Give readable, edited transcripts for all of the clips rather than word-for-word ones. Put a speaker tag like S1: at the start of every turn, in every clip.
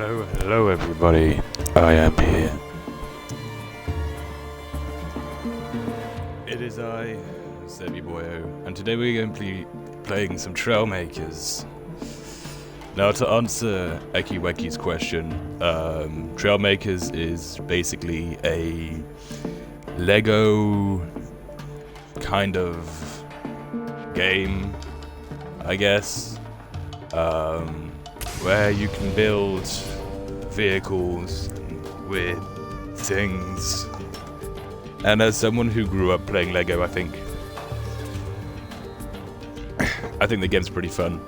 S1: Hello everybody, I am here. It is I, Sebi Boyo, and today we're going to be playing some Trailmakers. Now to answer Eki Weki's question, Trailmakers is basically a Lego kind of game, I guess, where you can build vehicles with things. And as someone who grew up playing Lego, I think the game's pretty fun.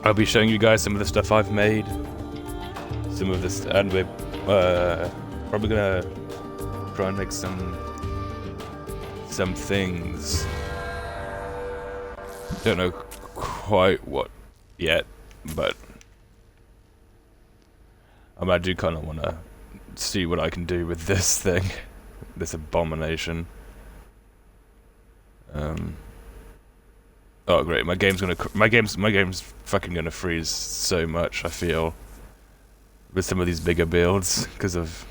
S1: I'll be showing you guys some of the stuff I've made, some of this, and we're probably gonna try and make some things. Don't know quite what yet, but I do kind of want to see what I can do with this thing, this abomination. Oh great, my game's fucking gonna freeze so much, I feel, with some of these bigger builds, because of,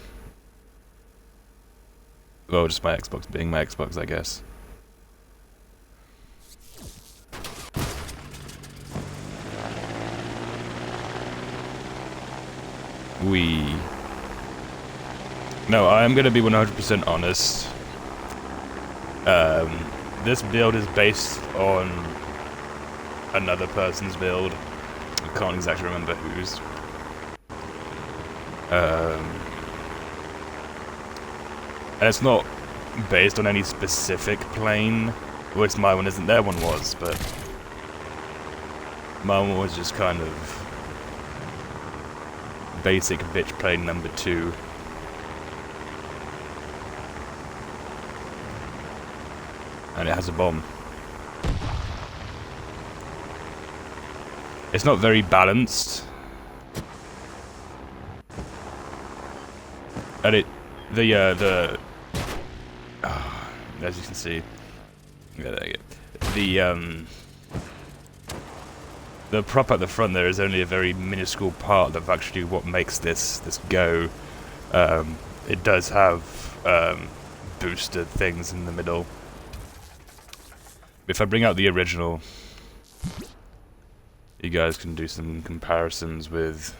S1: well, just my Xbox being my Xbox, I guess. No, I am gonna be 100% honest. This build is based on another person's build. I can't exactly remember whose. And it's not based on any specific plane, which my one isn't, their one was, but my one was just kind of basic bitch plane number 2. And it has a bomb. It's not very balanced. And as you can see, yeah, there you go. The prop at the front there is only a very minuscule part of actually what makes this go. It does have boosted things in the middle. If I bring out the original, you guys can do some comparisons with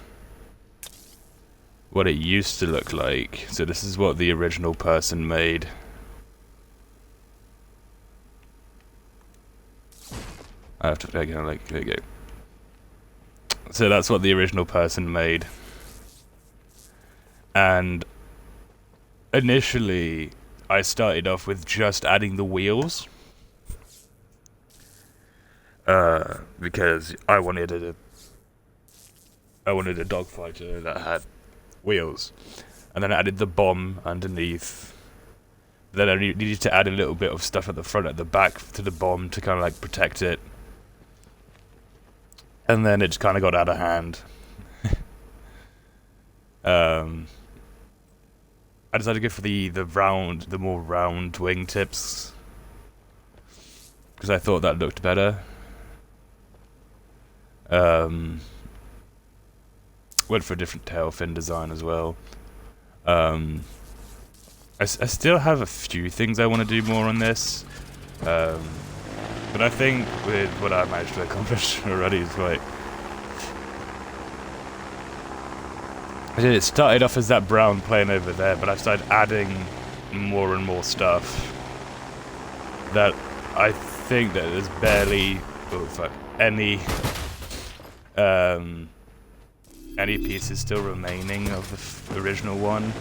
S1: what it used to look like. So this is what the original person made. I have to, again, like, there you go. So that's what the original person made. And initially, I started off with just adding the wheels. Because I wanted a dogfighter that had wheels, and then I added the bomb underneath. Then I needed to add a little bit of stuff at the front, at the back to the bomb to kind of like protect it, and then it just kind of got out of hand. I decided to go for the more round wingtips because I thought that looked better. Went for a different tail fin design as well. I still have a few things I want to do more on this, but I think with what I managed to accomplish already is quite. It started off as that brown plane over there, but I started adding more and more stuff that I think that there's barely any pieces still remaining of the original one.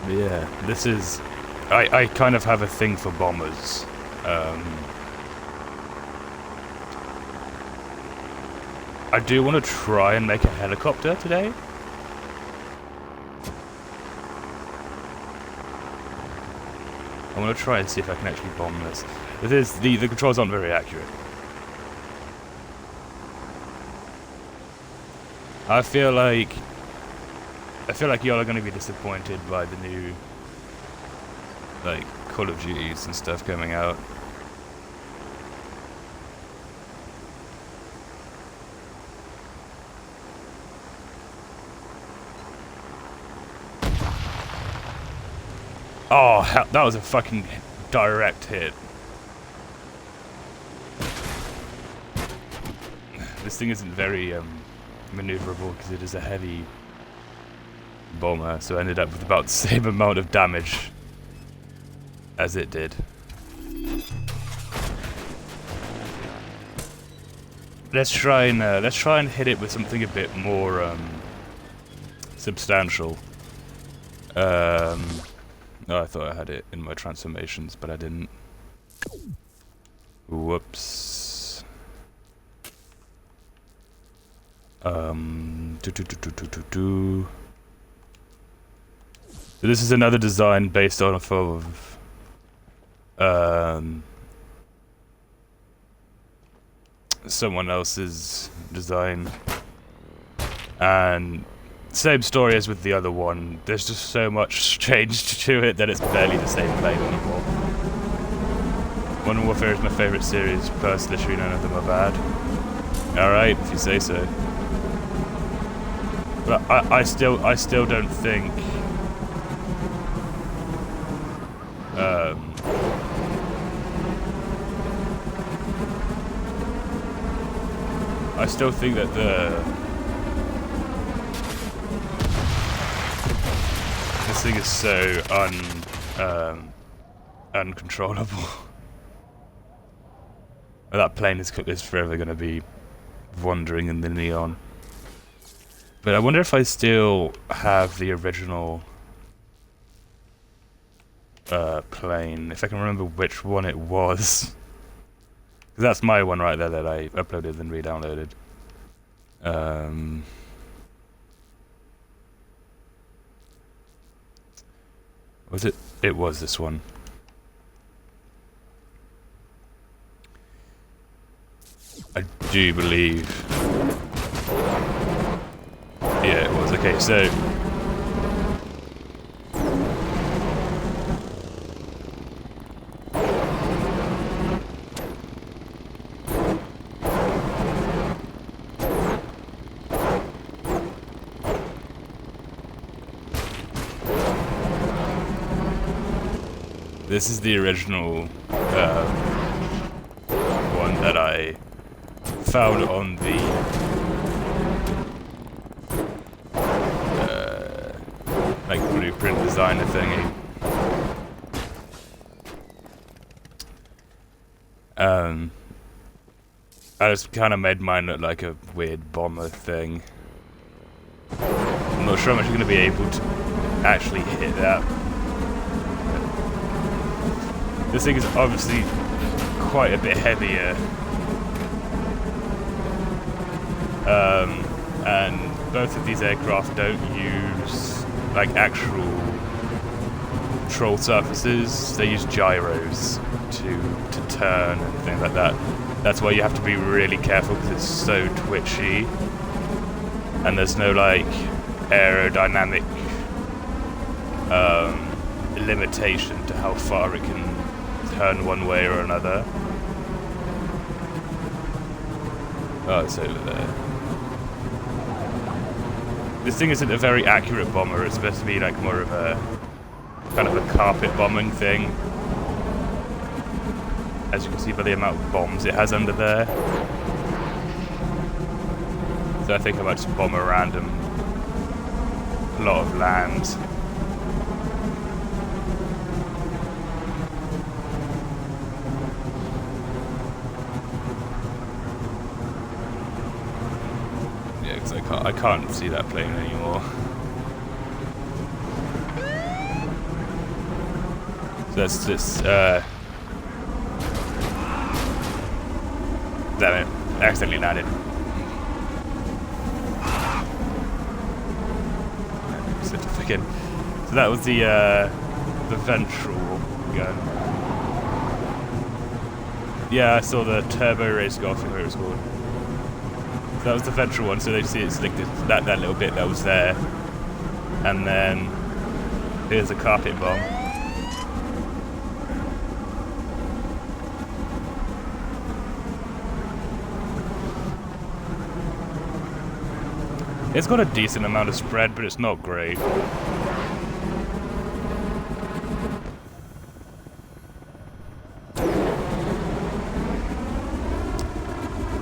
S1: But yeah, this is. I kind of have a thing for bombers. I do want to try and make a helicopter today. I want to try and see if I can actually bomb this. The controls aren't very accurate. I feel like y'all are going to be disappointed by the new like Call of Duties and stuff coming out. Oh, hell, that was a fucking direct hit. This thing isn't very maneuverable because it is a heavy bomber, so I ended up with about the same amount of damage as it did. Let's try and hit it with something a bit more substantial. Oh, I thought I had it in my transformations, but I didn't. Whoops. So this is another design based on someone else's design, and same story as with the other one. There's just so much changed to it that it's barely the same plane anymore. Modern Warfare is my favourite series, plus literally none of them are bad. Alright, if you say so. But I still don't think I still think that this thing is so uncontrollable. That plane is forever going to be wandering in the neon. But I wonder if I still have the original plane, if I can remember which one it was. Because that's my one right there that I uploaded and re-downloaded. Was it? It was this one. I do believe. Yeah, it was. Okay, so this is the original one that I found on the like blueprint designer thingy. I just kind of made mine look like a weird bomber thing. I'm not sure I'm actually going to be able to actually hit that. This thing is obviously quite a bit heavier. And both of these aircraft don't use like actual control surfaces. They use gyros to turn and things like that. That's why you have to be really careful because it's so twitchy. And there's no like aerodynamic limitation to how far it can turn one way or another. Oh, it's over there. This thing isn't a very accurate bomber. It's supposed to be like more of a kind of a carpet bombing thing. As you can see by the amount of bombs it has under there. So I think I might just bomb a random lot of lands. I can't see that plane anymore. So that's just damn it, I accidentally landed. So that was the ventral gun. Yeah, I saw the turbo race golf, I think it was called. That was the ventral one, so they see it's like that little bit that was there. And then here's a carpet bomb. It's got a decent amount of spread, but it's not great.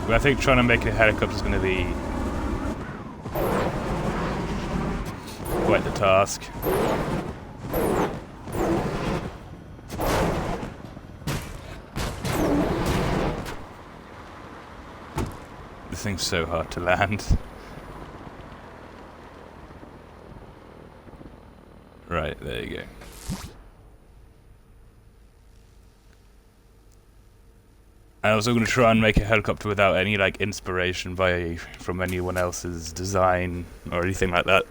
S1: But I think trying to make a helicopter is going to be quite the task. This thing's so hard to land. Right, there you go. I'm also going to try and make a helicopter without any like inspiration from anyone else's design or anything like that.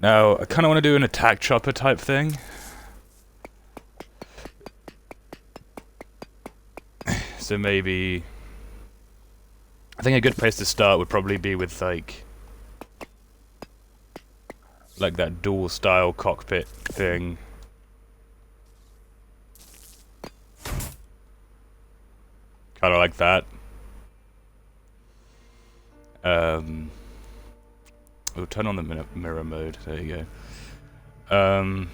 S1: Now, I kind of want to do an attack chopper type thing. So maybe... I think a good place to start would probably be with like that dual style cockpit thing. Kind of like that. We'll turn on the mirror mode. There you go.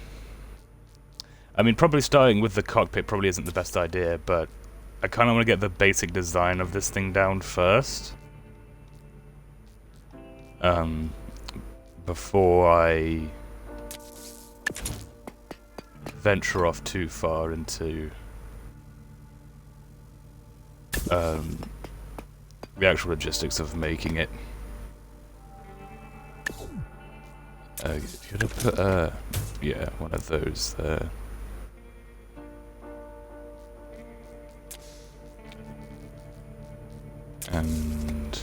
S1: I mean, probably starting with the cockpit probably isn't the best idea, but I kind of want to get the basic design of this thing down first. Before I venture off too far into the actual logistics of making it. Could I put yeah, one of those there. And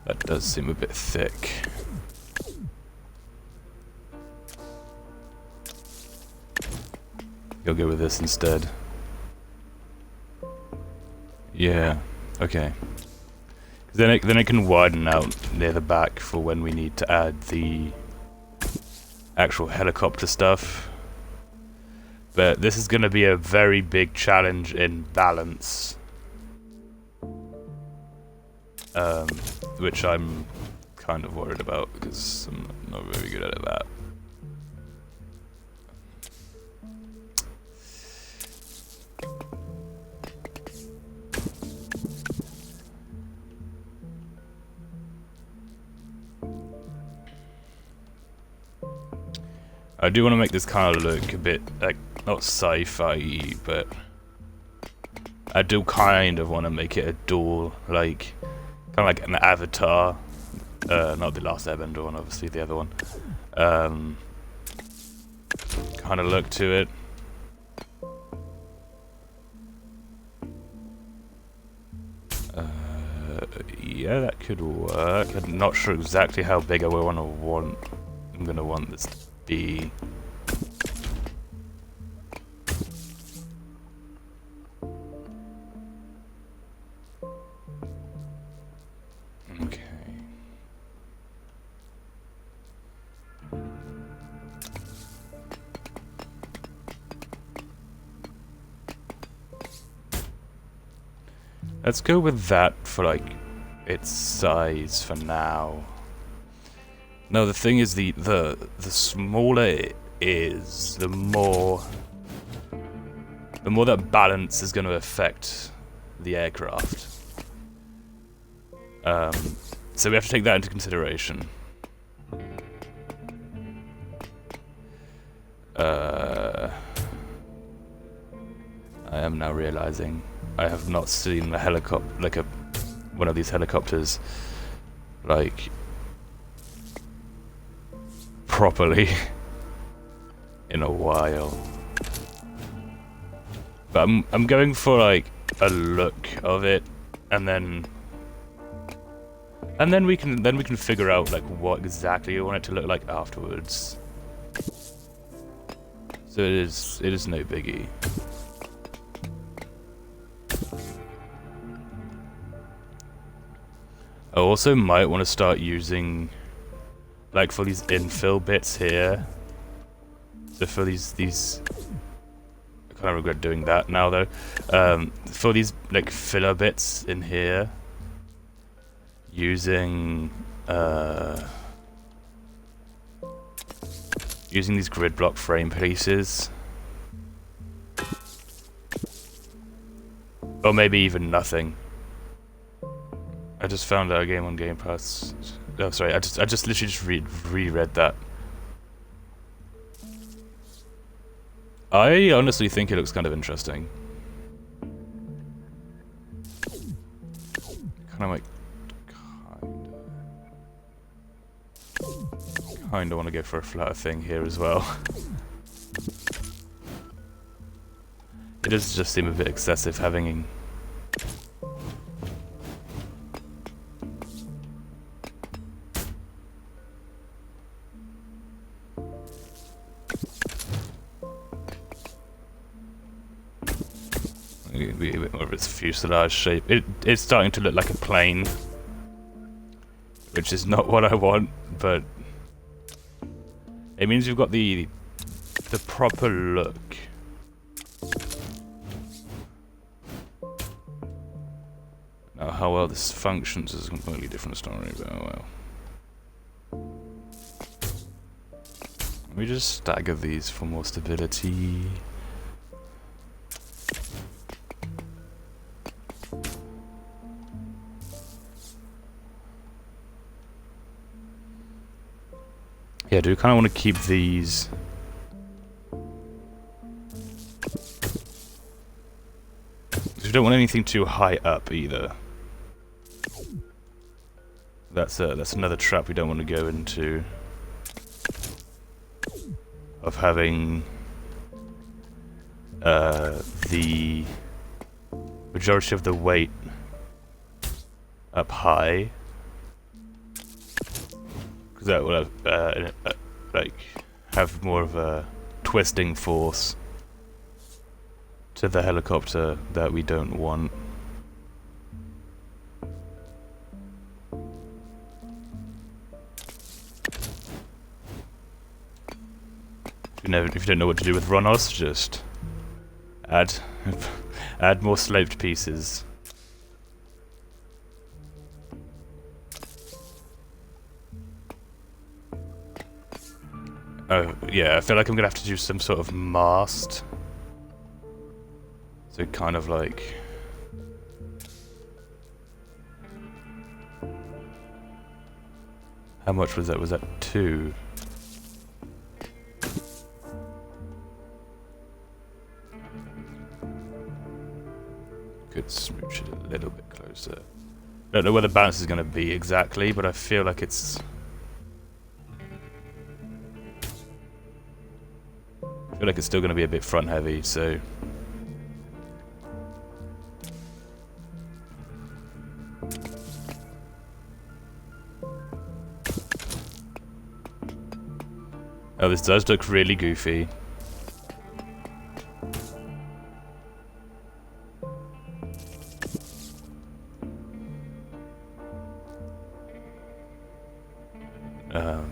S1: that does seem a bit thick. You'll go with this instead. Yeah, okay. Then it can widen out near the back for when we need to add the actual helicopter stuff. But this is going to be a very big challenge in balance. Which I'm kind of worried about because I'm not very good at that. I do want to make this kind of look a bit, like, not sci-fi, but I do kind of want to make it a dual, like, kind of like an Avatar, not the Last Airbender one, obviously, the other one, kind of look to it. Yeah, that could work. I'm not sure exactly how big I'm gonna want this to be. Okay. Let's go with that for like its size for now. No, the thing is, the smaller it is, the more that balance is going to affect the aircraft. So we have to take that into consideration. I am now realizing I have not seen a helicopter, like one of these helicopters, like properly in a while. But I'm going for like a look of it, and then we can figure out like what exactly you want it to look like afterwards. So it is no biggie. I also might want to start using, like, for these infill bits here, So for these, I kind of regret doing that now though. For these like filler bits in here, using these grid block frame pieces, or maybe even nothing. I just found out a game on Game Pass. Oh, sorry, I just literally just reread that. I honestly think it looks kind of interesting. Kind of like, kinda want to go for a flatter thing here as well. It does just seem a bit excessive having. Be a bit more of its fuselage shape. It's starting to look like a plane, which is not what I want, but it means you've got the proper look. Now, how well this functions is a completely different story, but oh well. Let me just stagger these for more stability. Yeah, I do kind of want to keep these. We don't want anything too high up either. That's another trap we don't want to go into. Of having the majority of the weight up high. That will like have more of a twisting force to the helicopter that we don't want. If you don't know what to do with runoffs, just add more sloped pieces. Oh, yeah, I feel like I'm gonna have to do some sort of mast. So kind of like... How much was that? Was that 2? Could smooch it a little bit closer. Don't know where the balance is gonna be exactly, but I feel like it's... I feel like it's still going to be a bit front heavy, so... Oh, this does look really goofy. I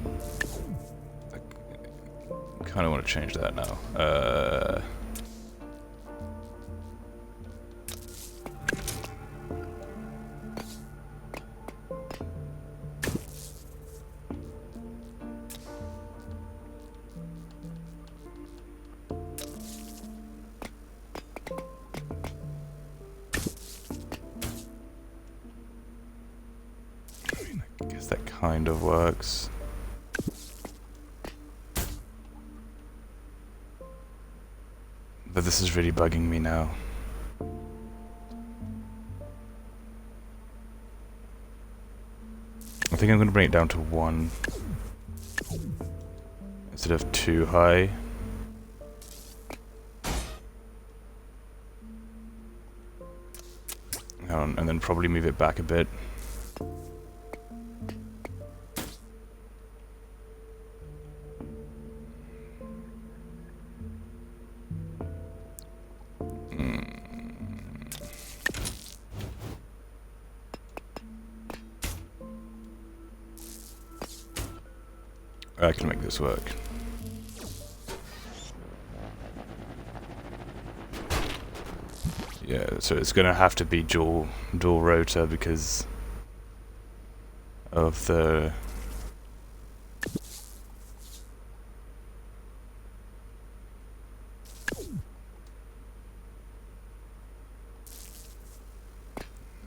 S1: kind of want to change that now. I guess that kind of works. But this is really bugging me now. I think I'm going to bring it down to 1 instead of 2 high. And then probably move it back a bit. I can make this work. Yeah, so it's gonna have to be dual rotor because of the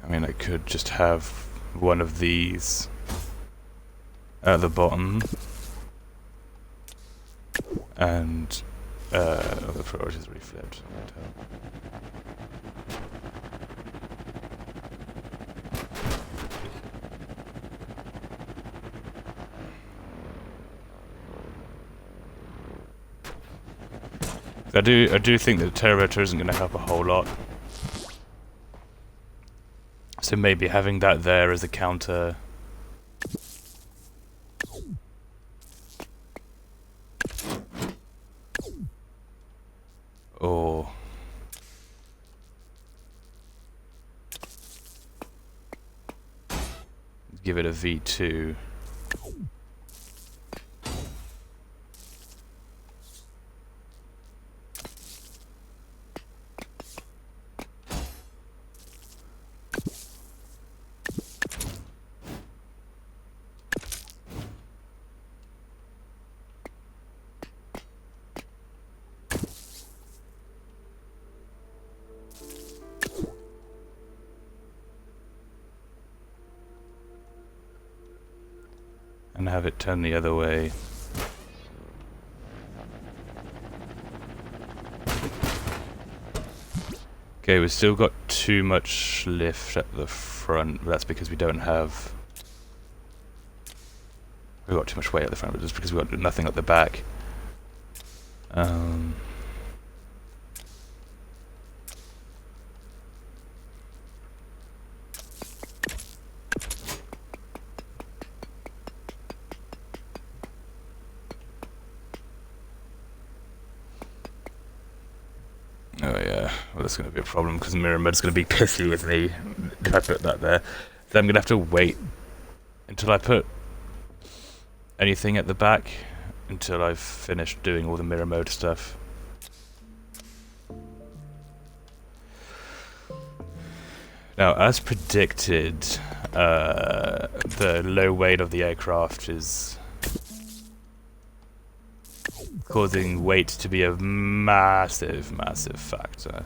S1: I mean, I could just have one of these at the bottom, and the priority's already flipped. I do think that Terrator isn't going to help a whole lot. So maybe having that there as a counter. Or give it a V2. And have it turn the other way. Okay, we've still got too much lift at the front, but that's because we don't have... We've got too much weight at the front, but just because we've got nothing at the back. Oh yeah, well that's going to be a problem because Mirror Mode's going to be pissy with me if I put that there. Then I'm going to have to wait until I put anything at the back until I've finished doing all the Mirror Mode stuff. Now, as predicted, the low weight of the aircraft is causing weight to be a massive factor.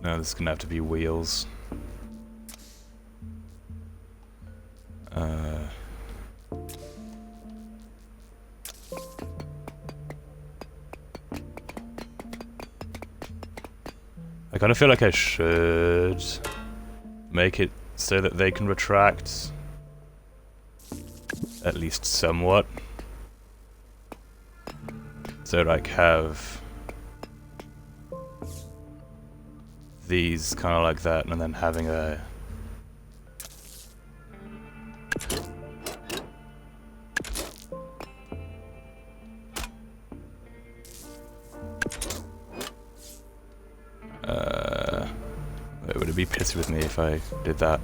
S1: No, this is gonna have to be wheels. I kind of feel like I should make it so that they can retract, at least somewhat. So like have these kind of like that, and then having a would it be pissy with me if I did that?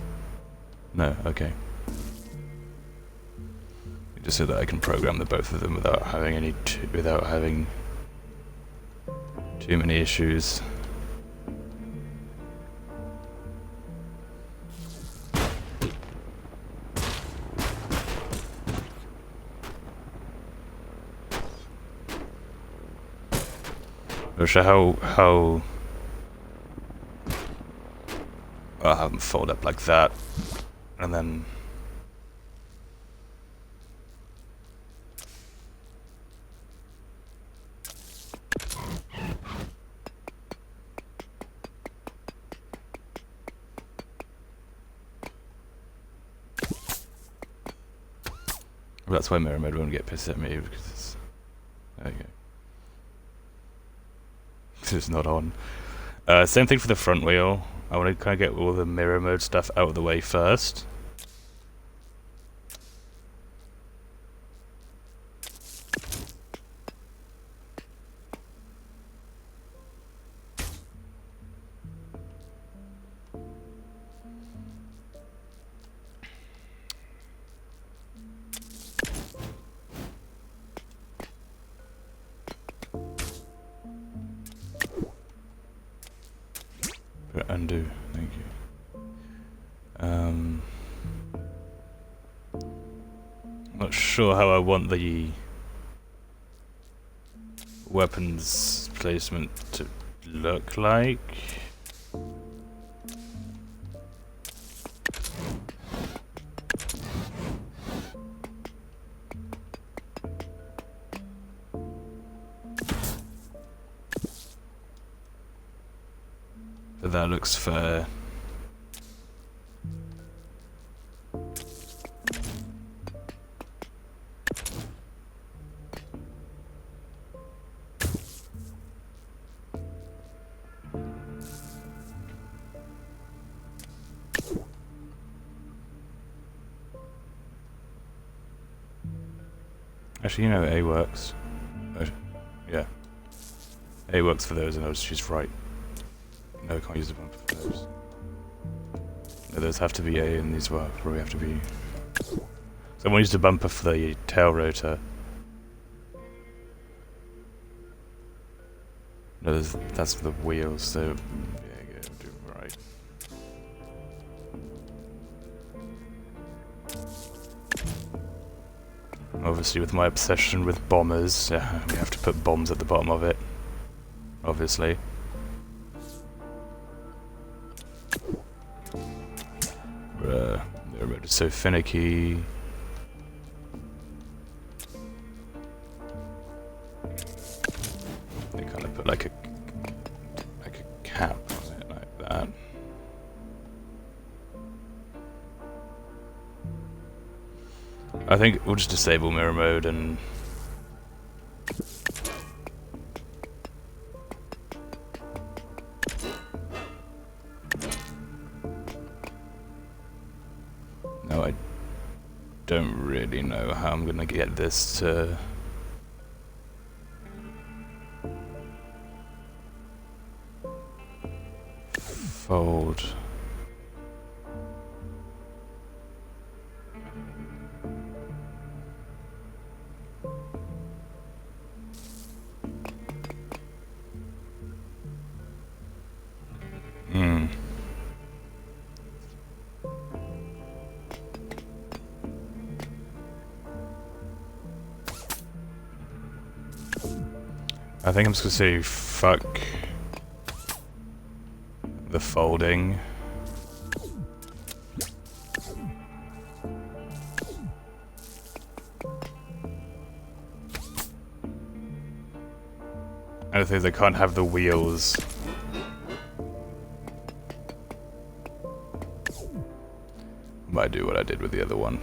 S1: No, okay. Just so that I can program the both of them without having too many issues. Not sure how I'll have them fold up like that, and then that's why Mirror Mode won't get pissed at me, because it's... There you go. It's not on. Same thing for the front wheel. I want to kind of get all the Mirror Mode stuff out of the way first. undo. Thank you. Not sure how I want the weapons placement to look like. But that looks fair. Actually, you know, A works. Yeah. A works for those, and she's right. No, I can't use the bumper for those. No, those have to be A, and these will probably have to be... So I want to use the bumper for the tail rotor. No, that's for the wheels, so... Yeah, do it right. Obviously, with my obsession with bombers, we have to put bombs at the bottom of it. Obviously. The remote is so finicky. They kind of put like a cap on it, like that. I think we'll just disable mirror mode and... No, I don't really know how I'm gonna get this to... fold. I think I'm just gonna say fuck the folding. I think they can't have the wheels. Might do what I did with the other one.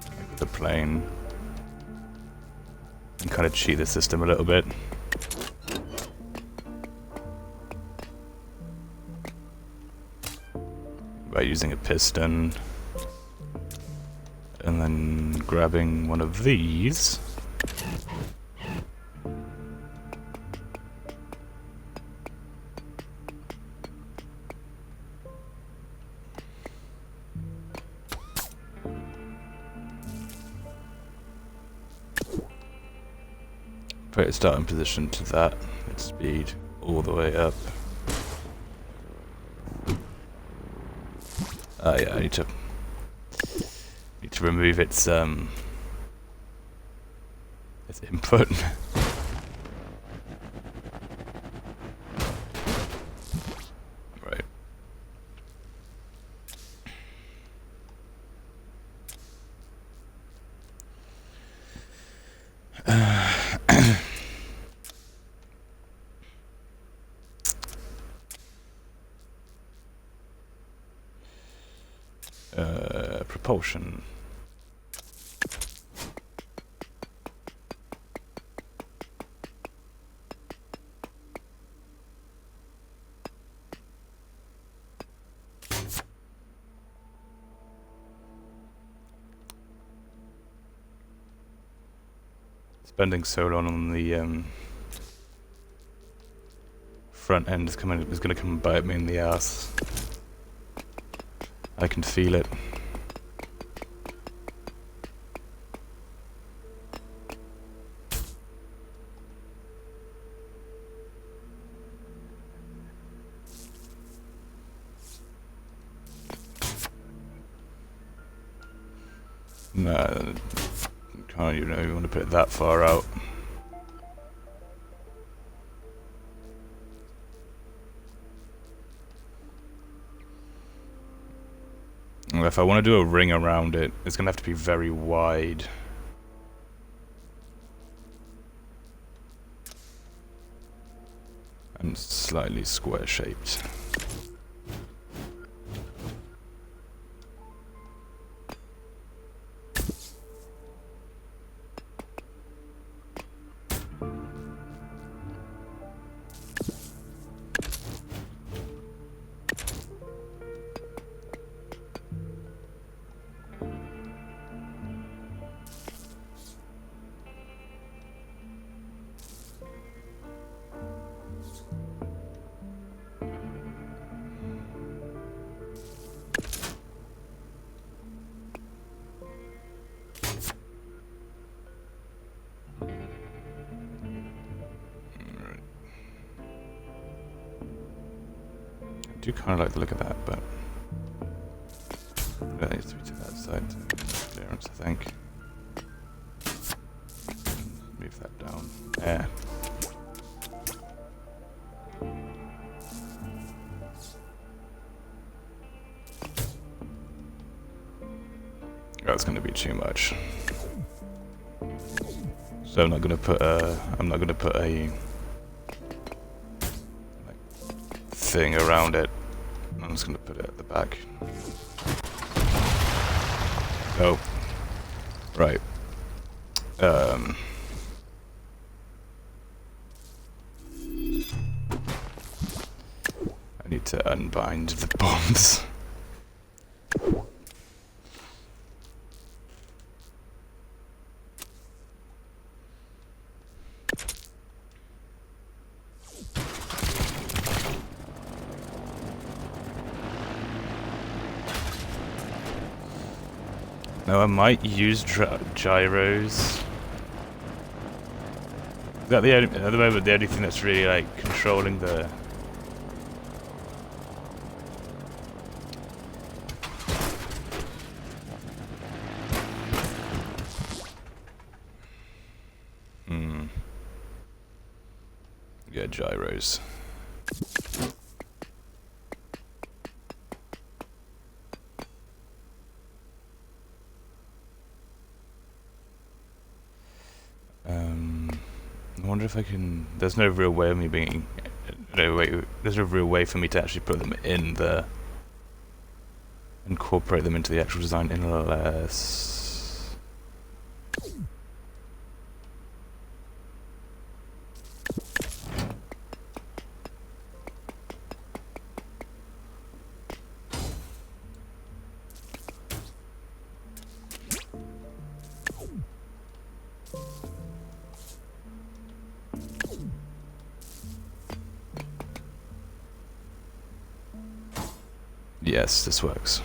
S1: Like with the plane. And kind of cheat the system a little bit. By using a piston. And then grabbing one of these. Put its starting position to that, its speed all the way up. Yeah, I need to remove its input. Right. Propulsion. Spending so long on the front end is going to come and bite me in the ass. I can feel it. Nah, can't you want to put it that far out. Well, if I want to do a ring around it, it's going to have to be very wide. And slightly square shaped. I do kind of like the look of that, but that needs to be to that side to clearance, I think. Move that down. Yeah. That's going to be too much. So I'm not going to put a thing around it. I'm just going to put it at the back. Oh. Right. I need to unbind the bombs. Now I might use gyros. Is that the only, at the moment, the only thing that's really like controlling the... Yeah, gyros. I wonder if I can... There's no real way of me being... No, wait, there's no real way for me to actually put them in the... Incorporate them into the actual design unless... Yes, this works.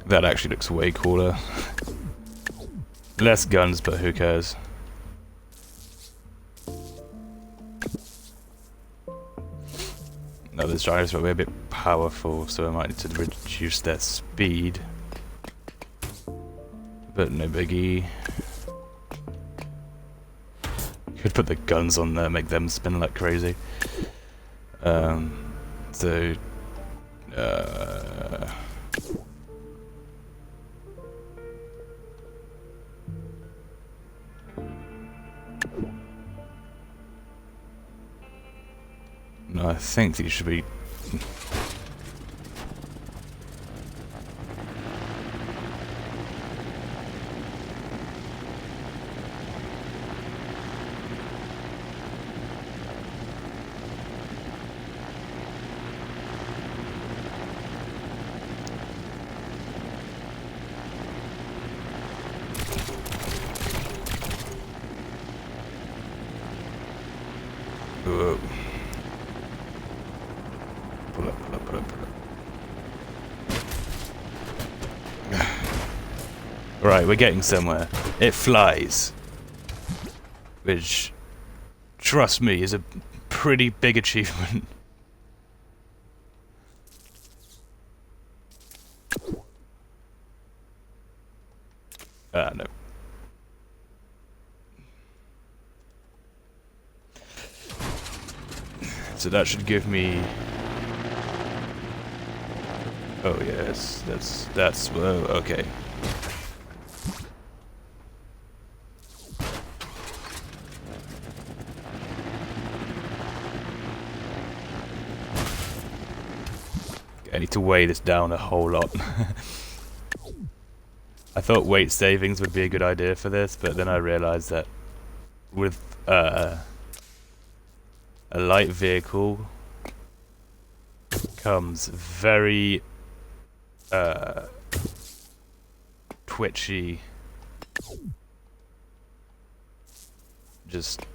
S1: That actually looks way cooler. Less guns, but who cares? No, those gyros are a bit powerful, so I might need to reduce their speed. But no biggie. Could put the guns on there, make them spin like crazy. So... No, I think these should be... Whoa. Pull up, pull up, pull up, pull up. Right, we're getting somewhere. It flies. Which, trust me, is a pretty big achievement. No. So that should give me... Oh yes, that's whoa, okay. I need to weigh this down a whole lot. I thought weight savings would be a good idea for this, but then I realized that with a light vehicle comes very twitchy, just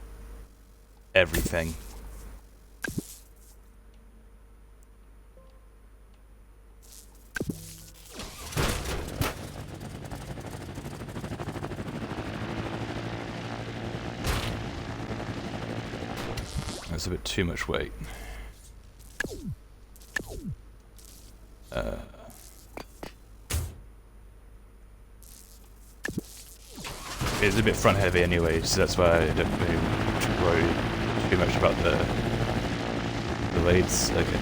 S1: everything. That's a bit too much weight. It's a bit front heavy anyway, so that's why I don't really worry too much about the weights. Okay.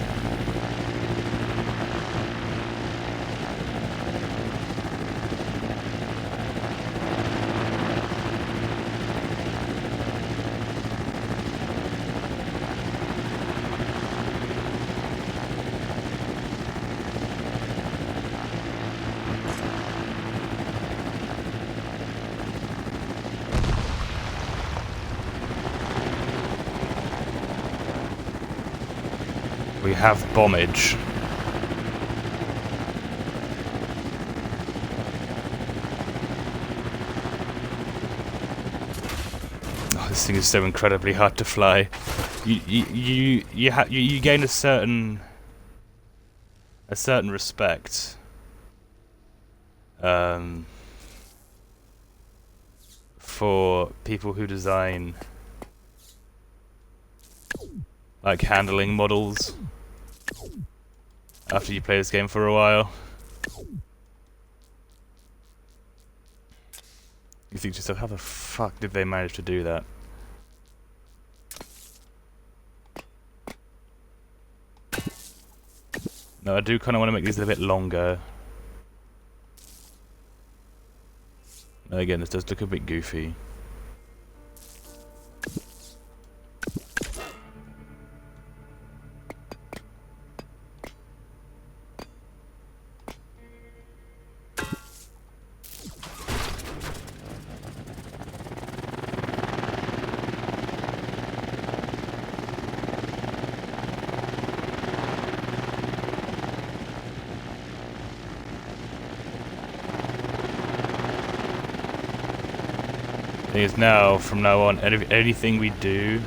S1: We have bombage. Oh, this thing is so incredibly hard to fly. You gain a certain respect. For people who design like handling models after you play this game for a while. You think to yourself, how the fuck did they manage to do that? No, I do kind of want to make these a bit longer. Again, this does look a bit goofy. Thing is now, from now on, anything we do,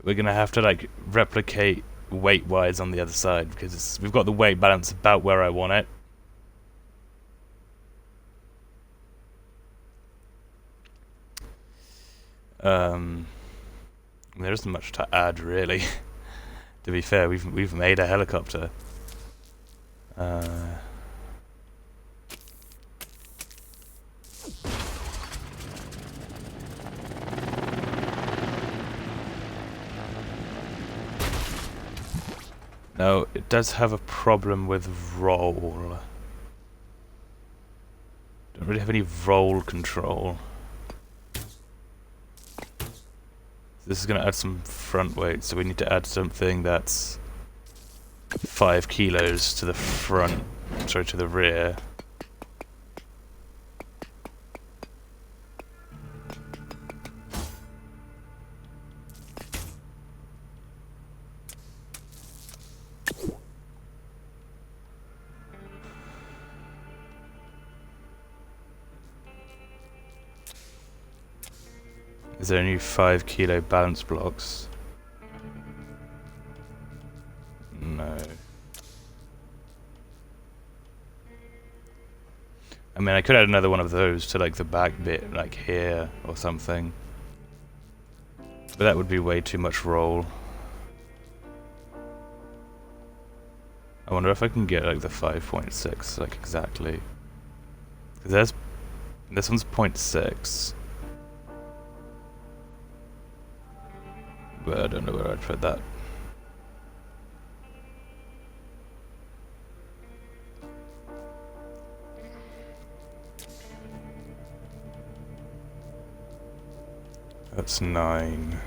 S1: we're gonna have to like replicate weight-wise on the other side because we've got the weight balance about where I want it. There isn't much to add really. To be fair, we've made a helicopter. No, it does have a problem with roll. Don't really have any roll control. This is going to add some front weight, so we need to add something that's 5 kilos to the front, sorry, to the rear. Is there only 5 kilo balance blocks? No. I mean, I could add another one of those to like the back bit, like here or something. But that would be way too much roll. I wonder if I can get like the 5.6, like exactly. Because this one's 0.6. But I don't know where I'd put that. That's 9.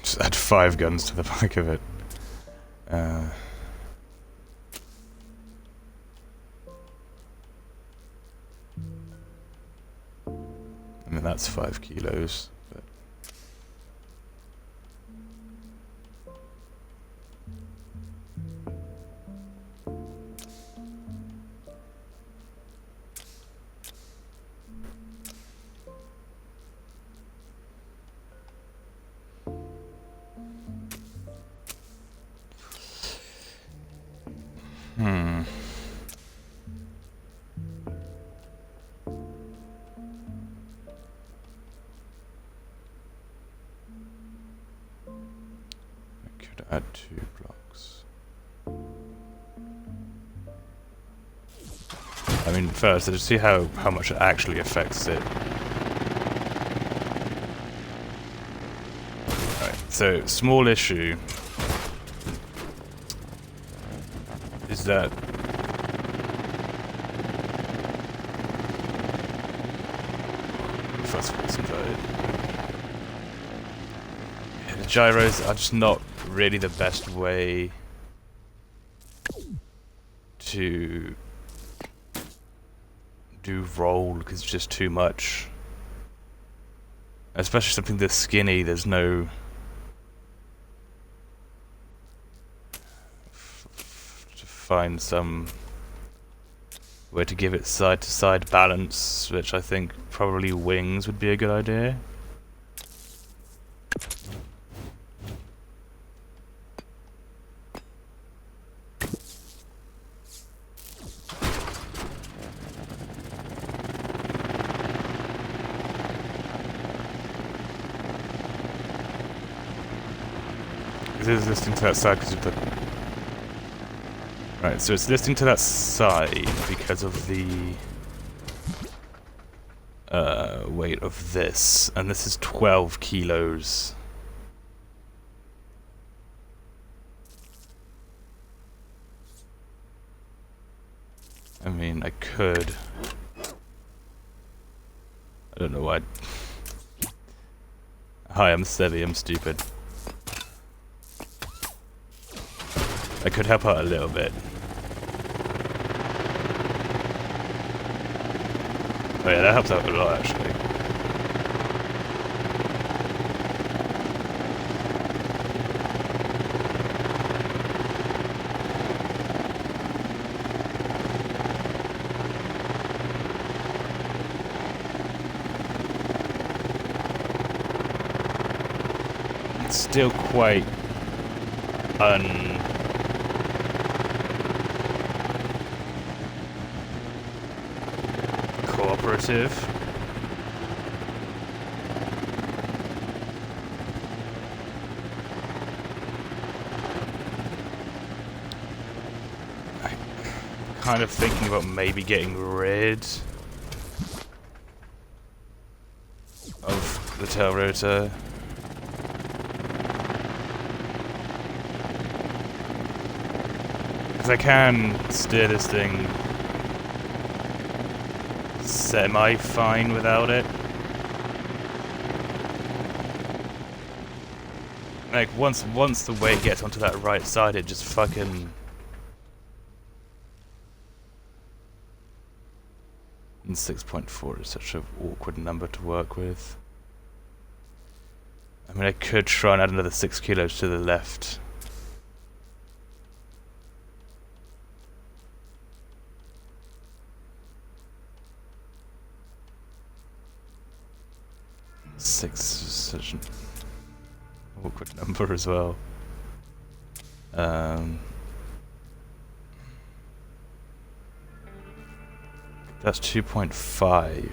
S1: Just add 5 guns to the back of it. I mean, that's 5 kilos. But add 2 blocks. I mean, first, let's see how much it actually affects it. Alright, so, small issue is that first of all, it's inverted. Yeah, the gyros are just not really the best way to do roll because it's just too much. Especially something this skinny, there's no to find some way to give it side to side balance, which I think probably wings would be a good idea. It is listening to that side because of the... Right, so it's listening to that side because of the weight of this, and this is 12 kilos. I mean, I could... I don't know why... Hi, I'm Sevi, I'm stupid. I could help out a little bit. Oh yeah, that helps out a lot actually. It's still quite cooperative. I'm kind of thinking about maybe getting rid of the tail rotor. Because I can steer this thing semi-fine without it. Like, once the weight gets onto that right side, it just fucking... And 6.4 is such an awkward number to work with. I I mean, I could try and add another 6 kilos to the left. Six is such an awkward number as well. That's 2.5.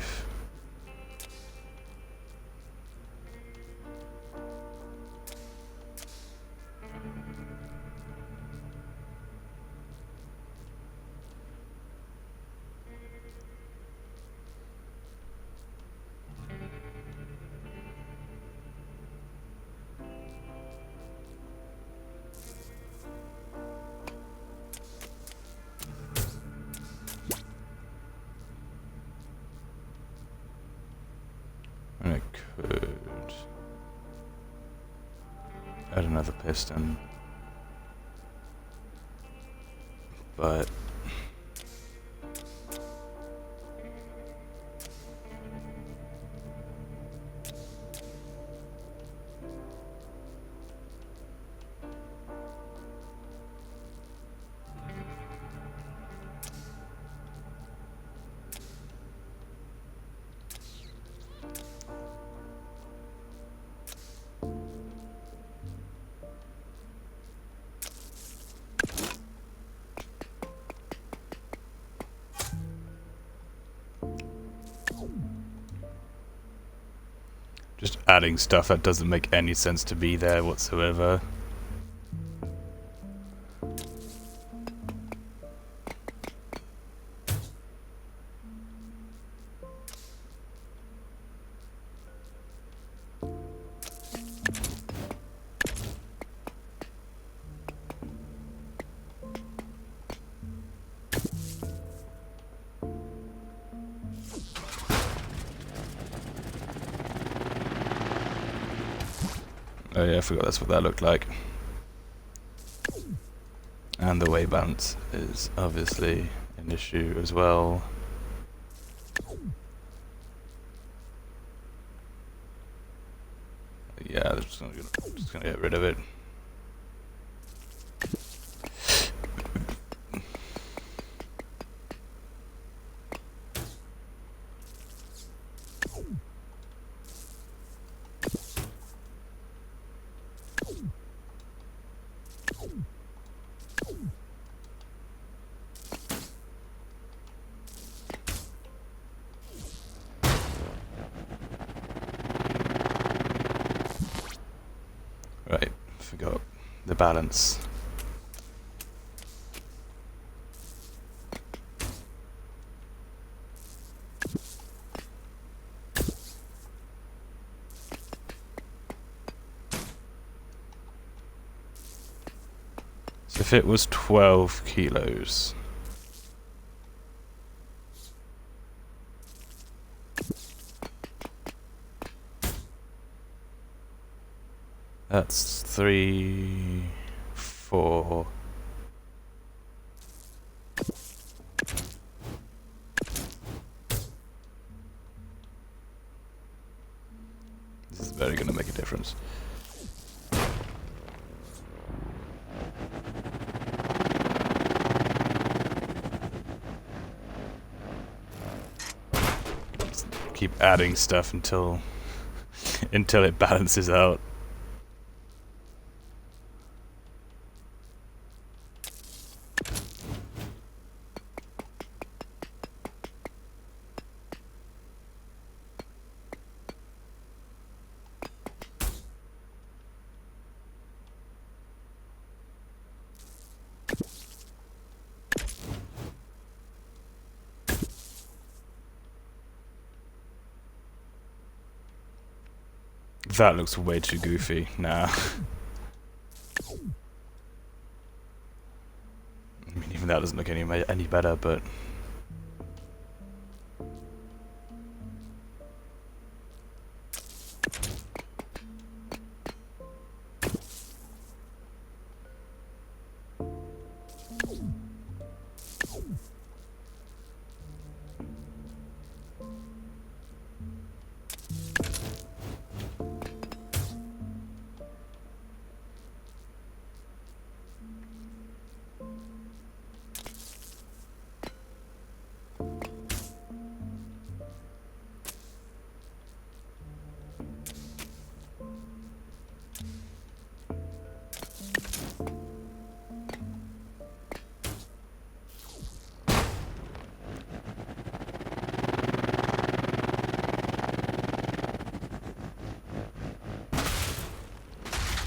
S1: And I could add another piston, but just adding stuff that doesn't make any sense to be there whatsoever. Oh yeah, I forgot that's what that looked like. And the weight balance is obviously an issue as well. Yeah, I'm just gonna get rid of it. Right, forgot the balance. So if it was 12 kilos, that's 3, 4. This is very going to make a difference. Just keep adding stuff until it balances out. That looks way too goofy. Nah. I mean, even that doesn't look any better, but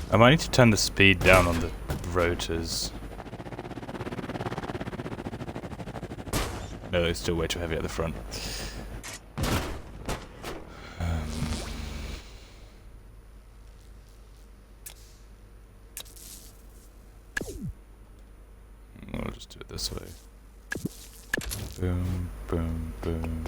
S1: I might need to turn the speed down on the rotors. No, it's still way too heavy at the front. I'll just do it this way. Boom, boom, boom.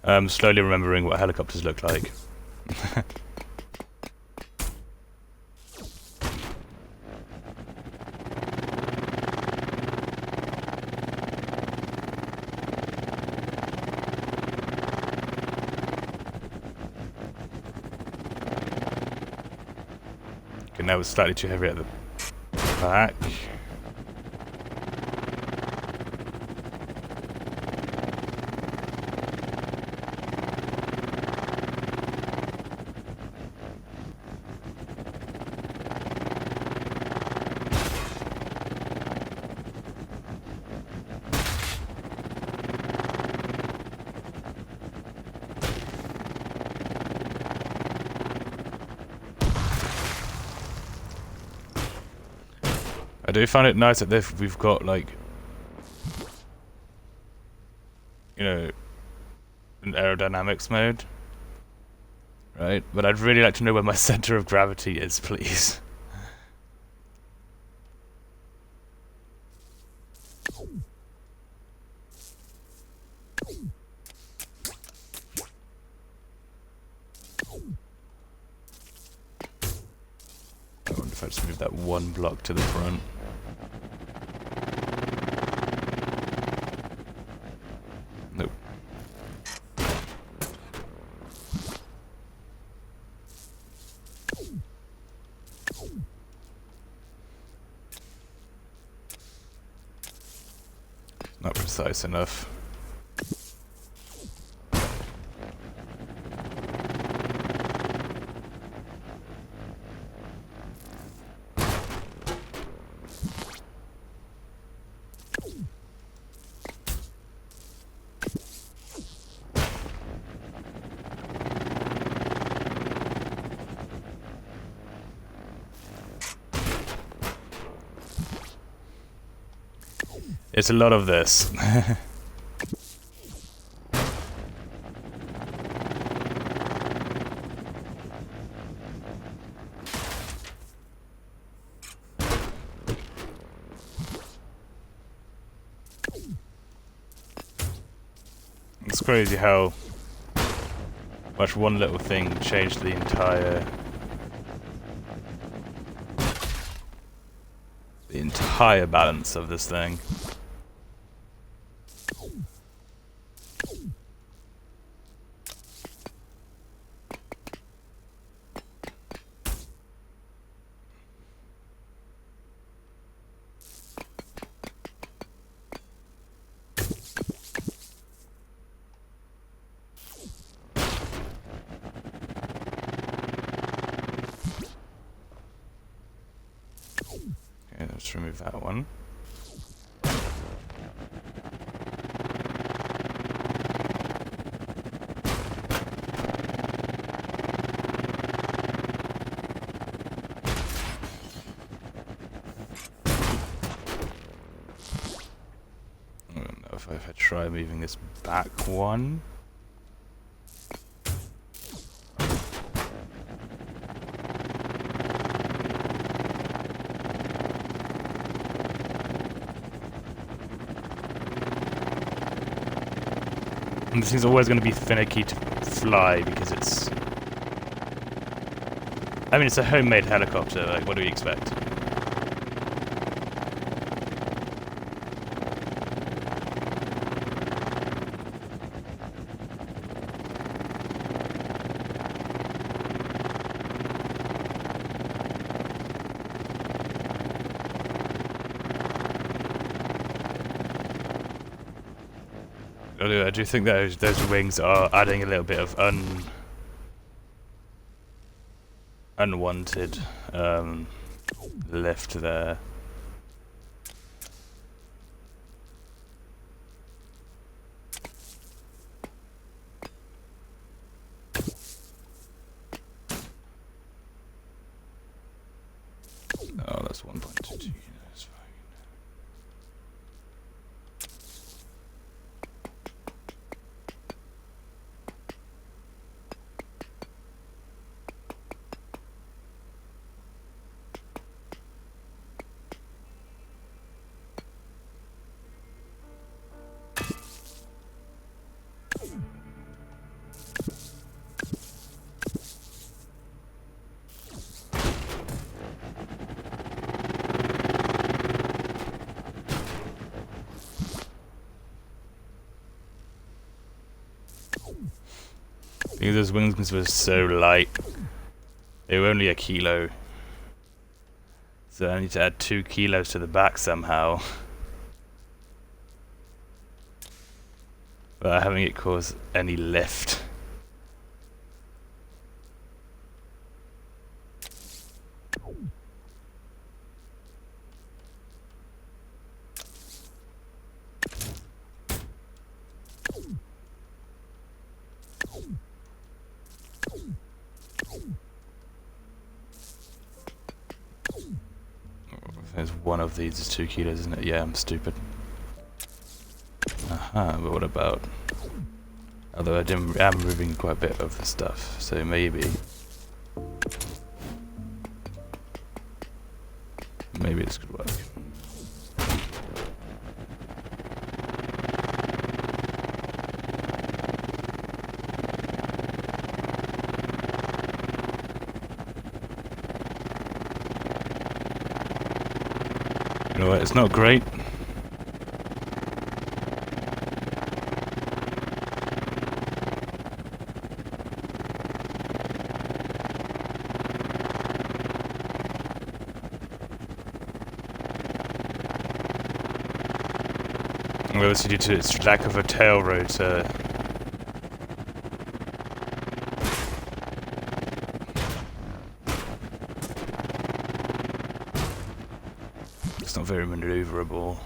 S1: I'm slowly remembering what helicopters look like. Okay, now it's slightly too heavy at the back. I do find it nice that we've got, like, you know, an aerodynamics mode, right? But I'd really like to know where my center of gravity is, please. I wonder if I just move that one block to the front. Nope. Not precise enough. It's a lot of this. It's crazy how much one little thing changed the entire balance of this thing. Let's remove that one. I don't know if I try moving this back one. And this thing's always going to be finicky to fly because it's... I mean, it's a homemade helicopter, like, what do we expect? I do think those wings are adding a little bit of unwanted lift there. plus 1.22. Yeah, that's fine. Because those wings were so light, they were only a kilo. So I need to add 2 kilos to the back somehow. Without having it cause any lift. There's one of these is 2 kilos, isn't it? Yeah, I'm stupid. But what about... Although I am moving quite a bit of the stuff, so maybe... Maybe this could work. You know what, it's not great. Well, this is due to its lack of a tail rotor. It's not very maneuverable.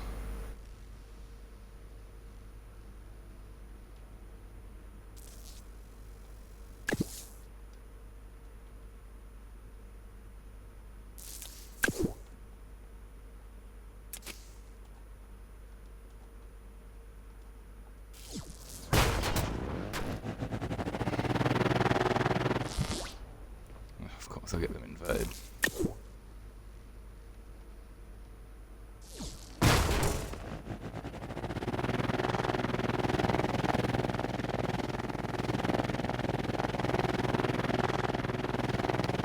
S1: I'll get them inverted.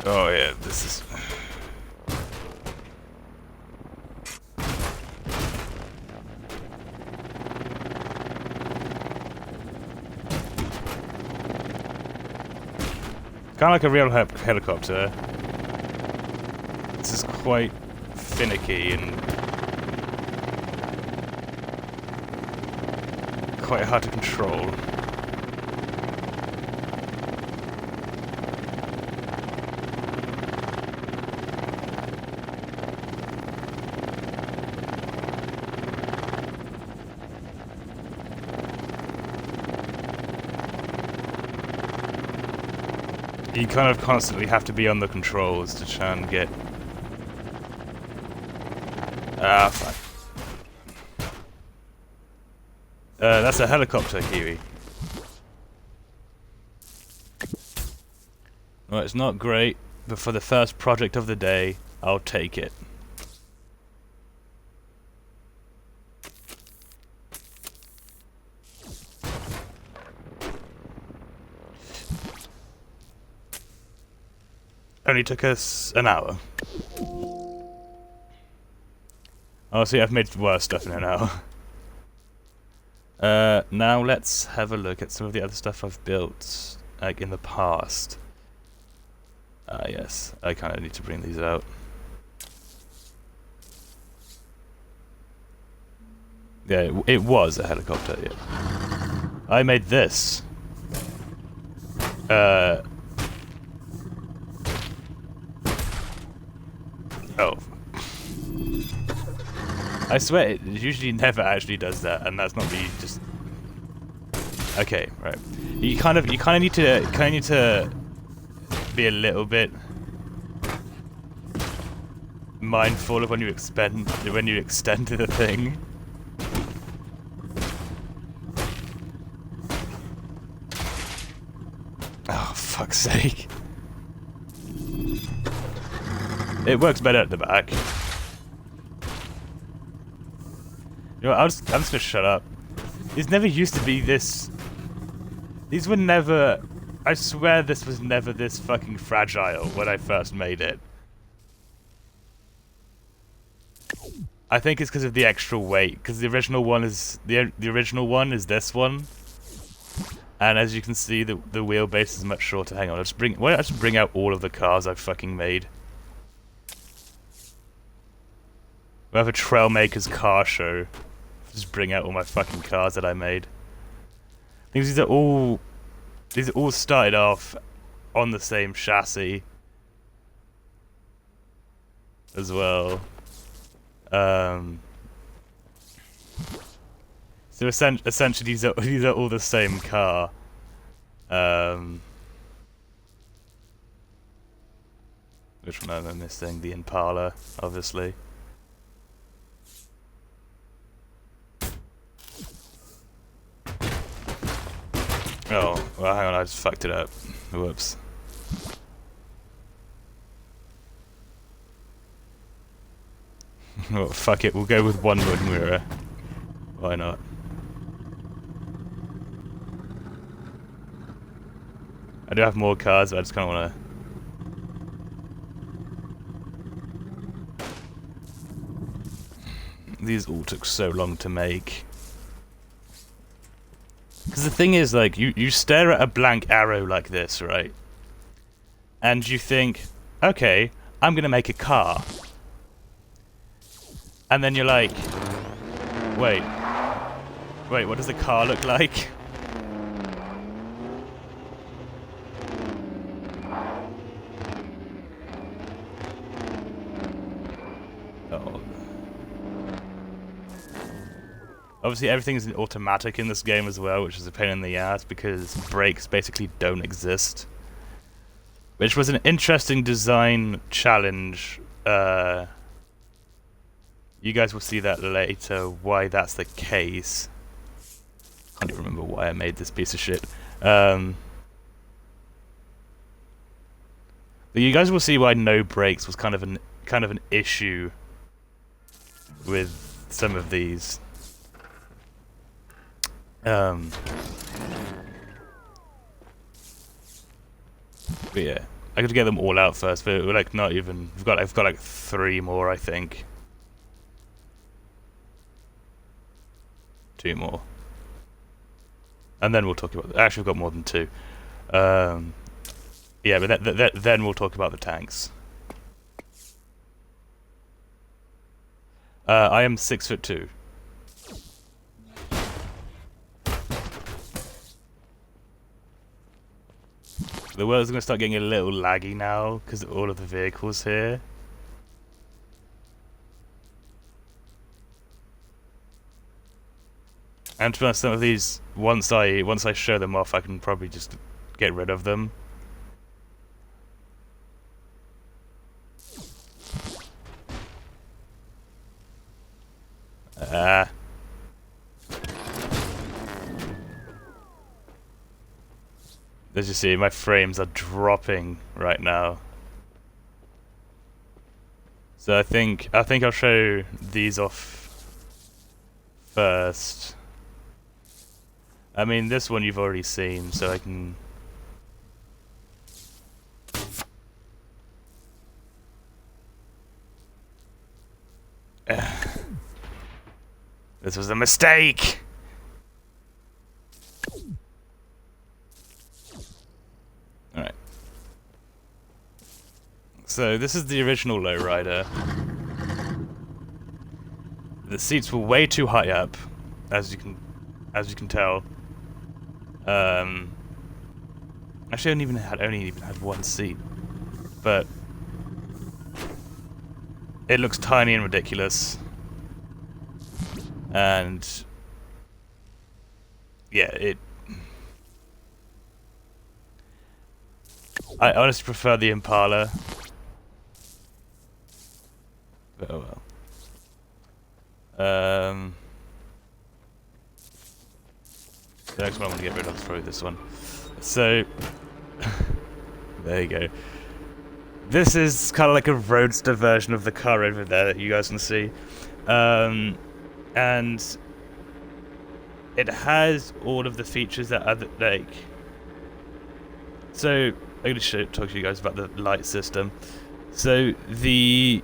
S1: Oh yeah, this is... kind of like a real helicopter. This is quite finicky and quite hard to control. You kind of constantly have to be on the controls to try and get... Ah, fuck. That's a helicopter, Kiwi. Well, it's not great, but for the first project of the day, I'll take it. Only took us an hour. Oh, see, I've made worse stuff in an hour. Now let's have a look at some of the other stuff I've built, like in the past. Yes, I kind of need to bring these out. Yeah, it was a helicopter, yeah. I made this. Oh. I swear it usually never actually does that, and that's not me just... Okay, right. You kind of need to be a little bit mindful of when you extend the thing. Oh, fuck's sake. It works better at the back. You know what, I'm just gonna shut up. These never used to be this... These were never... I swear this was never this fucking fragile when I first made it. I think it's because of the extra weight, because the original one is... The original one is this one. And as you can see, the wheelbase is much shorter. Hang on, why don't I just bring out all of the cars I've fucking made? We have a Trailmakers car show. Just bring out all my fucking cars that I made. I think these are all started off on the same chassis as well. So essentially these are all the same car. Which one am I missing? The Impala, obviously. Oh, well, hang on, I just fucked it up. Whoops. Oh, fuck it, we'll go with one wood mirror. Why not? I do have more cards, but I just kind of want to... These all took so long to make. Because the thing is, like, you stare at a blank arrow like this, right? And you think, okay, I'm gonna make a car. And then you're like, wait, what does a car look like? Oh. Obviously everything is automatic in this game as well, which is a pain in the ass because brakes basically don't exist. Which was an interesting design challenge. You guys will see that later, why that's the case. I can't even remember why I made this piece of shit. But you guys will see why no brakes was kind of an issue with some of these. But yeah, I could get them all out first, but we're like not even. I've got like 3 more, I think. 2 more, and then we'll talk about. Actually, we've got more than 2. Yeah, but then we'll talk about the tanks. I am 6'2". The world's gonna start getting a little laggy now because of all of the vehicles here. And to be honest, some of these, once I show them off, I can probably just get rid of them. As you see, my frames are dropping right now. So I think I'll show these off first. I mean, this one you've already seen, so I can... This was a mistake! Alright. So, this is the original lowrider. The seats were way too high up, as you can tell. Actually, I only even had 1 seat, but it looks tiny and ridiculous, and yeah, I honestly prefer the Impala. next one I want to get rid of is probably this one. So, there you go. This is kind of like a roadster version of the car over there that you guys can see. And it has all of the features that other, like... So, I'm going to talk to you guys about the light system. So, these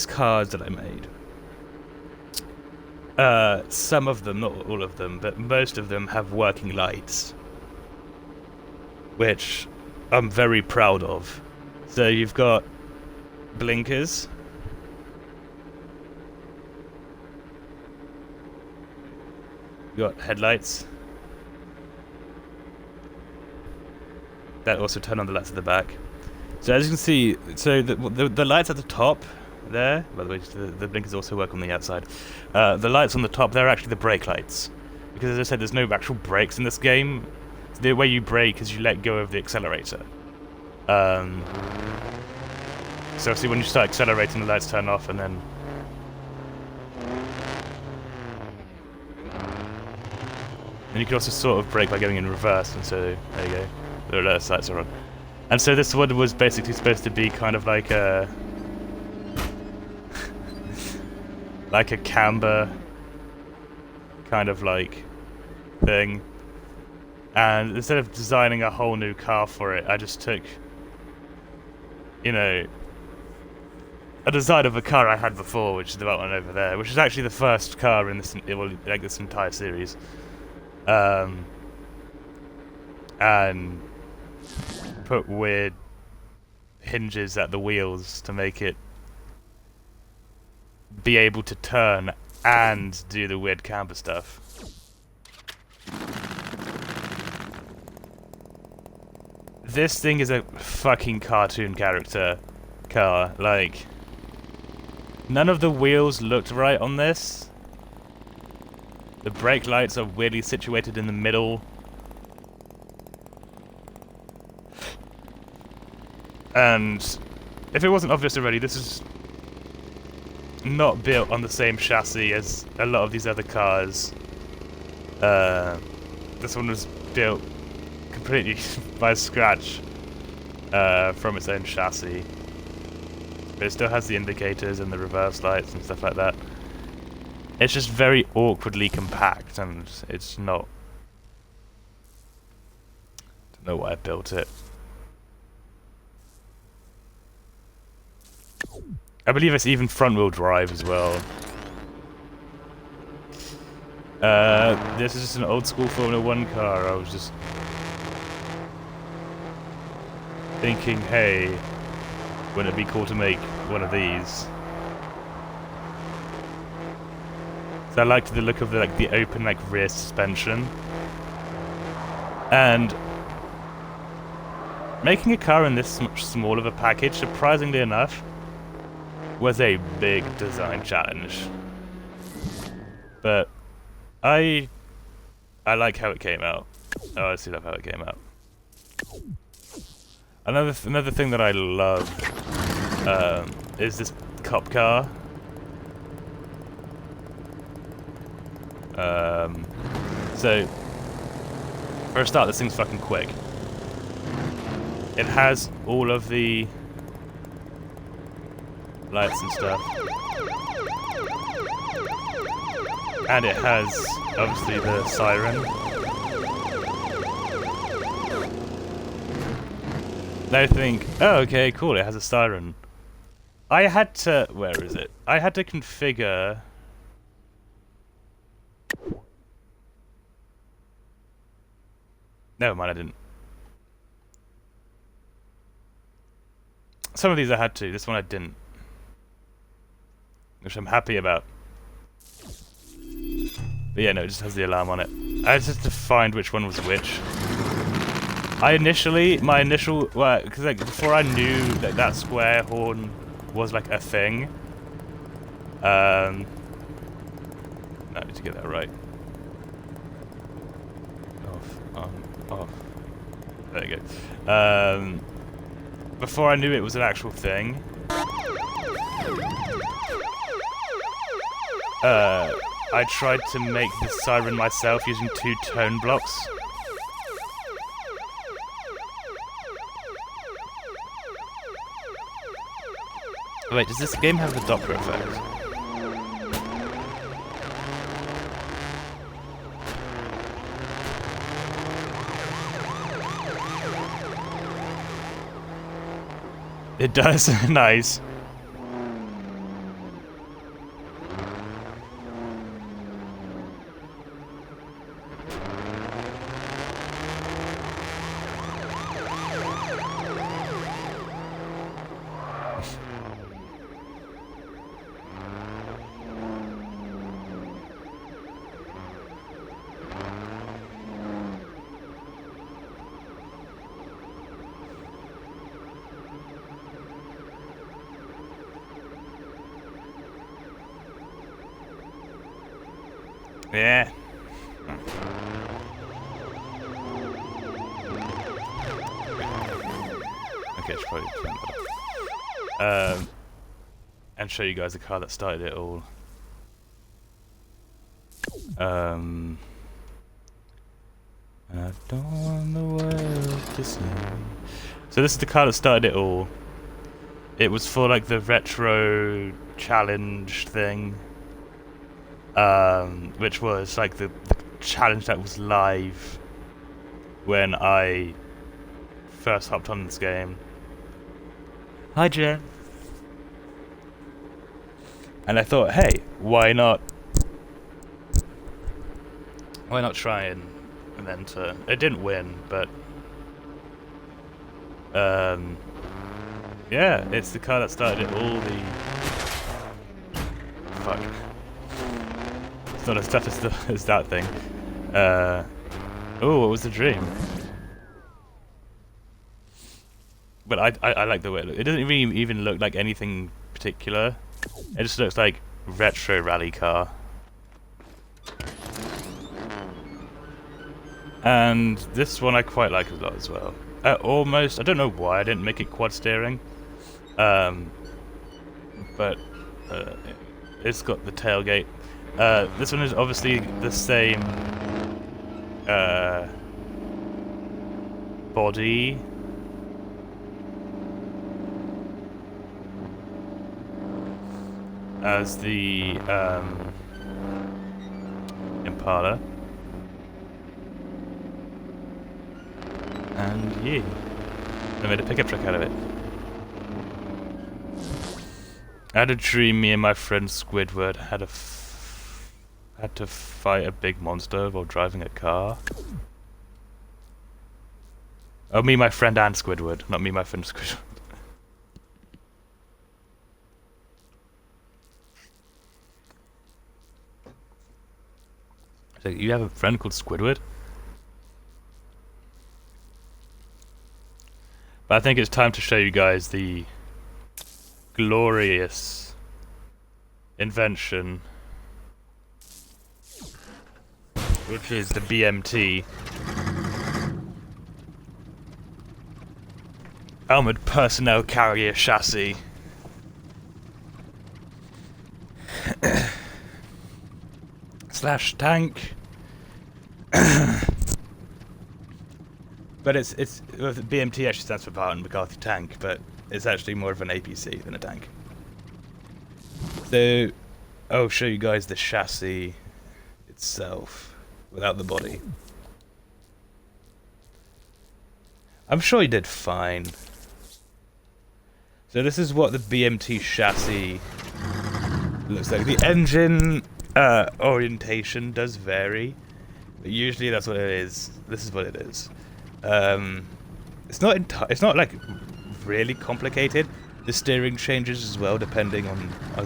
S1: cars that I made, some of them, not all of them, but most of them have working lights, which I'm very proud of. So you've got blinkers, you've got headlights, that also turn on the lights at the back. So as you can see, so the lights at the top there, by the way, the blinkers also work on the outside. The lights on the top, they're actually the brake lights. Because as I said, there's no actual brakes in this game. The way you brake is you let go of the accelerator. So obviously when you start accelerating, the lights turn off, and then... And you can also sort of brake by going in reverse, and so, there you go. The reverse lights are on. And so this one was basically supposed to be kind of like a... like a camber kind of like thing. And instead of designing a whole new car for it, I just took, you know, a design of a car I had before, which is the one over there, which is actually the first car in this, like this entire series. And put weird hinges at the wheels to make it be able to turn and do the weird camber stuff. This thing is a fucking cartoon character car. Like, none of the wheels looked right on this. The brake lights are weirdly situated in the middle. And if it wasn't obvious already, this is not built on the same chassis as a lot of these other cars. This one was built completely by scratch from its own chassis. But it still has the indicators and the reverse lights and stuff like that. It's just very awkwardly compact, and it's not... I don't know why I built it. I believe it's even front-wheel drive as well. This is just an old-school Formula 1 car. I was just thinking, hey, wouldn't it be cool to make one of these? So I liked the look of the open rear suspension, and making a car in this much small of a package, surprisingly enough, was a big design challenge. But I like how it came out. Oh, I see love how it came out. Another thing that I love is this cop car. So for a start, this thing's fucking quick. It has all of the lights and stuff, and it has obviously the siren. I think, oh, okay, cool, it has a siren. I had to, where is it? I had to configure never mind, I didn't. Some of these I had to, this one I didn't. Which I'm happy about. But yeah, no, it just has the alarm on it. I just had to find which one was which. My initial, well, because like, before I knew that that square horn was like a thing. No, I need to get that right. Off, on, off. There you go. Before I knew it was an actual thing, I tried to make the siren myself using 2 tone blocks. Wait, does this game have the Doppler effect? It does? Nice. Yeah. Okay, should probably turn that off. And show you guys the car that started it all. I don't want the world to see. So this is the car that started it all. It was for like the retro challenge thing. Which was like the challenge that was live when I first hopped on this game. Hi, Jen. And I thought, hey, why not try and enter? It didn't win, but yeah, it's the car that started it all. Fuck. It's not as tough as that thing. Oh, what was the dream? But I like the way it looks. It doesn't even look like anything particular. It just looks like retro rally car. And this one I quite like a lot as well. Almost, I don't know why I didn't make it quad steering. But it's got the tailgate. This one is obviously the same body. As the Impala. And yeah, I made a pickup truck out of it. I had a dream me and my friend Squidward had to fight a big monster while driving a car. Oh, me, my friend, and Squidward, not me, my friend Squidward. So you have a friend called Squidward? But I think it's time to show you guys the glorious invention, which is the BMT. Armored Personnel Carrier Chassis. Slash tank. But it's well, the BMT actually stands for Mccarthy Tank, but it's actually more of an APC than a tank. So I'll show you guys the chassis itself without the body. I'm sure he did fine. So this is what the BMT chassis looks like. The engine orientation does vary, but usually that's what it is. This is what it is. It's not like really complicated. The steering changes as well depending on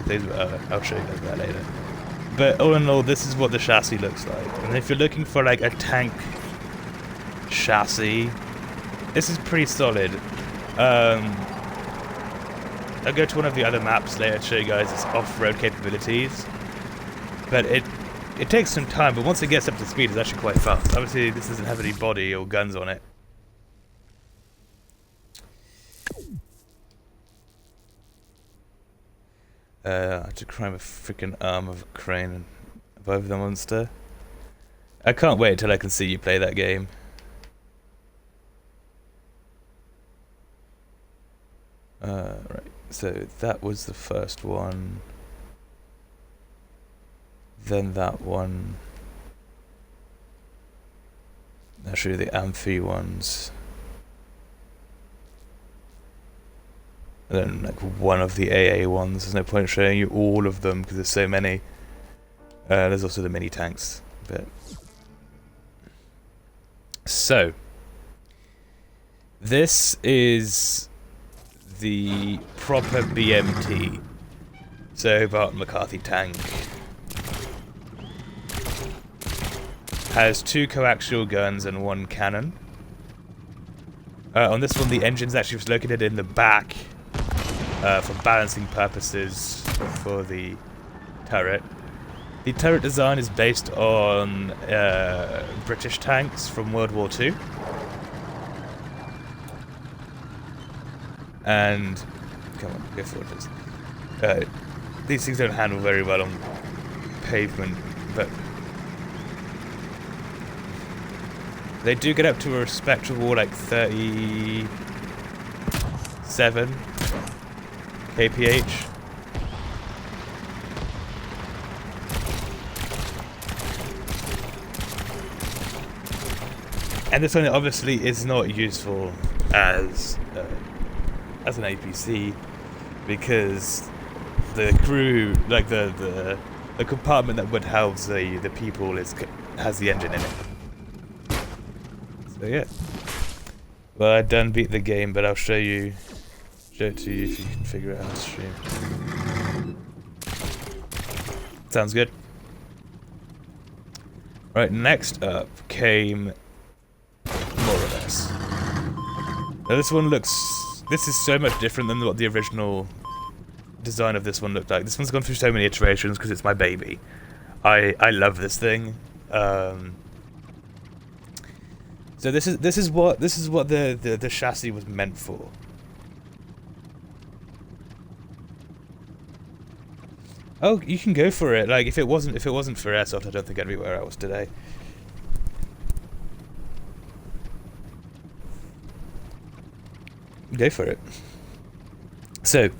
S1: things. I'll show you guys that later. But all in all, this is what the chassis looks like. And if you're looking for like a tank chassis, this is pretty solid. I'll go to one of the other maps later to show you guys its off-road capabilities. But it takes some time, but once it gets up to speed, it's actually quite fast. Obviously, this doesn't have any body or guns on it. I had to climb a freaking arm of a crane, and above the monster. I can't wait till I can see you play that game. Right, so that was the first one. Then that one. I'll show you the Amphi ones. And then like one of the AA ones. There's no point showing you all of them because there's so many. There's also the mini tanks. But so this is the proper BMT. So Mccarthy Tank has 2 coaxial guns and 1 cannon. On this one, the engine's actually located in the back for balancing purposes for the turret. The turret design is based on British tanks from World War II. And come on, go forward, please. These things don't handle very well on pavement, but they do get up to a respectable like 37 kph. And this one obviously is not useful as an APC because the crew, like the compartment that would house the people, has the engine in it. So yeah. Well, I done beat the game, but I'll show it to you if you can figure out how to stream. Sounds good. Right, next up came more or less. Now this one looks. This is so much different than what the original design of this one looked like. This one's gone through so many iterations because it's my baby. I love this thing. So this is what the chassis was meant for. Oh, you can go for it. Like if it wasn't for airsoft, I don't think I'd be where I was today. Go for it. So,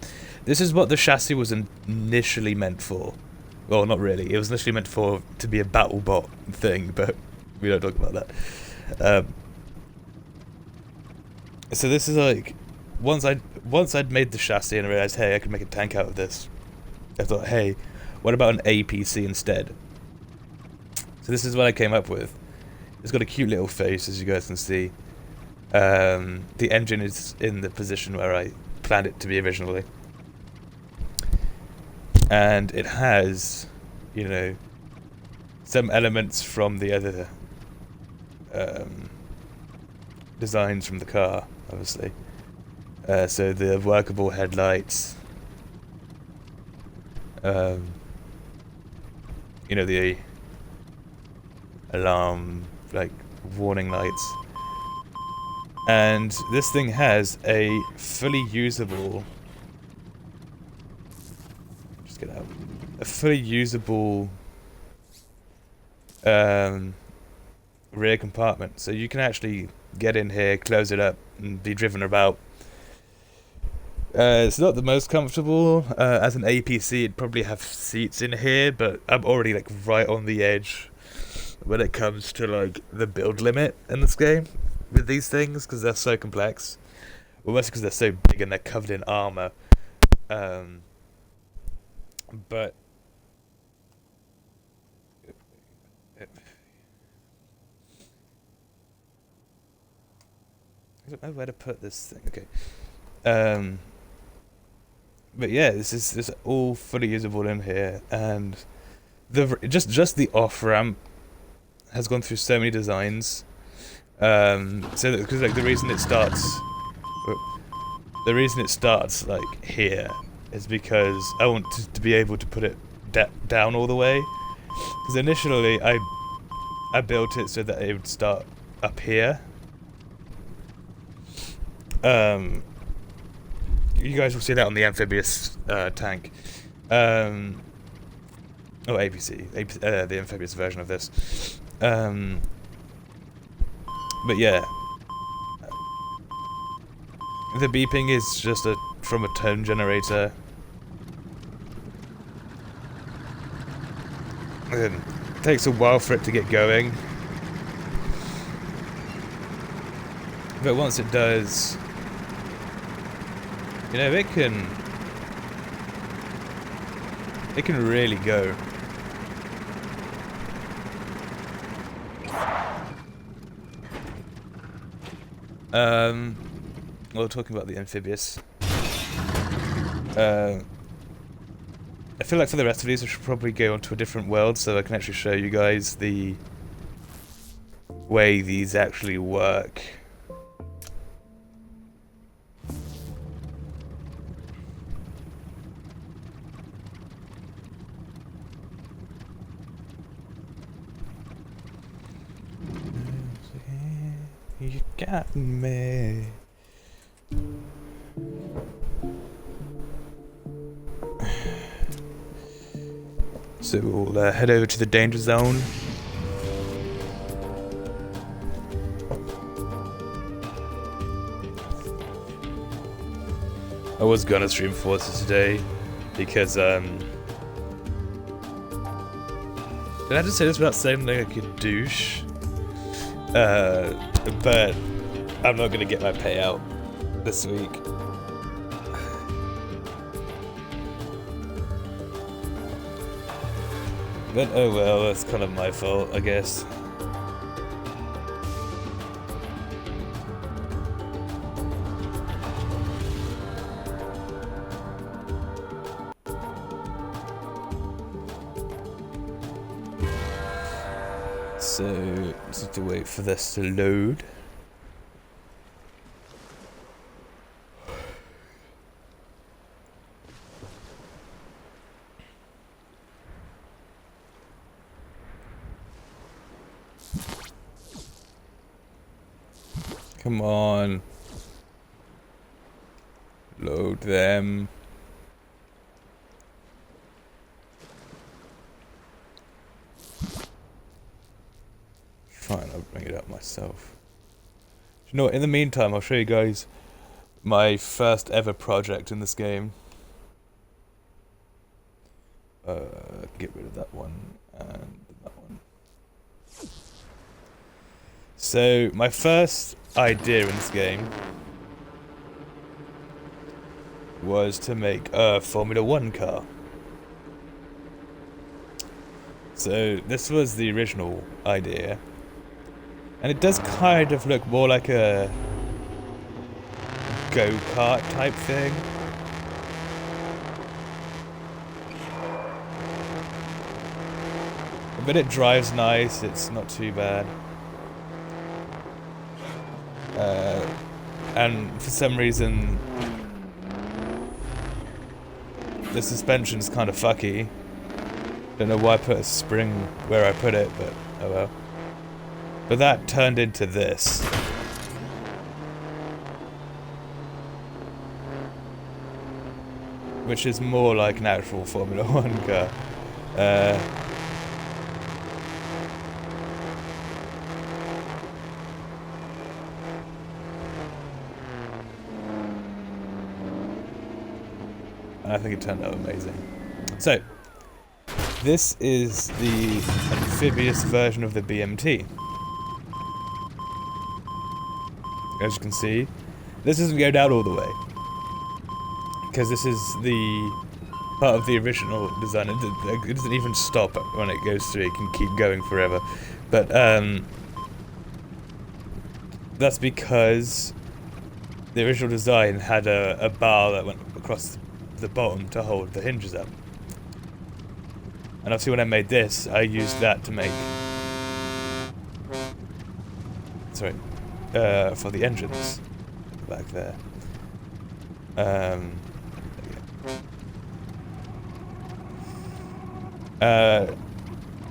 S1: this is what the chassis was initially meant for. Well, not really. It was initially meant to be a battle bot thing, but we don't talk about that. So this is like once I'd made the chassis and I realized, hey, I could make a tank out of this. I thought, hey, what about an APC instead? So this is what I came up with. It's got a cute little face, as you guys can see. The engine is in the position where I planned it to be originally. And it has, you know, some elements from the other designs from the car, obviously. So the workable headlights, you know, the alarm, like, warning lights. And this thing has a fully usable... Just get out. A fully usable rear compartment. So you can actually get in here, close it up, and be driven about. It's not the most comfortable. As an APC, it'd probably have seats in here, but I'm already like right on the edge when it comes to like the build limit in this game with these things, because they're so complex. Well, mostly because they're so big and they're covered in armor. But I don't know where to put this thing. Okay. But yeah, this is all fully usable in here, and just the off ramp has gone through so many designs. So because like the reason it starts like here is because I want to be able to put it down all the way. Because initially I built it so that it would start up here. You guys will see that on the Amphibious tank. Oh, APC, the Amphibious version of this. But yeah, the beeping is just from a tone generator. It takes a while for it to get going, but once it does, you know, it can really go. Well, talking about the Amphibious, I feel like for the rest of these I should probably go onto a different world so I can actually show you guys the way these actually work. You got me. So we'll head over to the danger zone. I was gonna stream Forza today because did I just say this without saying like a douche? But I'm not gonna get my payout this week. But oh well, that's kind of my fault, I guess. So, just have to wait for this to load. Come on. Load them. Fine, I'll bring it up myself. You know what, in the meantime, I'll show you guys my first ever project in this game. Get rid of that one and that one. So, my first idea in this game was to make a Formula 1 car. So, this was the original idea. And it does kind of look more like a go-kart type thing. But it drives nice, it's not too bad. And for some reason, the suspension's kind of fucky. Don't know why I put a spring where I put it, but oh well. But that turned into this. Which is more like an actual Formula 1 car. And I think it turned out amazing. So, this is the amphibious version of the BMT. As you can see, this doesn't go down all the way. Because this is the part of the original design. It doesn't even stop when it goes through, it can keep going forever. But, that's because the original design had a bar that went across the bottom to hold the hinges up. And obviously when I made this, I used that to make... Sorry. For the engines. Back there.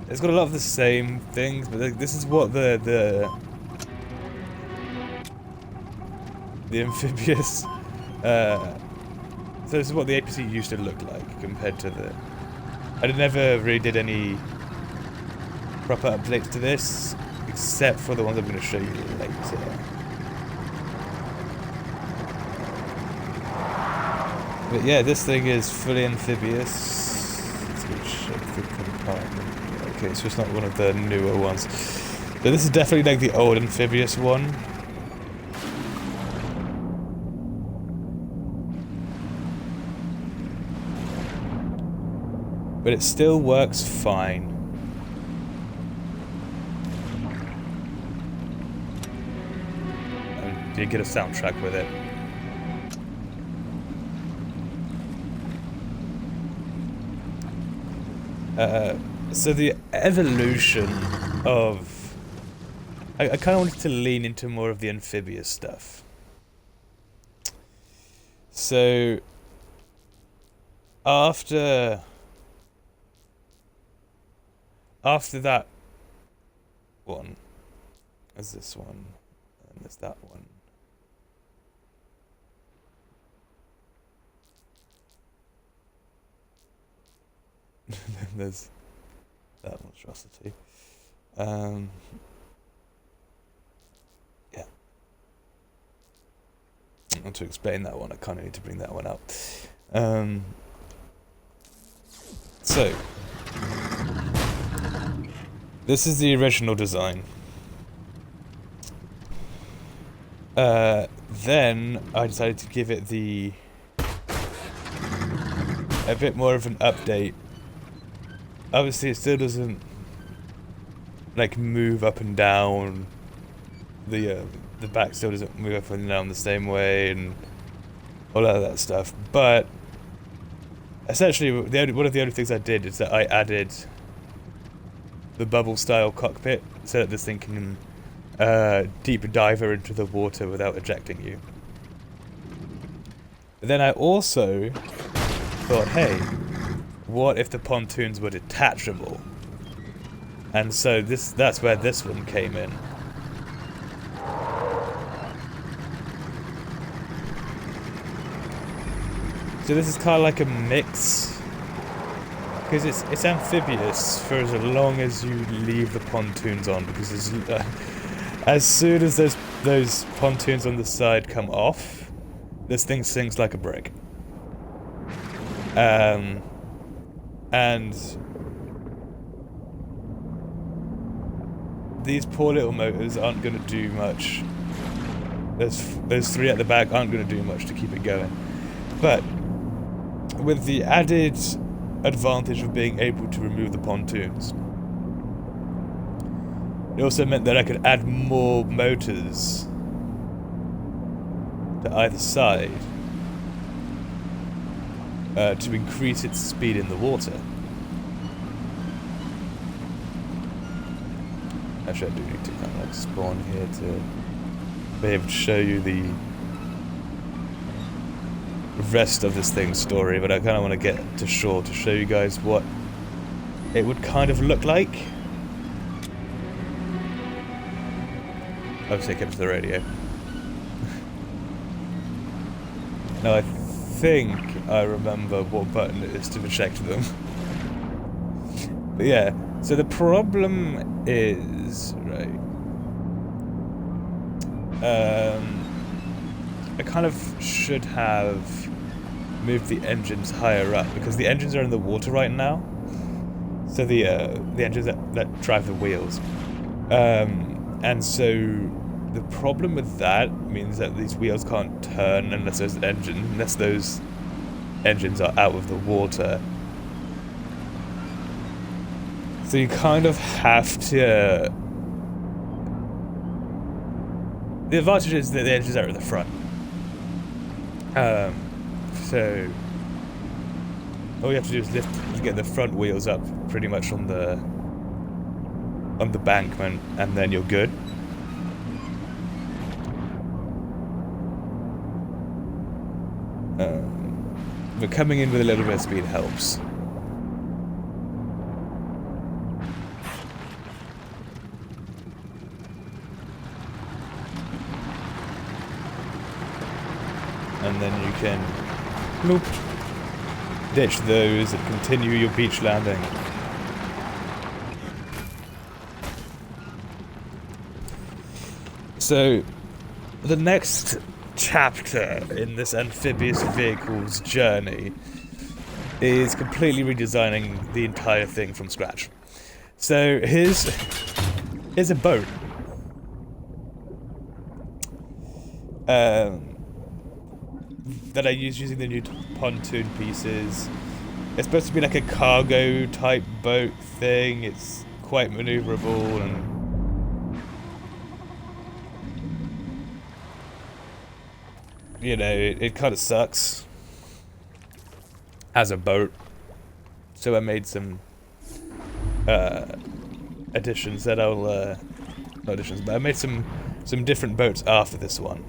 S1: It's got a lot of the same things, but this is what the amphibious... so this is what the APC used to look like compared to the I never really did any proper updates to this, except for the ones I'm going to show you later. But yeah, this thing is fully amphibious. Let's go check the compartment. Okay, so it's not one of the newer ones. So this is definitely like the old amphibious one. But it still works fine. And you get a soundtrack with it. So the evolution of... I kind of wanted to lean into more of the amphibious stuff. So... After that one, there's this one, and there's that one. Then there's that monstrosity. Yeah. I want to explain that one. I kind of need to bring that one up. So, this is the original design. Then I decided to give it a bit more of an update. Obviously, it still doesn't like move up and down. The back still doesn't move up and down the same way, and all of that stuff. But essentially, one of the only things I did is that I added the bubble-style cockpit so that this thing can deep diver into the water without ejecting you. But then I also thought, hey, what if the pontoons were detachable? And so that's where this one came in. So this is kind of like a mix, because it's amphibious for as long as you leave the pontoons on, because as soon as those pontoons on the side come off, this thing sinks like a brick. And these poor little motors aren't going to do much. Those three at the back aren't going to do much to keep it going. But with the added advantage of being able to remove the pontoons, it also meant that I could add more motors to either side to increase its speed in the water. Actually, I do need to kind of like spawn here to be able to show you the rest of this thing's story, but I kind of want to get to shore to show you guys what it would kind of look like. Obviously, I kept to the radio. Now, I think I remember what button it is to eject them. But yeah, so the problem is, right, I kind of should have moved the engines higher up, because the engines are in the water right now. So the engines that drive the wheels. And so the problem with that means that these wheels can't turn unless those engines are out of the water. So you kind of have to... The advantage is that the engines are at the front. So all you have to do is get the front wheels up pretty much on the bankment, and then you're good. But coming in with a little bit of speed helps. And then you can... Nope. Ditch those and continue your beach landing. So, the next chapter in this amphibious vehicle's journey is completely redesigning the entire thing from scratch. So, here's a boat. That I use using the new pontoon pieces. It's supposed to be like a cargo type boat thing. It's quite maneuverable and, you know, it kind of sucks as a boat. So I made some additions that I'll not additions, but I made some different boats after this one.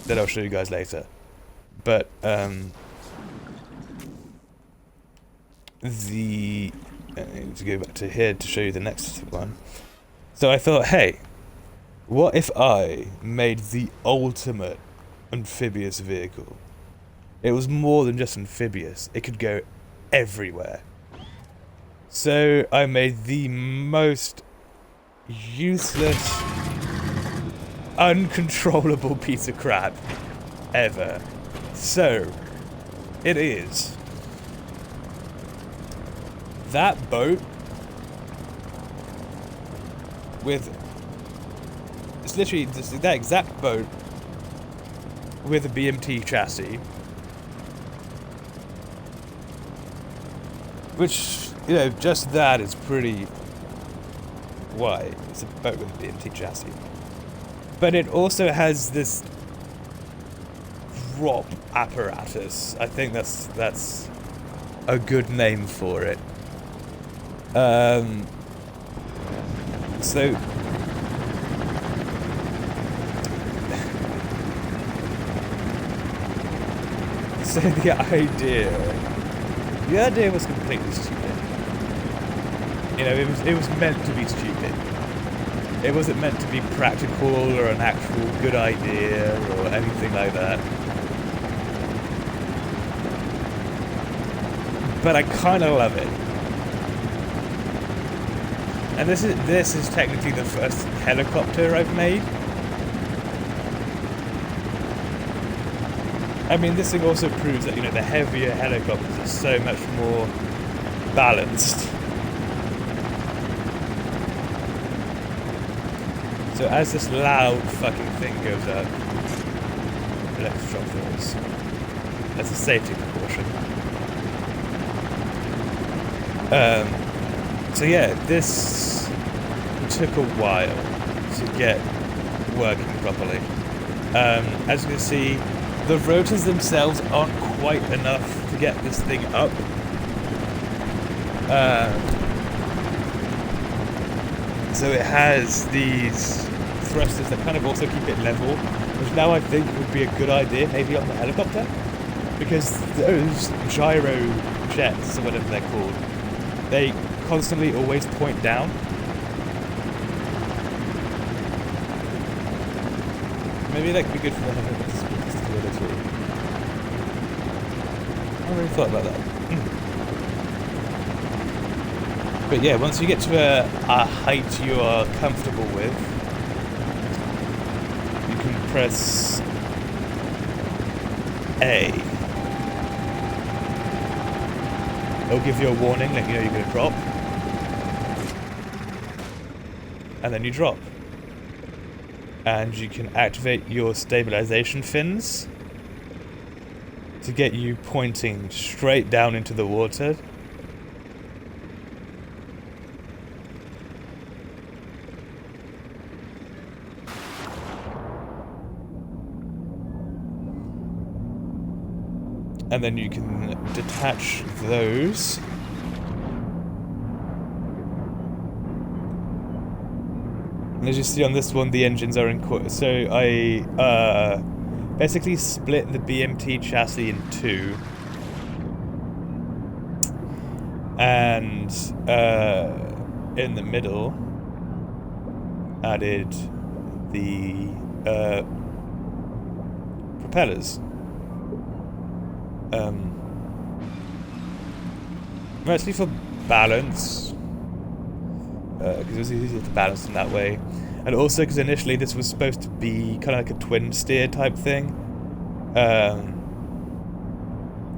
S1: That I'll show you guys later. But, I need to go back to here to show you the next one. So I thought, hey, what if I made the ultimate amphibious vehicle? It was more than just amphibious. It could go everywhere. So I made the most useless, uncontrollable piece of crap ever. So, it is that boat with, it's literally that exact boat with a BMT chassis, which, you know, just that is pretty wide. It's a boat with a BMT chassis. But it also has this drop apparatus. I think that's a good name for it. So the idea was completely stupid. You know, it was meant to be stupid. It wasn't meant to be practical or an actual good idea or anything like that. But I kind of love it. And this is technically the first helicopter I've made. I mean, this thing also proves that, you know, the heavier helicopters are so much more balanced. So as this loud fucking thing goes up, let's drop those. As a safety precaution. So yeah, this took a while to get working properly. As you can see, the rotors themselves aren't quite enough to get this thing up. So it has these thrusters that kind of also keep it level, which now I think would be a good idea, maybe on the helicopter, because those gyro jets, or whatever they're called, they constantly always point down. Maybe that could be good for the helicopter stability. I haven't really thought about that. But yeah, once you get to a height you are comfortable with, you can press A. It'll give you a warning, letting you know you're going to drop. And then you drop. And you can activate your stabilization fins to get you pointing straight down into the water. And then you can detach those. And as you see on this one, the engines are in so I basically split the BMT chassis in two. And in the middle, added the propellers.
S2: Mostly for balance. Because it was easier to balance in that way. And also because initially this was supposed to be kind of like a twin steer type thing.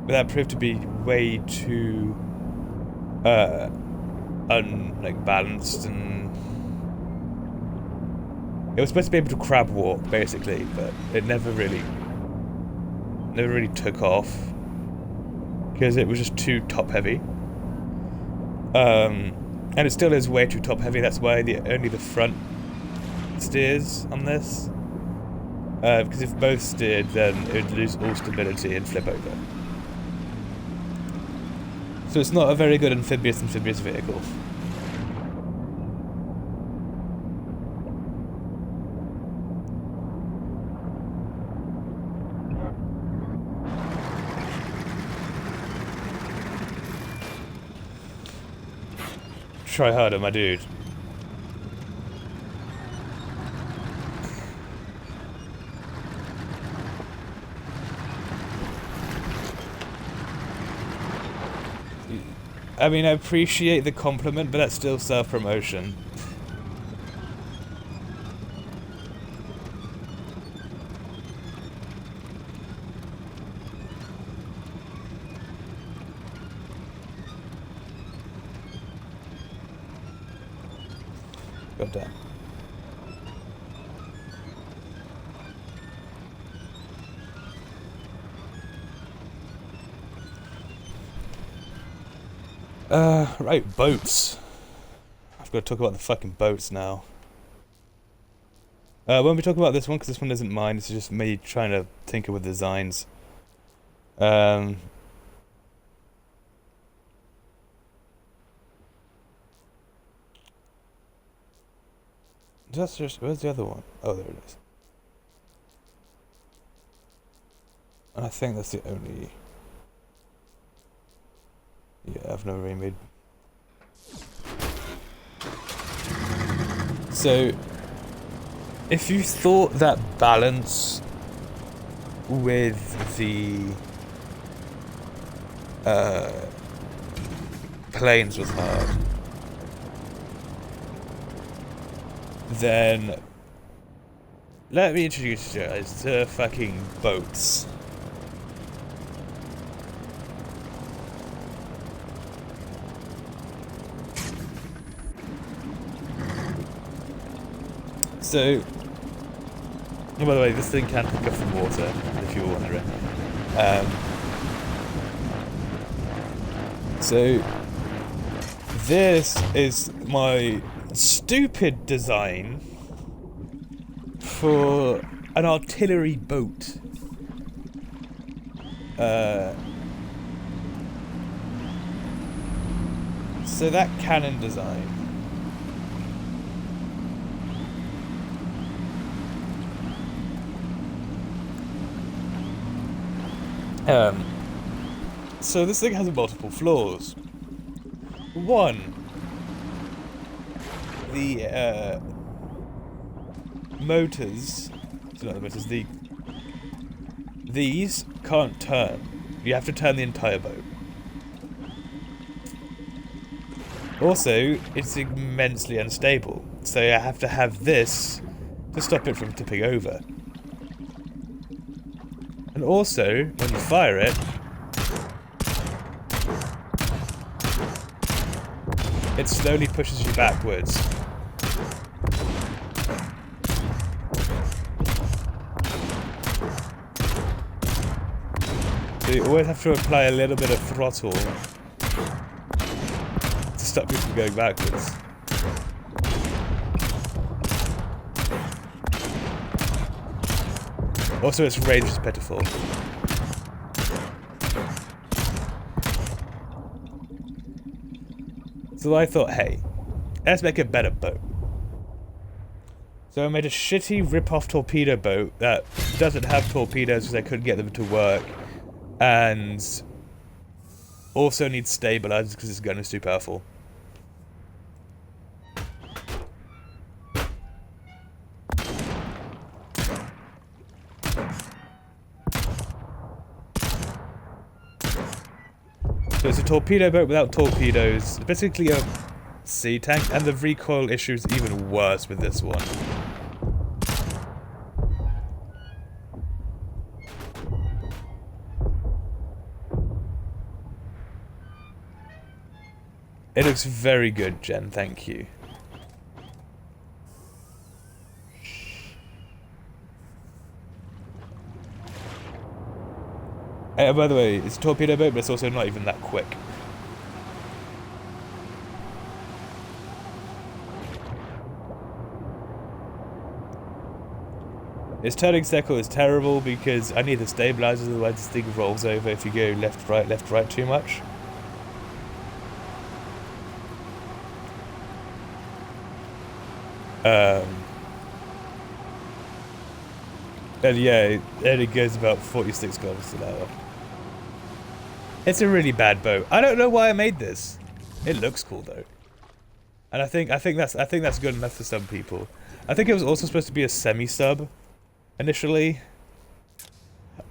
S2: But that proved to be way too balanced, and it was supposed to be able to crab walk basically, but it never really took off because it was just too top heavy. And it still is way too top heavy. That's why only the front steers on this. Because if both steered, then it would lose all stability and flip over. So it's not a very good amphibious vehicle. Try harder, my dude. I mean, I appreciate the compliment, but that's still self-promotion. God damn. Right, boats. I've got to talk about the fucking boats now. Won't be talking about this one because this one isn't mine. It's just me trying to tinker with designs. Where's the other one? Oh, there it is. And I think that's the only... Yeah, I've never really made... So, if you thought that balance with the planes was hard, then let me introduce you guys to fucking boats. So, oh, by the way, this thing can pick up from water, if you were wondering. So, this is my stupid design for an artillery boat. So that cannon design. So this thing has multiple flaws. One, the motors, so not the motors, these can't turn. You have to turn the entire boat. Also, it's immensely unstable, so you have to have this to stop it from tipping over. And also, when you fire it, it slowly pushes you backwards. So you always have to apply a little bit of throttle to stop you from going backwards. Also, its range is pitiful. So I thought, hey, let's make a better boat. So I made a shitty rip-off torpedo boat that doesn't have torpedoes because I couldn't get them to work, and also needs stabilizers because its gun is too powerful. So it's a torpedo boat without torpedoes. It's basically a sea tank, and the recoil issue is even worse with this one. It looks very good, Jen, thank you. By the way, it's a torpedo boat, but it's also not even that quick. Its turning circle is terrible because I need the stabilizers, otherwise this thing rolls over if you go left, right too much. And yeah, it only goes about 46 kilometers an hour. It's a really bad boat. I don't know why I made this. It looks cool though, and I think that's good enough for some people. I think it was also supposed to be a semi-sub initially.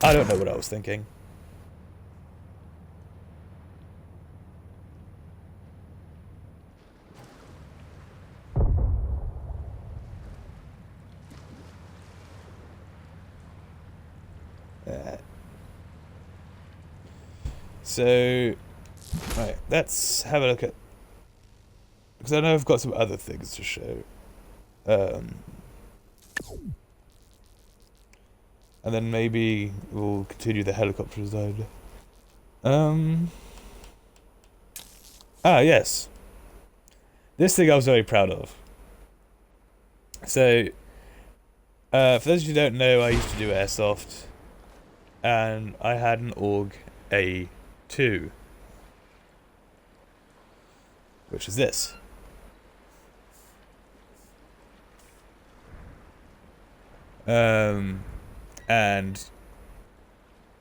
S2: I don't know what I was thinking. So, right, let's have a look at, because I know I've got some other things to show. And then maybe we'll continue the helicopter design. Yes. This thing I was very proud of. So, for those of you who don't know, I used to do airsoft, and I had an AUG A2, which is this. And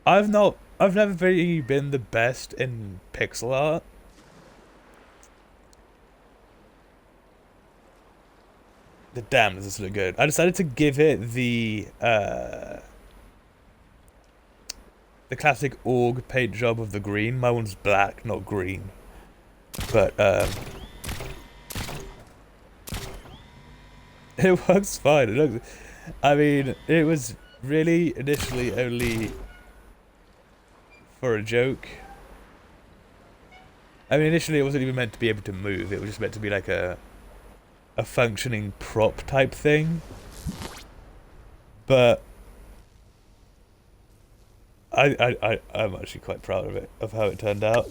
S2: I've never really been the best in pixel art. Damn, does this look good? I decided to give it the classic AUG paint job of the green. My one's black, not green. But it works fine. It looks, I mean, it was really initially only for a joke. I mean, initially it wasn't even meant to be able to move. It was just meant to be like a functioning prop type thing. But I'm actually quite proud of it, of how it turned out.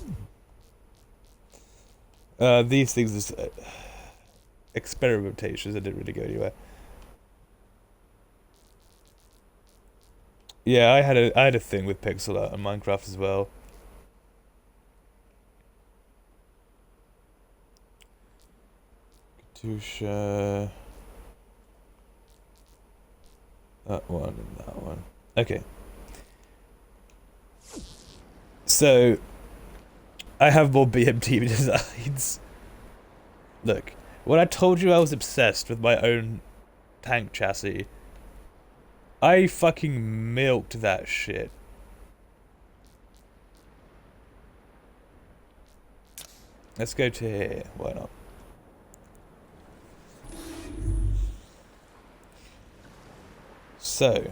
S2: These things are experimentations that didn't really go anywhere. Yeah, I had a thing with pixel art on Minecraft as well. Katusha. That one and that one. Okay. So, I have more BMT designs. Look, when I told you I was obsessed with my own tank chassis, I fucking milked that shit. Let's go to here. Why not? So.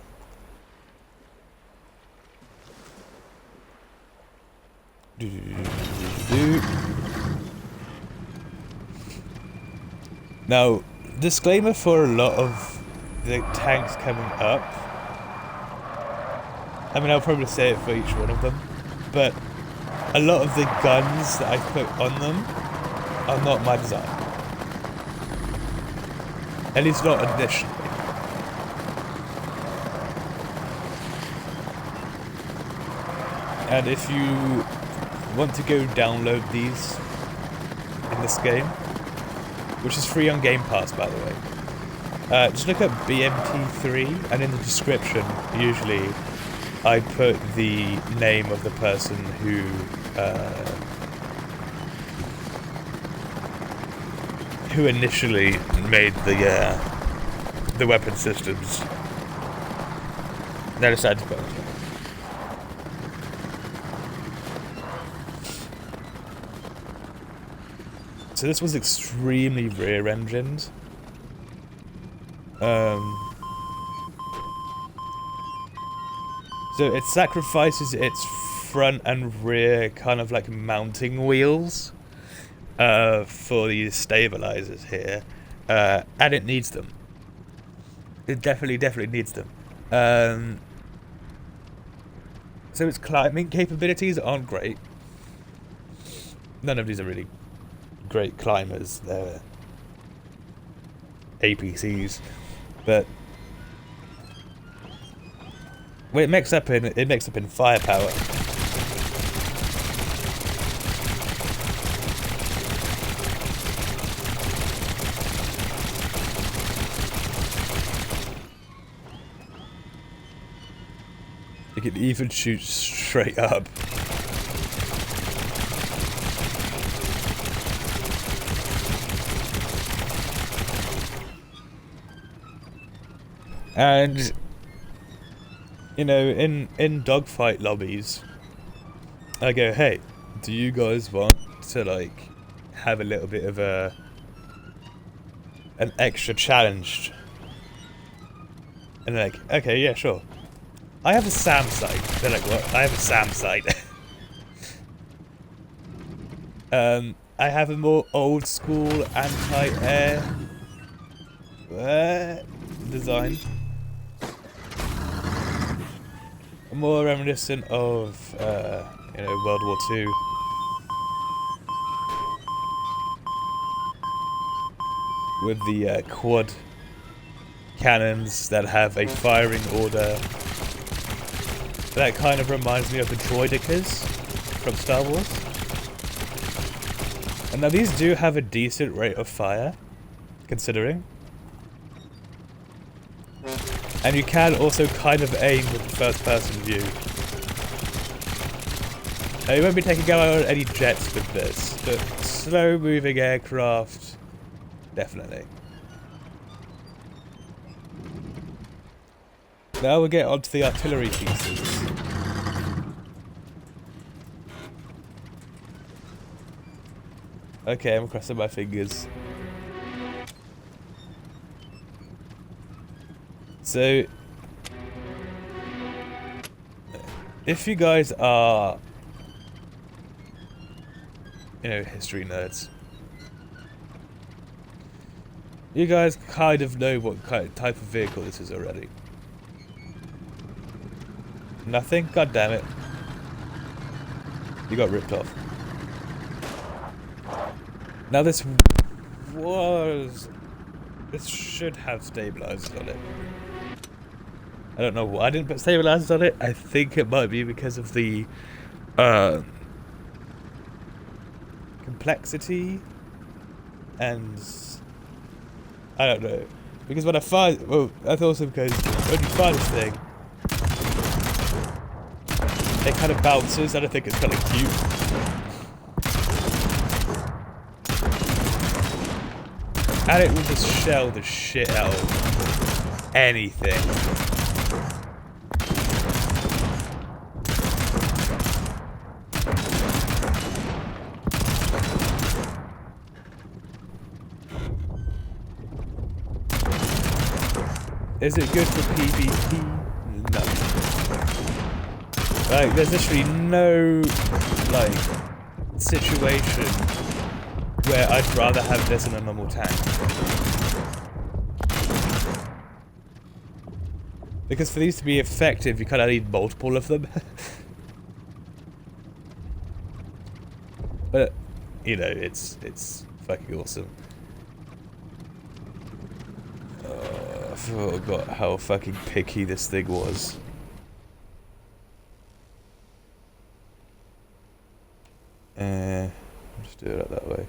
S2: Now, disclaimer for a lot of the tanks coming up. I mean, I'll probably say it for each one of them, but a lot of the guns that I've put on them are not my design. At least not initially. And if you want to go download these in this game, which is free on Game Pass, by the way, just look up BMT3, and in the description, usually, I put the name of the person who initially made the weapon systems. And I decided to put it. So this was extremely rear-engined. So it sacrifices its front and rear kind of like mounting wheels for these stabilizers here, and it needs them. It definitely needs them. So its climbing capabilities aren't great. None of these are really great climbers. They're APCs, but well, it makes up in firepower. It can even shoot straight up. And you know, in dogfight lobbies, I go, hey, do you guys want to like have a little bit of an extra challenge? And they're like, okay, yeah, sure. I have a SAM sight. They're like, what? I have a SAM sight. I have a more old school anti-air design. More reminiscent of, you know, World War II. With the quad cannons that have a firing order. That kind of reminds me of the droidicas from Star Wars. And now these do have a decent rate of fire, considering. And you can also kind of aim with the first person view. Now you won't be taking out any jets with this, but slow moving aircraft, definitely. Now we'll get onto the artillery pieces. Okay, I'm crossing my fingers. So, if you guys are, you know, history nerds, you guys kind of know what type of vehicle this is already. Nothing? God damn it. You got ripped off. Now this should have stabilizers on it. I don't know why I didn't put stabilizers on it. I think it might be because of the complexity and I don't know. Because when I fire, well, that's also because when you fire this thing, it kind of bounces, and I think it's kind of cute. And it will just shell the shit out of anything. Is it good for PvP? No. Like, there's literally no, like, situation where I'd rather have this than a normal tank. Because for these to be effective, you kind of need multiple of them. But, you know, it's fucking awesome. I forgot how fucking picky this thing was. Just do it that way.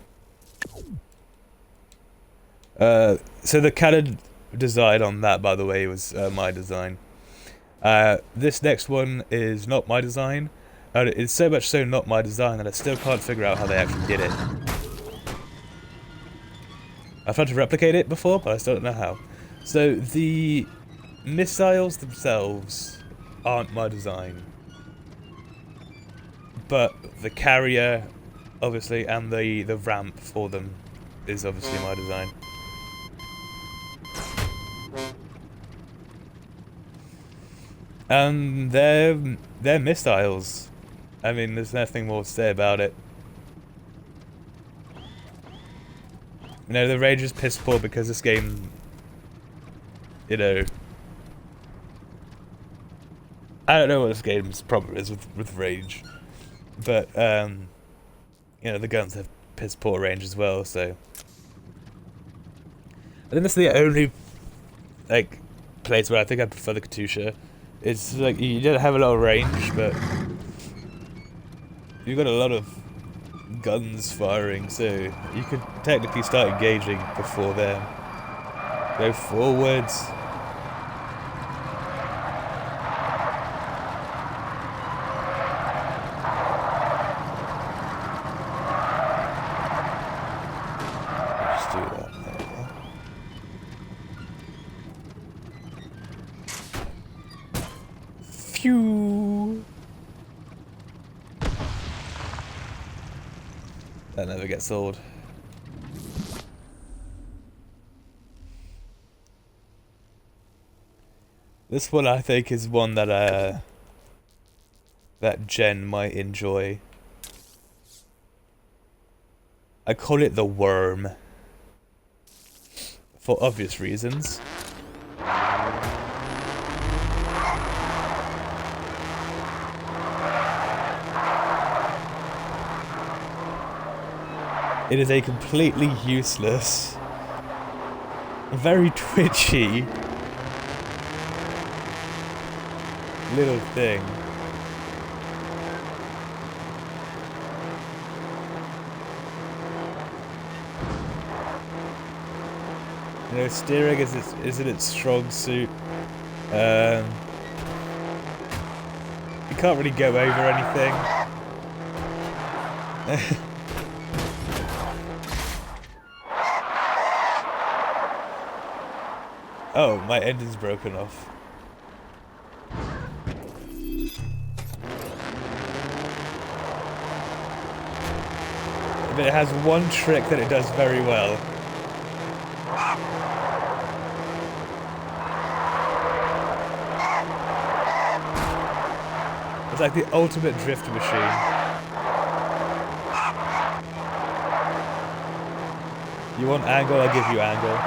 S2: So the cannon design on that, by the way, was my design. This next one is not my design. It's so much so not my design that I still can't figure out how they actually did it. I've tried to replicate it before, but I still don't know how. So the missiles themselves aren't my design. But the carrier, obviously, and the ramp for them is obviously my design. They're missiles. I mean, there's nothing more to say about it. You know, the range is piss poor because this game, you know, I don't know what this game's problem is with range, but you know, the guns have piss poor range as well. So I think that's the only like place where I think I prefer the Katusha. It's like you don't have a lot of range, but you've got a lot of guns firing, so you could technically start engaging before them. Go forwards. Just do that. There we go. Phew. That never gets old. This one I think is one that that Jen might enjoy. I call it the Worm. For obvious reasons. It is a completely useless, very twitchy little thing. You know, steering isn't its strong suit. You can't really go over anything. Oh, my engine's broken off. But it has one trick that it does very well. It's like the ultimate drift machine. You want angle, I'll give you angle.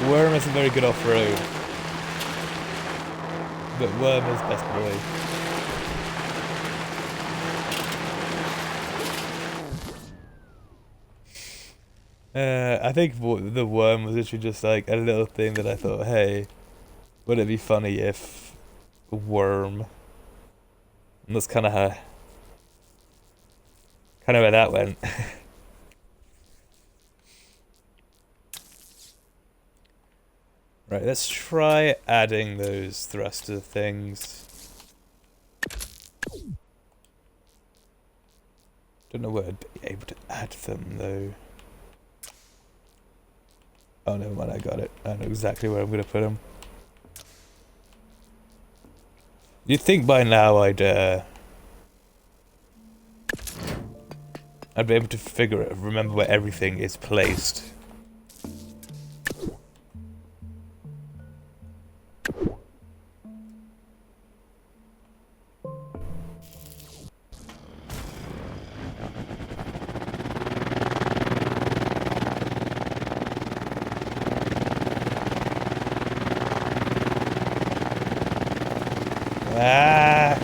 S2: Worm is a very good off-road, but Worm is best boy. I think the Worm was literally just like a little thing that I thought, hey, would it be funny if Worm? And that's kind of where that went. Right, let's try adding those thruster things. Don't know where I'd be able to add them though. Oh, never mind, I got it. I know exactly where I'm going to put them. You'd think by now I'd be able to remember where everything is placed. Ah!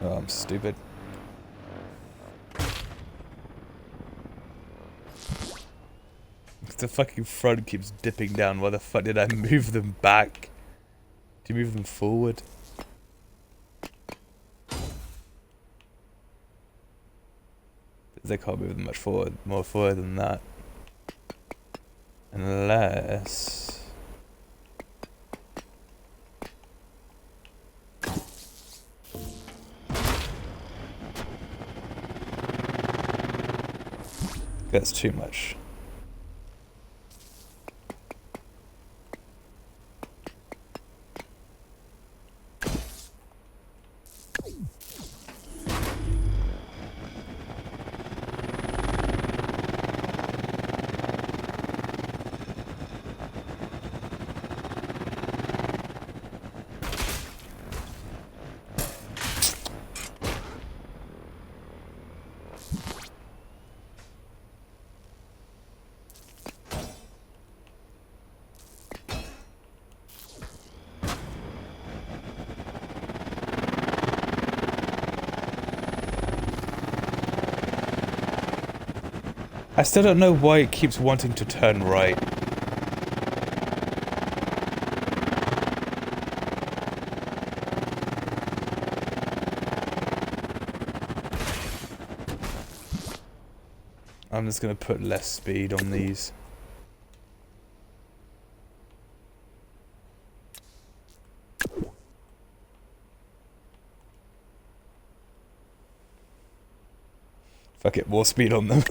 S2: Oh, I'm stupid. the fucking front keeps dipping down. Why the fuck did I move them back? Do you move them forward? They can't move them much forward, more forward than that. Unless... That's too much. I still don't know why it keeps wanting to turn right. I'm just gonna put less speed on these. Fuck it, more speed on them.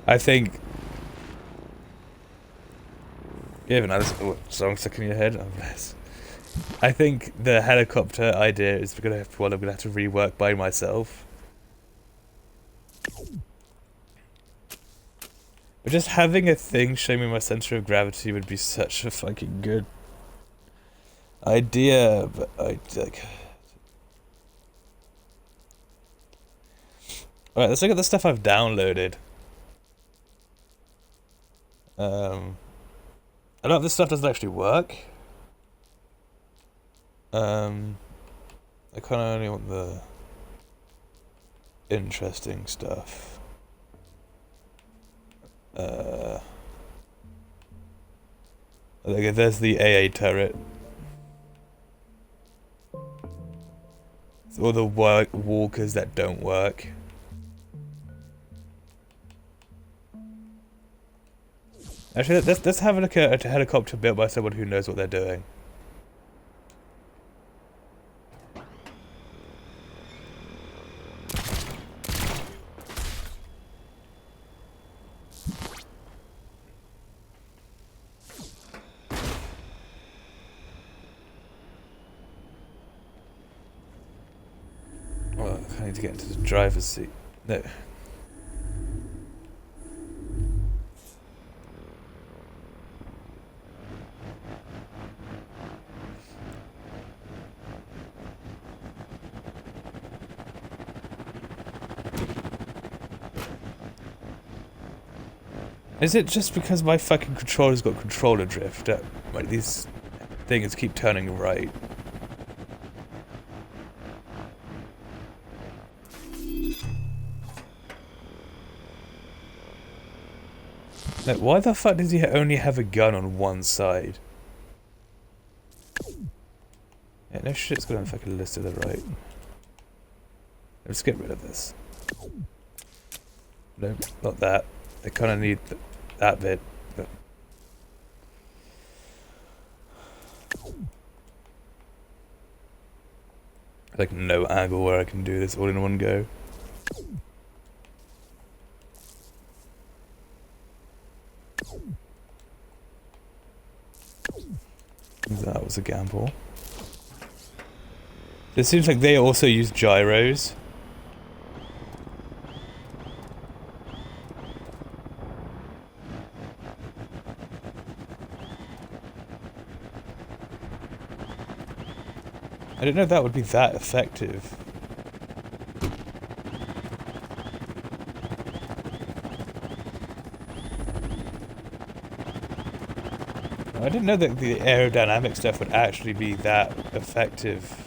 S2: I think... You have another song stuck in your head? Oh, bless. I think the helicopter idea is one I'm gonna have to rework by myself. But just having a thing show me my center of gravity would be such a fucking good idea, but I like... Alright, let's look at the stuff I've downloaded. A lot of this stuff doesn't actually work. I kind of only want the interesting stuff. Okay, there's the AA turret. It's all the walkers that don't work. Actually, let's have a look at a helicopter built by someone who knows what they're doing. Well, I need to get into the driver's seat. No. Is it just because my fucking controller's got controller drift that like these things keep turning right? Like, why the fuck does he only have a gun on one side? Yeah, no shit's got on fucking list to the right. Let's get rid of this. No, not that. I kind of need that bit, but... Like, no angle where I can do this all in one go. That was a gamble. It seems like they also use gyros. I didn't know that would be that effective. I didn't know that the aerodynamic stuff would actually be that effective.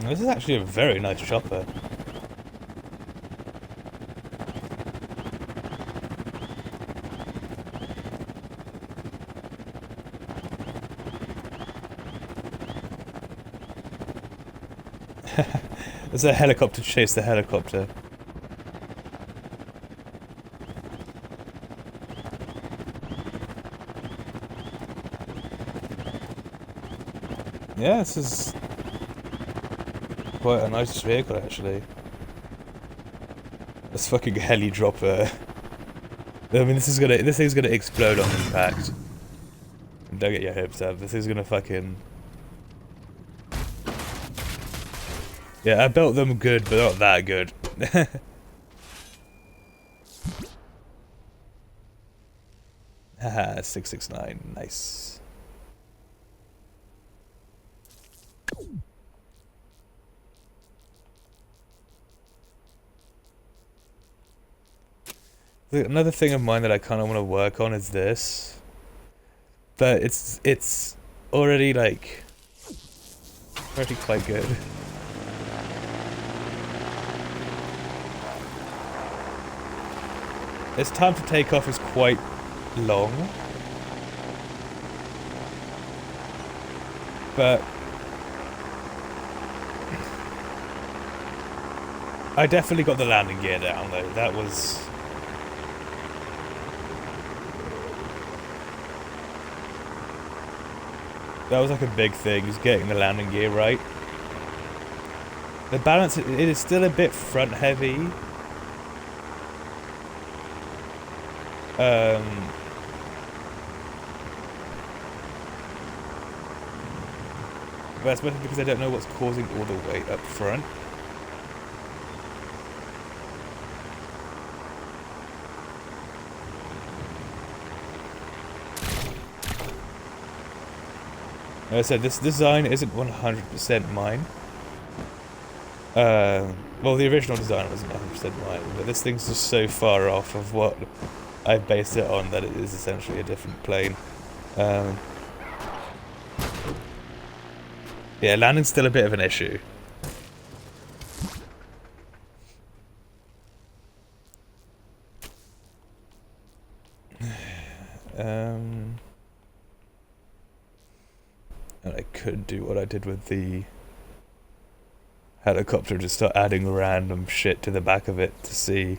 S2: This is actually a very nice chopper. There's a helicopter chase the helicopter. Yeah, this is quite a nice vehicle actually. This fucking heli dropper. I mean, this thing's gonna explode on impact. Don't get your hopes up. This is gonna fucking. Yeah, I built them good, but not that good. Haha, 669, nice. Another thing of mine that I kind of want to work on is this. But it's already like already quite good. Its time to take off is quite long. But I definitely got the landing gear down though. That was like a big thing, is getting the landing gear right. The balance, it is still a bit front heavy. But that's mostly because I don't know what's causing all the weight up front. Like I said, this design isn't 100% mine. Well, the original design wasn't 100% mine, but this thing's just so far off of what I based it on that it is essentially a different plane. Yeah, landing's still a bit of an issue. And I could do what I did with the helicopter, just start adding random shit to the back of it to see.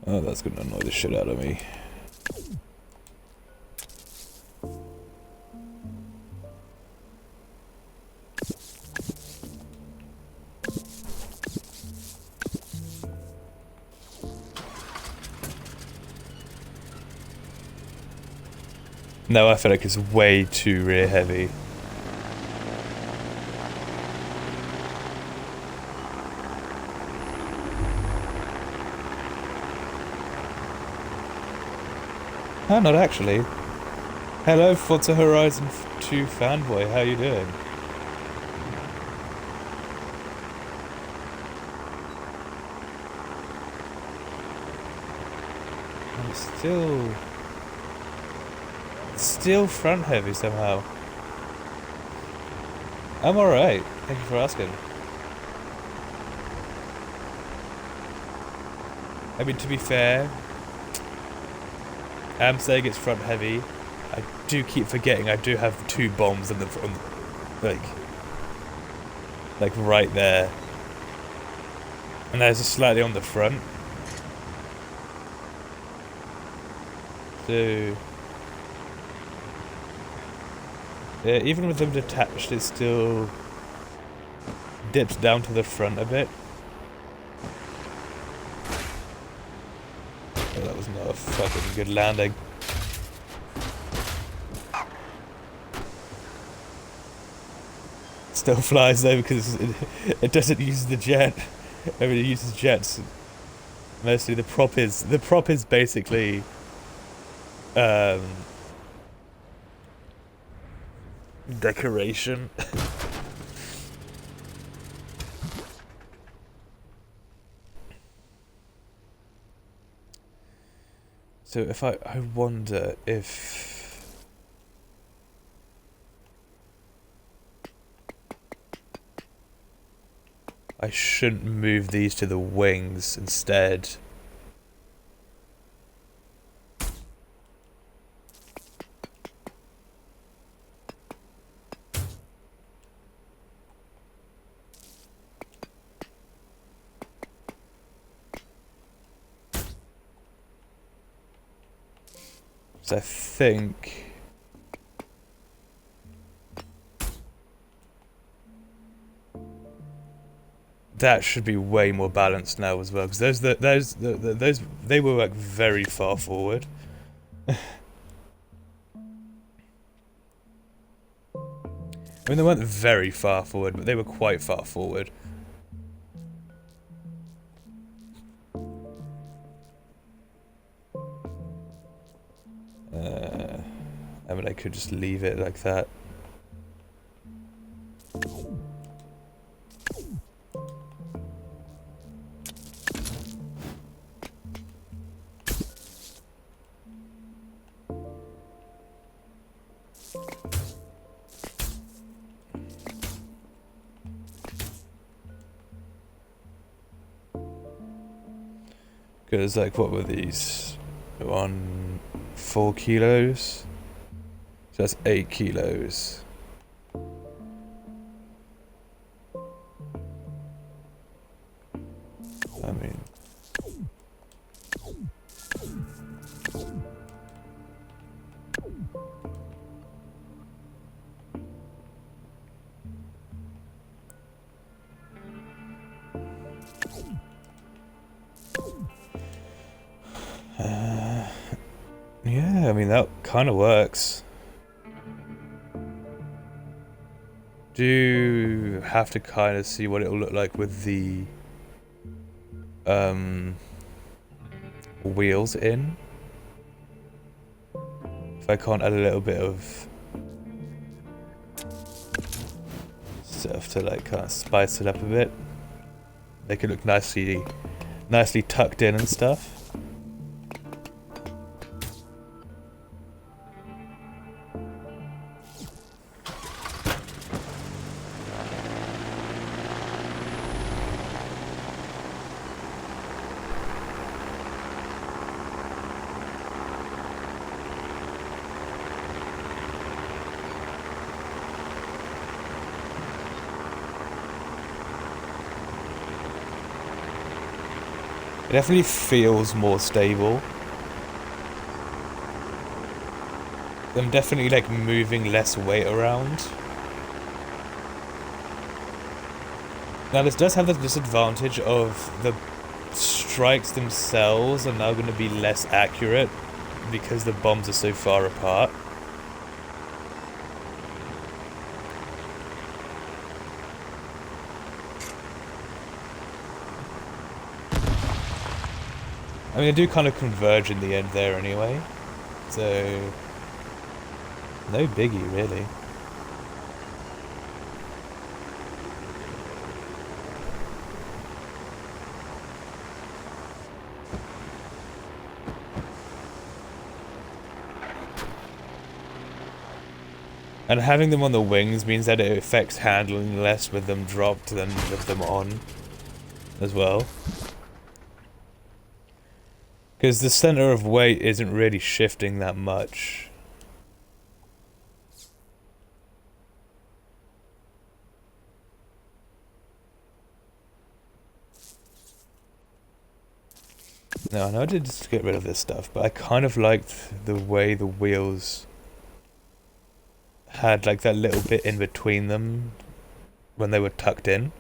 S2: Oh, that's gonna annoy the shit out of me. No, I feel like it's way too rear heavy. Oh, not actually. Hello, Forza Horizon 2 fanboy, how you doing? I'm still front heavy somehow. I'm alright, thank you for asking. I mean, to be fair, I'm saying it's front heavy. I do keep forgetting I do have 2 bombs in the front, like right there, and there's a slightly on the front. So yeah, even with them detached, it's still dips down to the front a bit. Oh, that was not a fucking good landing. Still flies though because it doesn't use the jet. I mean, it uses jets. Mostly the prop is basically decoration. So if I wonder if I shouldn't move these to the wings instead. So I think that should be way more balanced now as well, because those they were like very far forward. I mean, they weren't very far forward, but they were quite far forward. I mean, I could just leave it like that. Because, like, what were these? On 4 kilos? So that's 8 kilos. I mean... yeah, I mean, that kind of works. Do have to kind of see what it'll look like with the wheels in. If I can't add a little bit of stuff to like kind of spice it up a bit, make it look nicely tucked in and stuff. It definitely feels more stable. I'm definitely like moving less weight around. Now this does have the disadvantage of the strikes themselves are now going to be less accurate because the bombs are so far apart. I mean, they do kind of converge in the end there anyway, so no biggie really. And having them on the wings means that it affects handling less with them dropped than with them on as well. Because the center of weight isn't really shifting that much. Now, I know I did just get rid of this stuff, but I kind of liked the way the wheels had like that little bit in between them when they were tucked in.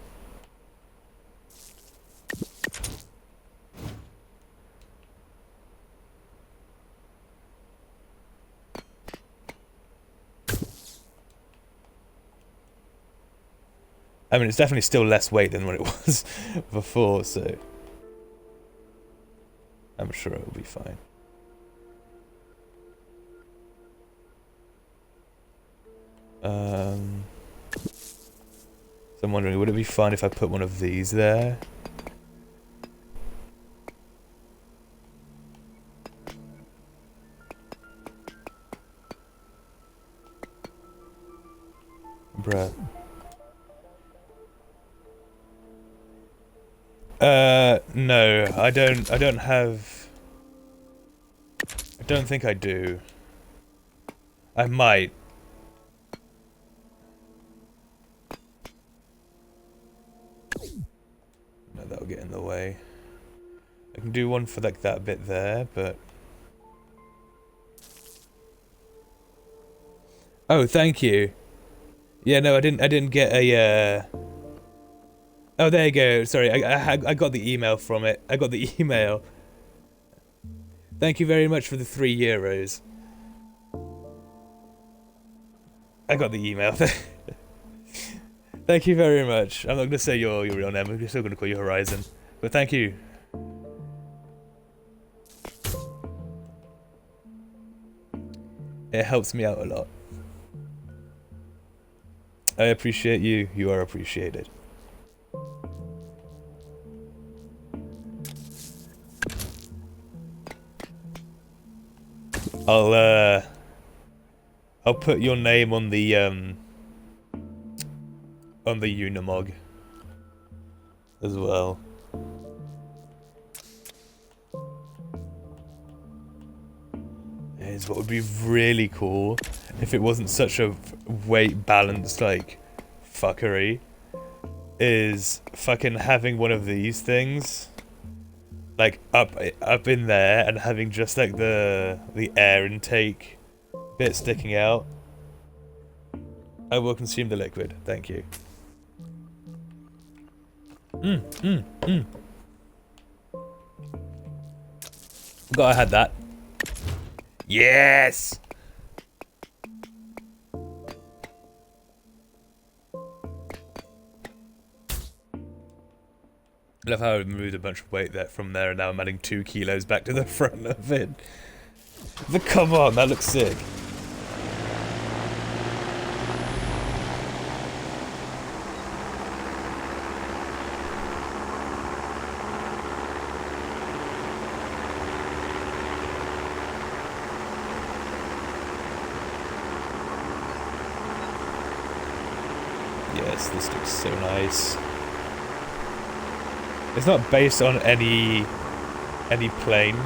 S2: I mean, it's definitely still less weight than what it was before, so I'm sure it will be fine. So I'm wondering, would it be fine if I put one of these there? Bruh. No, I don't have... I don't think I do. I might. No, that'll get in the way. I can do one for like that bit there, but... Oh, thank you. Yeah, no, I didn't get a, Oh, there you go. Sorry, I got the email from it. I got the email. Thank you very much for the €3. I got the email. Thank you very much. I'm not going to say your real name. I'm still going to call you Horizon. But thank you. It helps me out a lot. I appreciate you. You are appreciated. I'll put your name on the Unimog as well. Is what would be really cool if it wasn't such a weight balanced like fuckery, is fucking having one of these things like up in there and having just like the air intake bit sticking out. I will consume the liquid, thank you. Forgot I had that. Yes! I love how I removed a bunch of weight there from there and now I'm adding 2 kilos back to the front of it. But come on, that looks sick. Yes, this looks so nice. It's not based on any plane.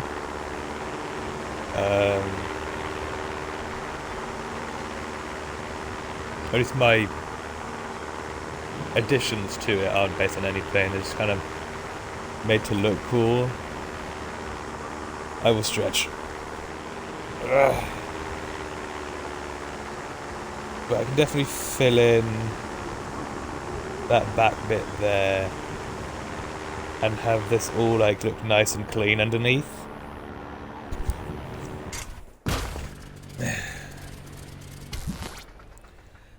S2: At least my additions to it aren't based on any plane. They're just kind of made to look cool. I will stretch. Ugh. But I can definitely fill in that back bit there and have this all like look nice and clean underneath.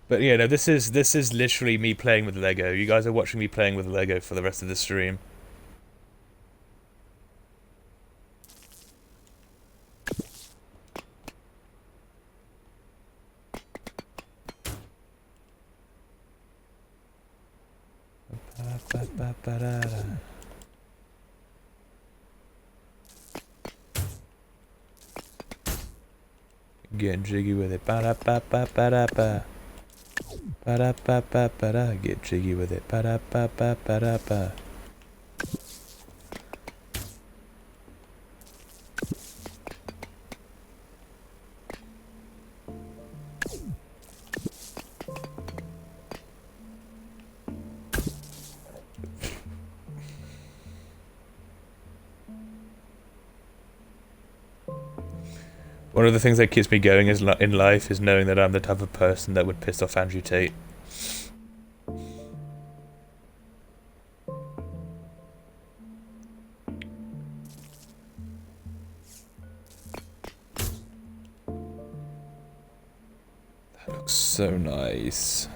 S2: But yeah, no, this is literally me playing with Lego. You guys are watching me playing with Lego for the rest of the stream. Getting jiggy with it. Ba-da-ba-ba-ba-da-ba. Ba-da-ba-ba-ba-da. Get jiggy with it. Ba-da-ba-ba-ba-da-ba. One of the things that keeps me going in life is knowing that I'm the type of person that would piss off Andrew Tate. That looks so nice.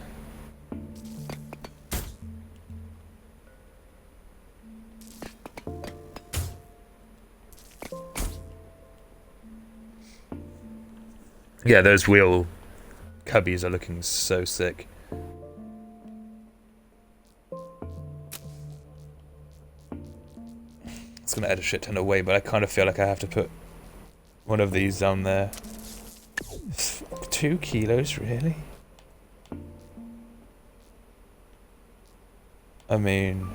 S2: Yeah, those wheel cubbies are looking so sick. It's gonna add a shit ton of weight, but I kind of feel like I have to put one of these down there. 2 kilos, really? I mean,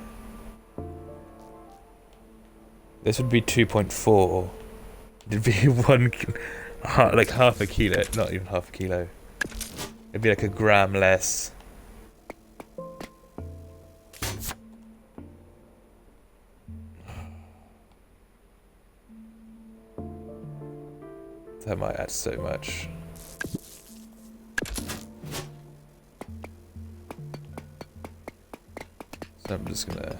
S2: this would be 2.4. It'd be like half a kilo, not even half a kilo. It'd be like a gram less. That might add so much. So I'm just gonna...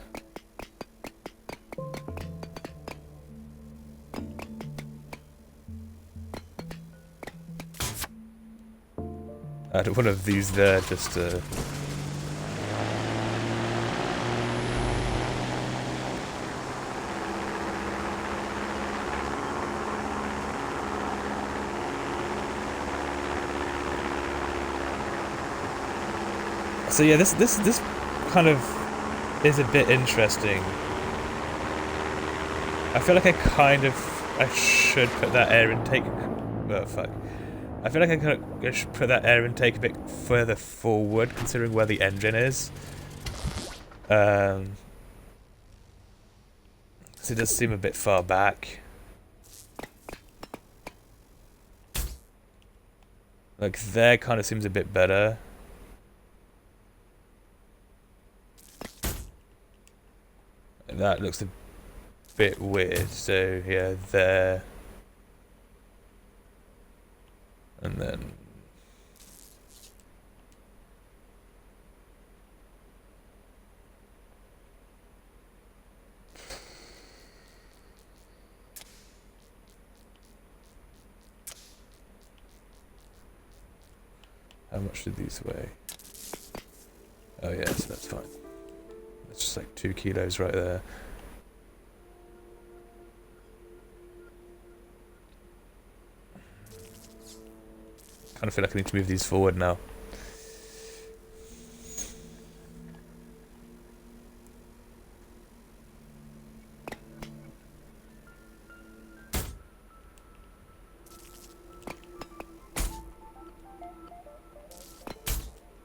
S2: add one of these there just to... So yeah, this kind of is a bit interesting. I feel like I should put that air intake... Oh, fuck. I feel like I should put that air intake a bit further forward, considering where the engine is. So it does seem a bit far back. Like, there kind of seems a bit better. That looks a bit weird, so yeah, there. And then... how much did these weigh? Oh yeah, so that's fine. That's just like 2 kilos right there. Kind of feel like I need to move these forward now.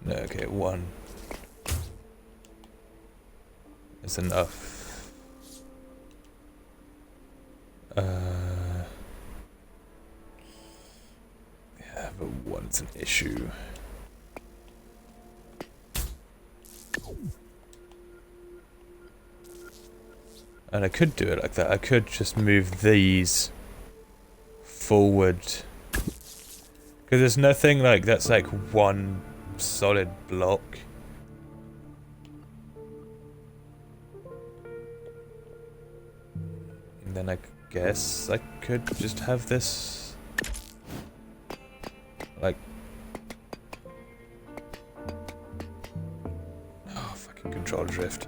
S2: No, okay, 1 is enough. Yeah, but 1's an issue. And I could do it like that. I could just move these forward. Because there's nothing like that's like one solid block. And then I guess I could just have this like... oh, fucking control drift.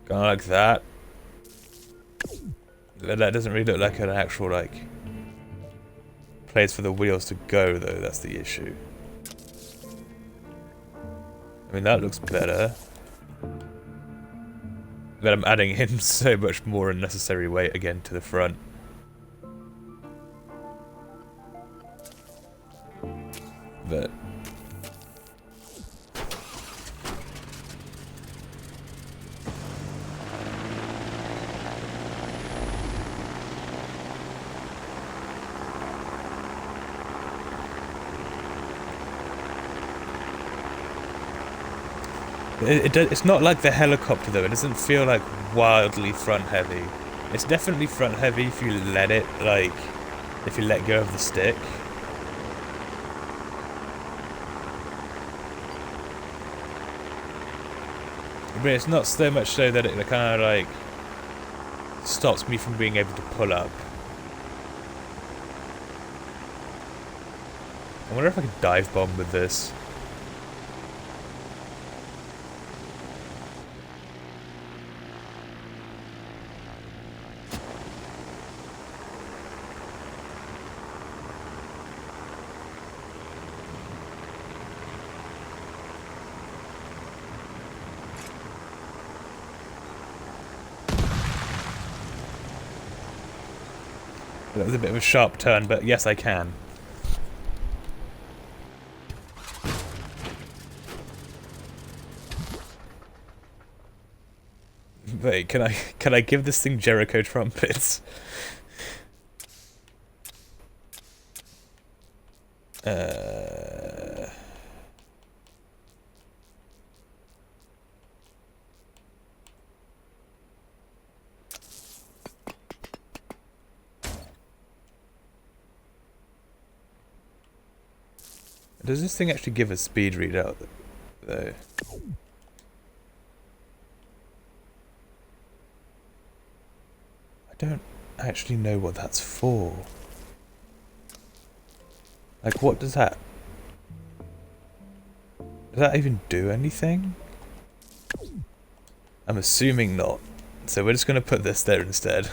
S2: Kinda like that. That doesn't really look like an actual, like, place for the wheels to go, though. That's the issue. I mean, that looks better. But I'm adding in so much more unnecessary weight again to the front. But... it's not like the helicopter though, it doesn't feel like wildly front heavy. It's definitely front heavy if you let it, like, if you let go of the stick. But it's not so much so that it kind of like stops me from being able to pull up. I wonder if I could dive bomb with this. That was a bit of a sharp turn, but yes, I can. Wait, can I give this thing Jericho trumpets? Does this thing actually give a speed readout, though? I don't actually know what that's for. Like, what does that... Does that even do anything? I'm assuming not. So we're just going to put this there instead.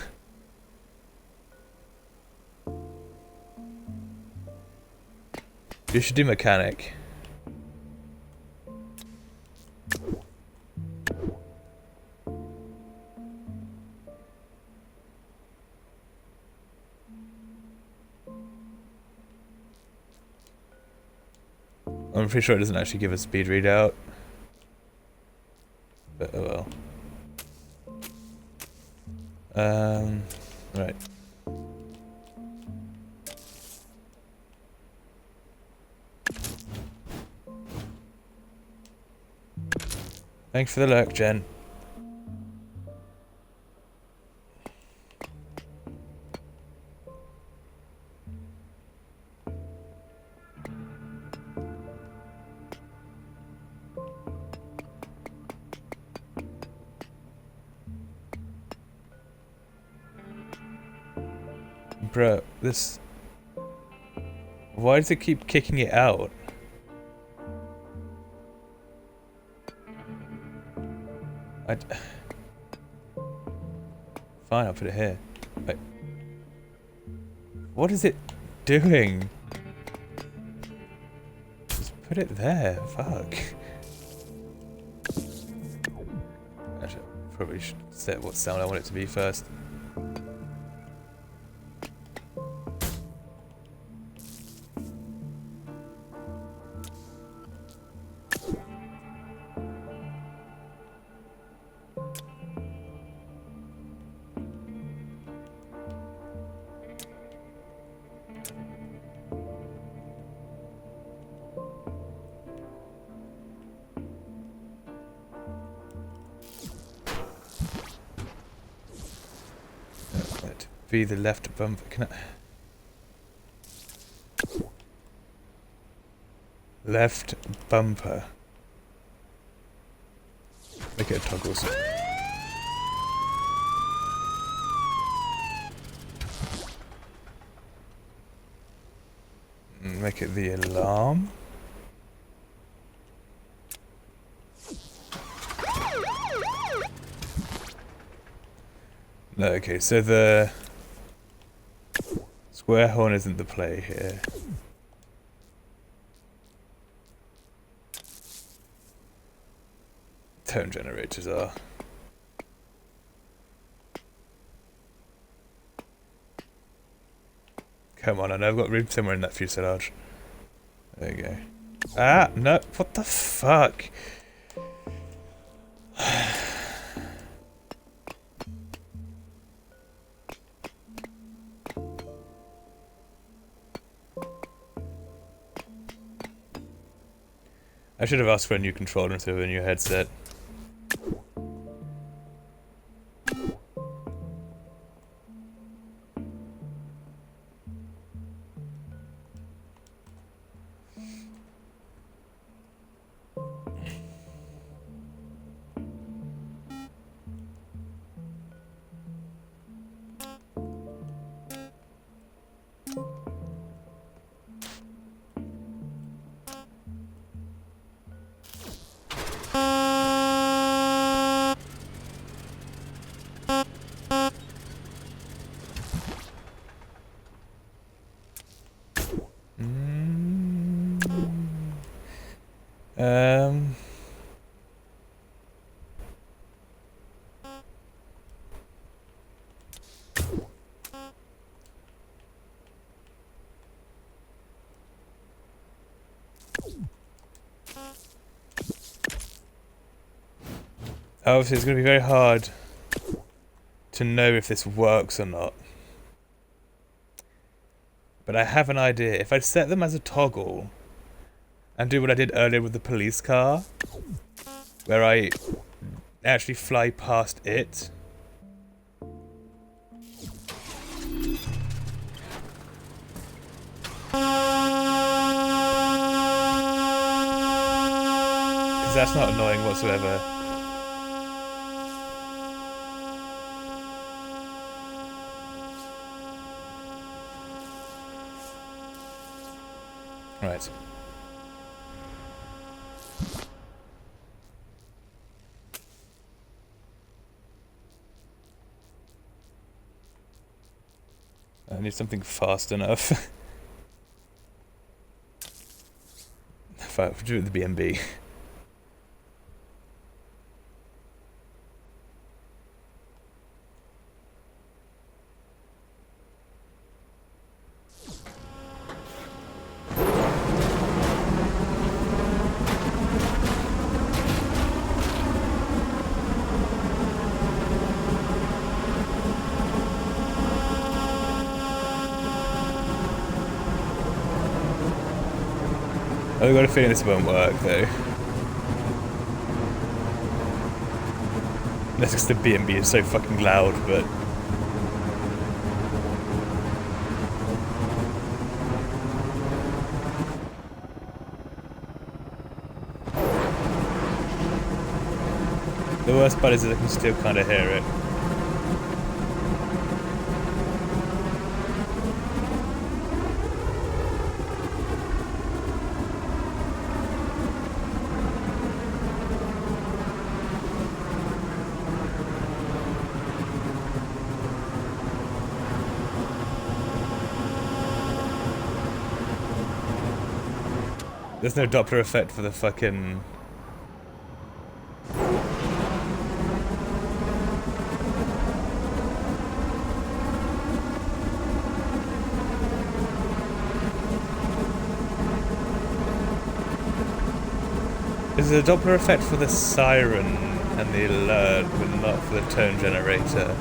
S2: You should do mechanic. I'm pretty sure it doesn't actually give a speed readout. But oh well. Right. Thanks for the lurk, Jen. Bro, this... Why does it keep kicking it out? Fine, I'll put it here. Wait. What is it doing? Just put it there. Fuck. Actually, I probably should set what sound I want it to be first. Be the left bumper. Can I? Left bumper. Make it a toggles. Make it the alarm. No, okay, so the square horn isn't the play here. Tone generators are. Come on, I know I've got room somewhere in that fuselage. There you go. Ah, no, what the fuck? I should have asked for a new controller instead of a new headset. Obviously, it's going to be very hard to know if this works or not. But I have an idea. If I set them as a toggle and do what I did earlier with the police car, where I actually fly past it. Because that's not annoying whatsoever. Right. I need something fast enough. If I do it with the BMB. I've got a feeling this won't work though. That's because the B&B is so fucking loud, but... The worst part is that I can still kind of hear it. There's no Doppler effect for the fucking... There's a Doppler effect for the siren and the alert, but not for the tone generator.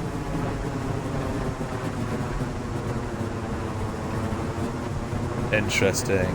S2: Interesting.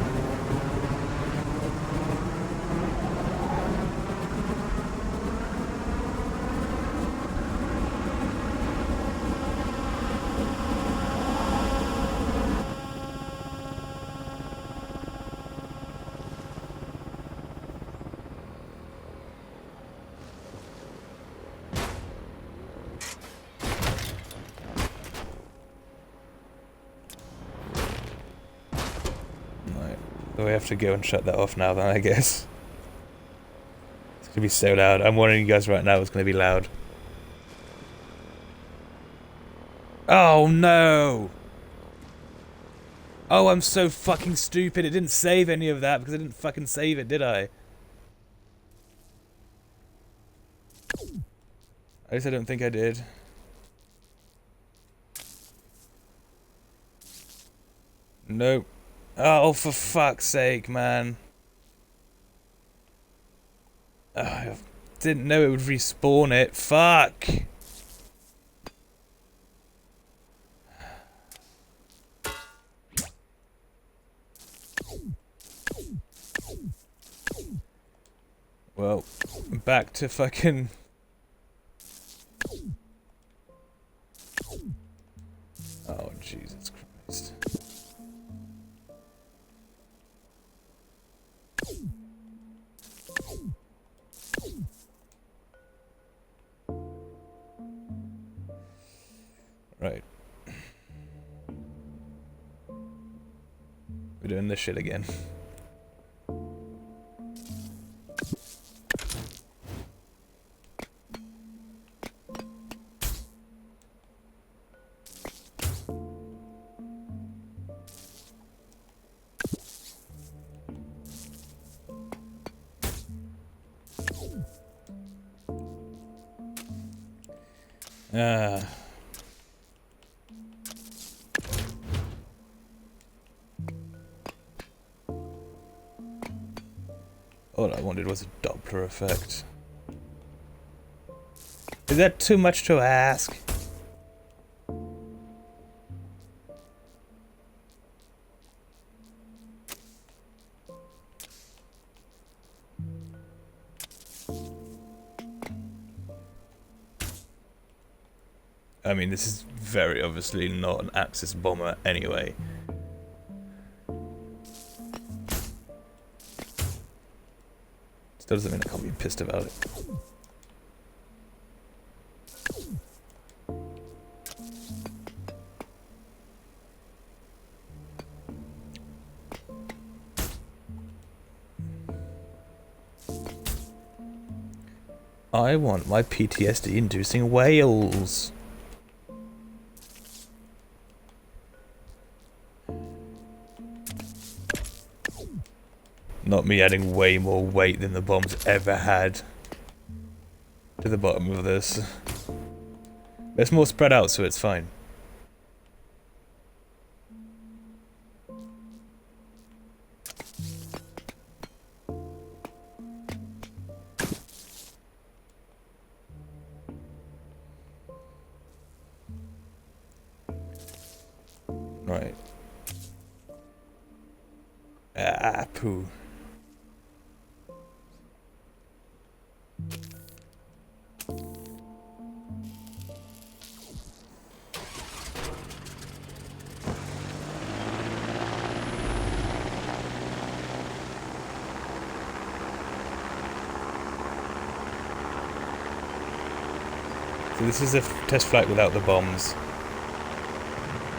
S2: We have to go and shut that off now then, I guess. It's gonna be so loud. I'm warning you guys right now, it's gonna be loud. Oh no! Oh, I'm so fucking stupid. It didn't save any of that because I didn't fucking save it, did I? At least I don't think I did. Nope. Oh, for fuck's sake, man. I didn't know it would respawn it. Fuck! Well, back to fucking... Oh, Jesus Christ. Right. We're doing this shit again. All I wanted was a Doppler effect. Is that too much to ask? I mean, this is very obviously not an Axis bomber anyway. Still doesn't mean I can't be pissed about it. I want my PTSD-inducing whales. Not me adding way more weight than the bombs ever had to the bottom of this. It's more spread out, so it's fine. Right. Ah, poo. So this is a test flight without the bombs.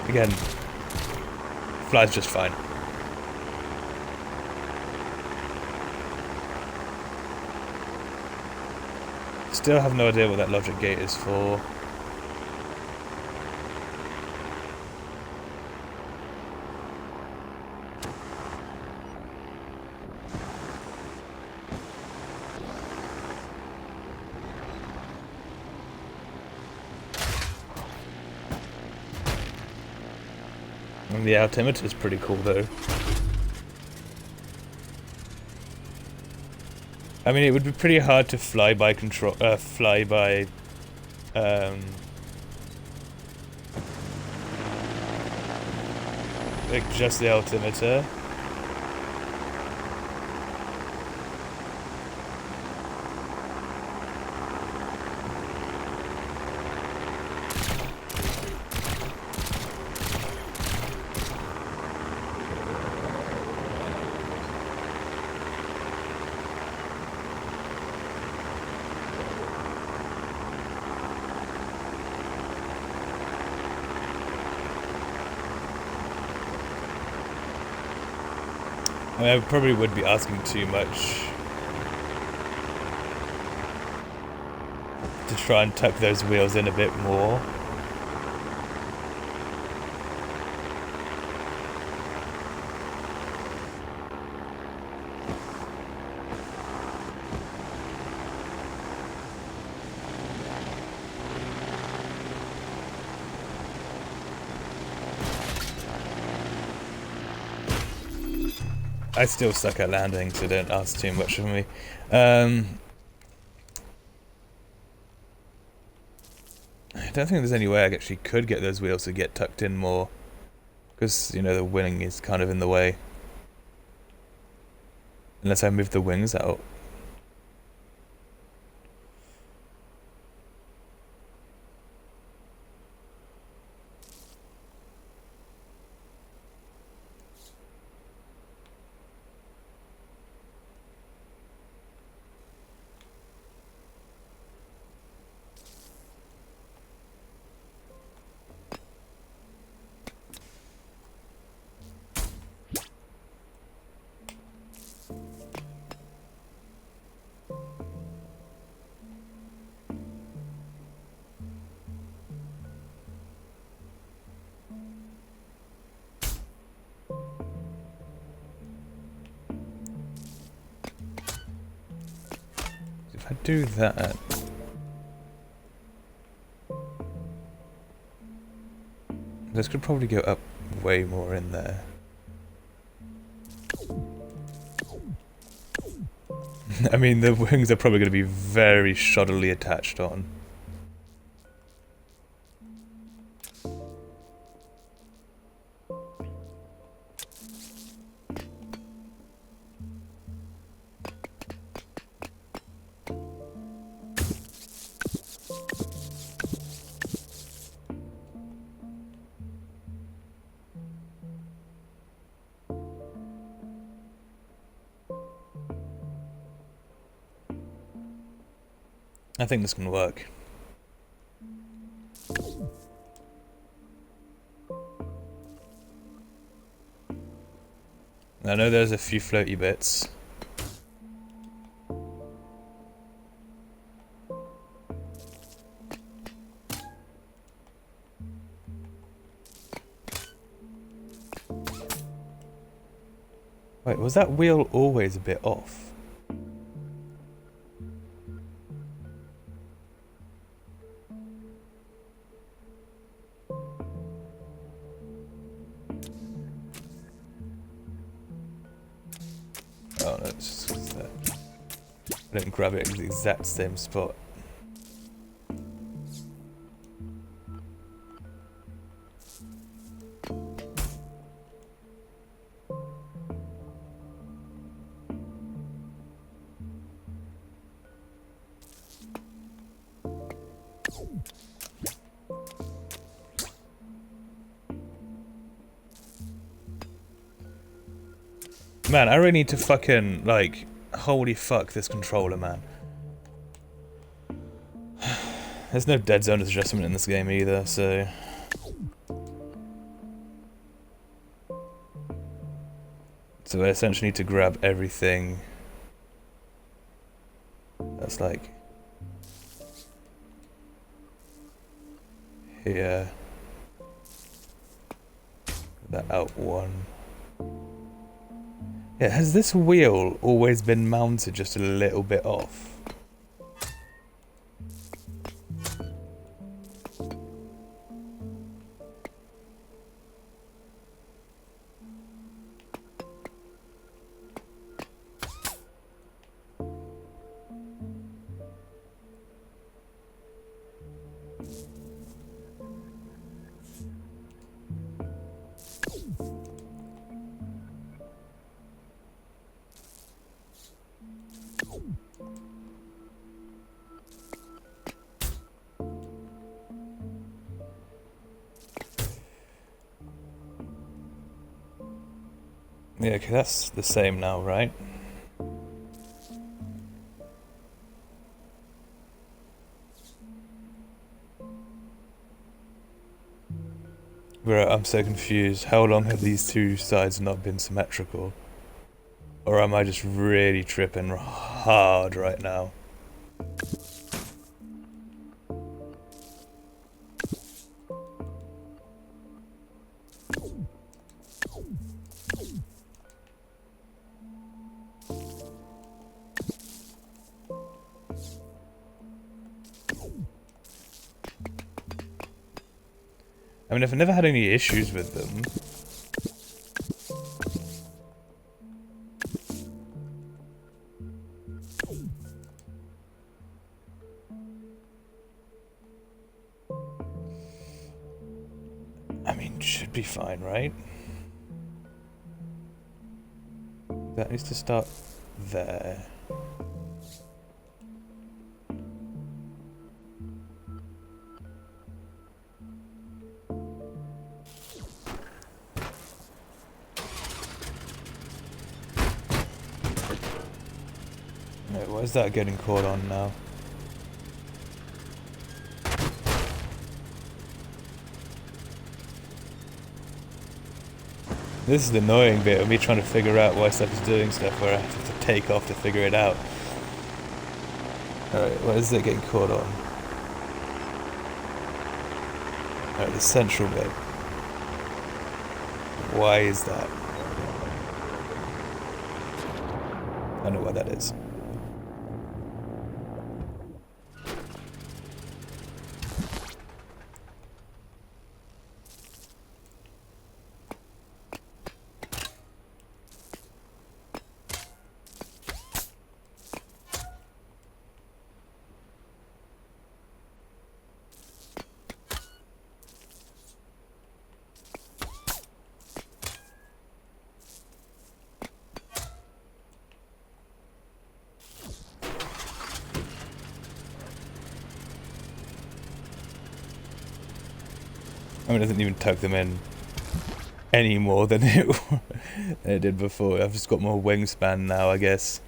S2: Again, flies just fine. Still have no idea what that logic gate is for. And the altimeter is pretty cool though. I mean, it would be pretty hard to fly by control, like just the altimeter. I mean, I probably would be asking too much to try and tuck those wheels in a bit more. I still suck at landing, so don't ask too much of me. I don't think there's any way I actually could get those wheels to get tucked in more. Because, you know, the wing is kind of in the way. Unless I move the wings out. If I do that... This could probably go up way more in there. I mean, the wings are probably going to be very shoddily attached on. I think this can work. I know there's a few floaty bits. Wait, was that wheel always a bit off? Oh no, it's just that I didn't grab it at the exact same spot. Man, I really need to fucking, like, holy fuck this controller, man. There's no dead zone adjustment in this game either, so... So I essentially need to grab everything that's like... here. That out one. Yeah, has this wheel always been mounted just a little bit off? Yeah, okay, that's the same now, right? Bro, I'm so confused. How long have these two sides not been symmetrical? Or am I just really tripping hard right now? I mean, I've never had any issues with them. I mean, should be fine, right? That needs to start there. Wait, why is that getting caught on now? This is the annoying bit of me trying to figure out why stuff is doing stuff where I have to take off to figure it out. Alright, why is it getting caught on? Alright, the central bit. Why is that? I know why that is. I mean, it doesn't even tuck them in any more than it did before. I've just got more wingspan now, I guess.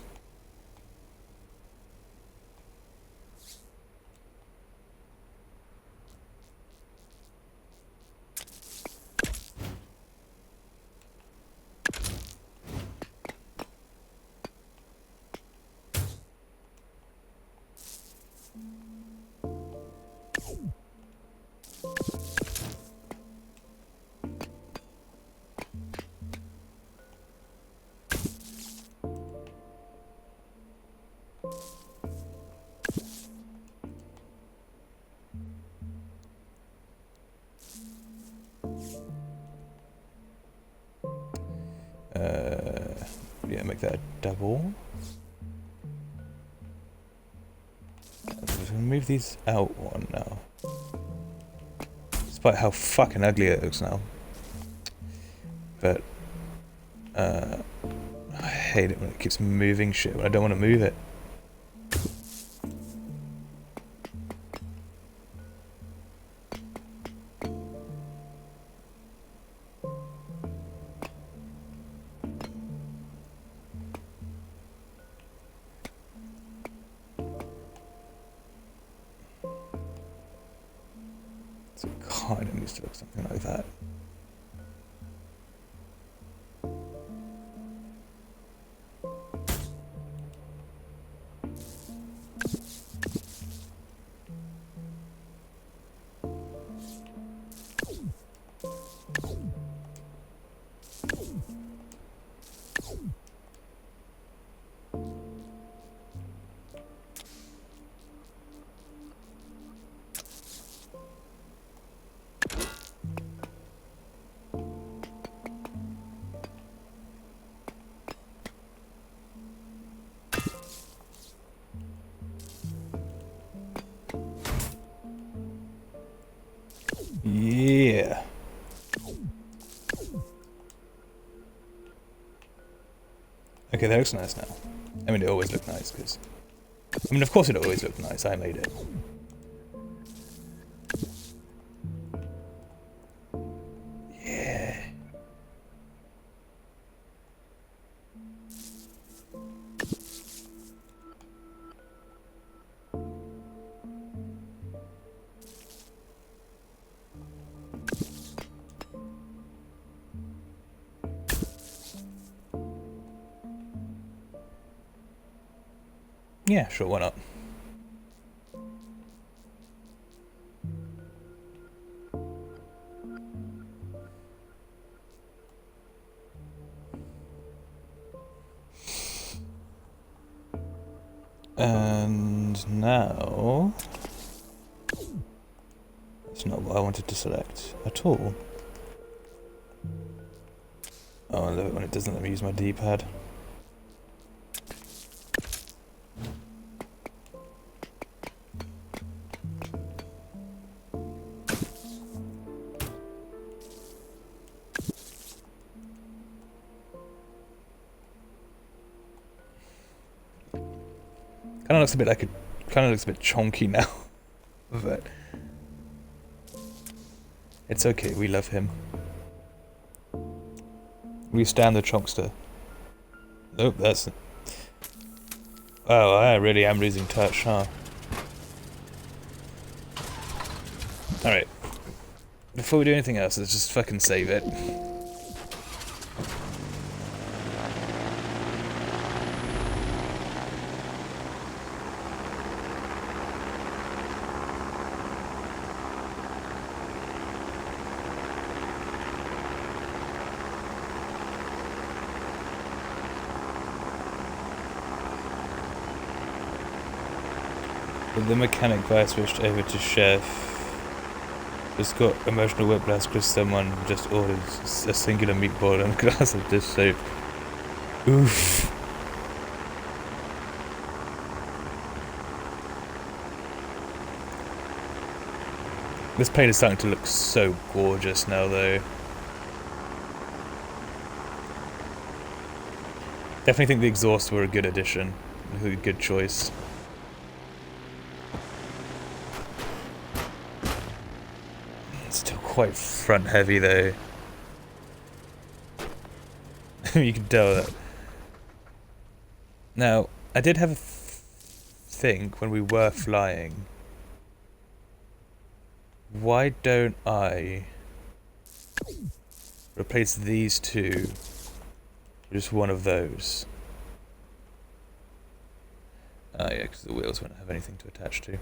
S2: Yeah, make that a double. I'm just gonna move these out one now. Despite how fucking ugly it looks now. But, I hate it when it keeps moving shit when I don't want to move it. So it kind of needs to look something like that. Yeah. Okay, that looks nice now. I mean, it always looked nice, because... I mean, of course it always looked nice, I made it. Yeah. Yeah, sure, why not? And now... That's not what I wanted to select at all. Oh, I love it when it doesn't let me use my D-pad. Kind of looks a bit like a, kind of looks a bit chonky now, but it's okay. We love him. We stand the chonkster. Nope, that's. Oh, I really am losing touch, huh? All right. Before we do anything else, let's just fucking save it. With the mechanic I switched over to chef. Just got emotional whiplash because someone just ordered a singular meatball and a glass of dish soap. Oof. This paint is starting to look so gorgeous now, though. Definitely think the exhausts were a good addition, a good choice. Still quite front heavy though. You can tell that. Now, I did have a think when we were flying. Why don't I replace these two with just one of those? Oh yeah, because the wheels won't have anything to attach to.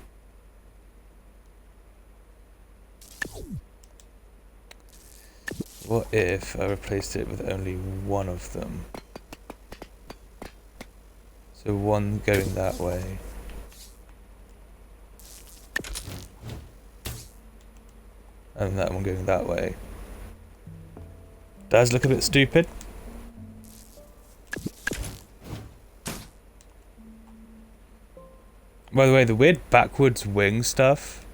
S2: What if I replaced it with only one of them? So one going that way. And that one going that way. Does look a bit stupid. By the way, the weird backwards wing stuff,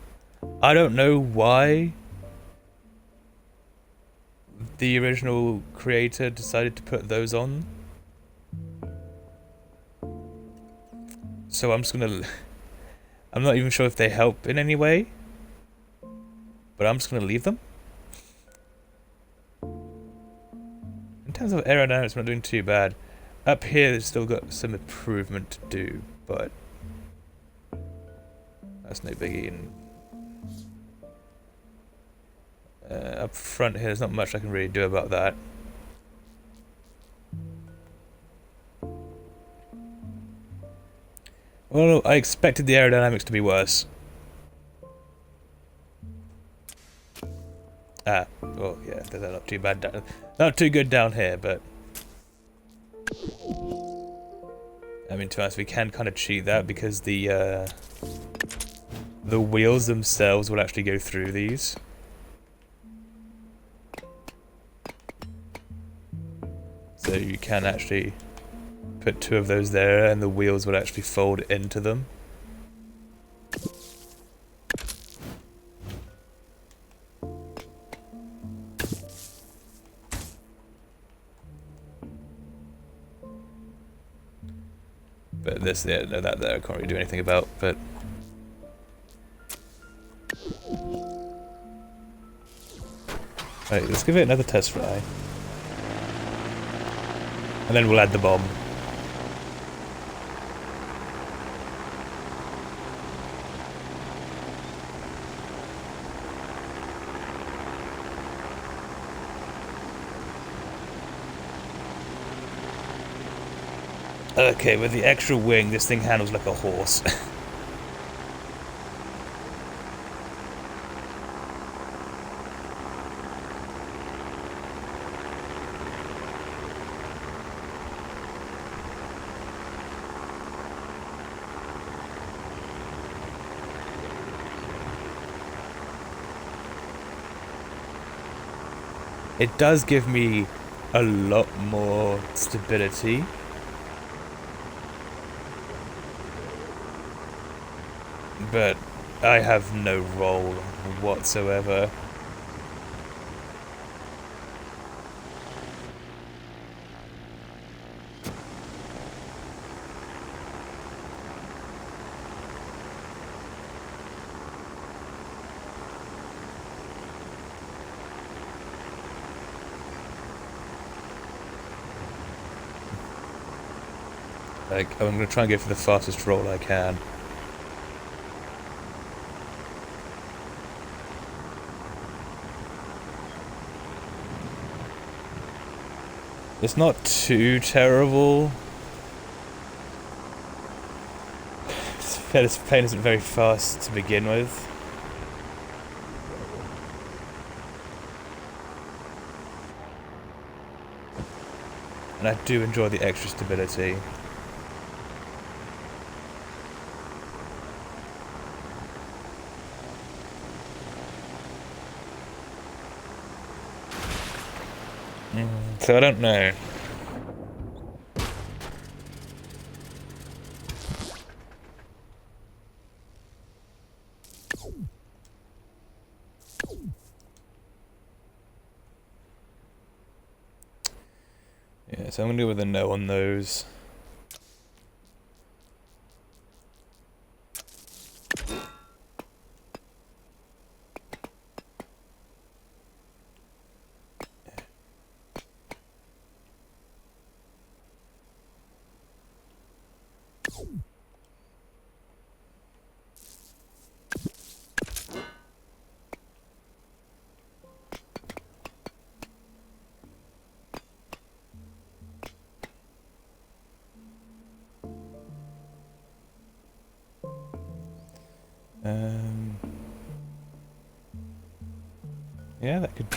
S2: I don't know why the original creator decided to put those on. So I'm just gonna... I'm not even sure if they help in any way, but I'm just gonna leave them. In terms of aerodynamics, we're not doing too bad. Up here, they've still got some improvement to do, but that's no biggie. And up front here, there's not much I can really do about that. Well, I expected the aerodynamics to be worse. Ah, well, yeah, they're not too bad down, not too good down here, but I mean, to be honest, we can kind of cheat that because the wheels themselves will actually go through these. So you can actually put 2 of those there and the wheels will actually fold into them. But this, yeah, no, that there I can't really do anything about, but... Right, let's give it another test fly. And then we'll add the bomb. Okay, with the extra wing, this thing handles like a horse. It does give me a lot more stability. But I have no role whatsoever. Like, I'm going to try and go for the fastest roll I can. It's not too terrible. This plane isn't very fast to begin with. And I do enjoy the extra stability. So I don't know. Yeah, so I'm gonna go with a no on those. Yeah, that could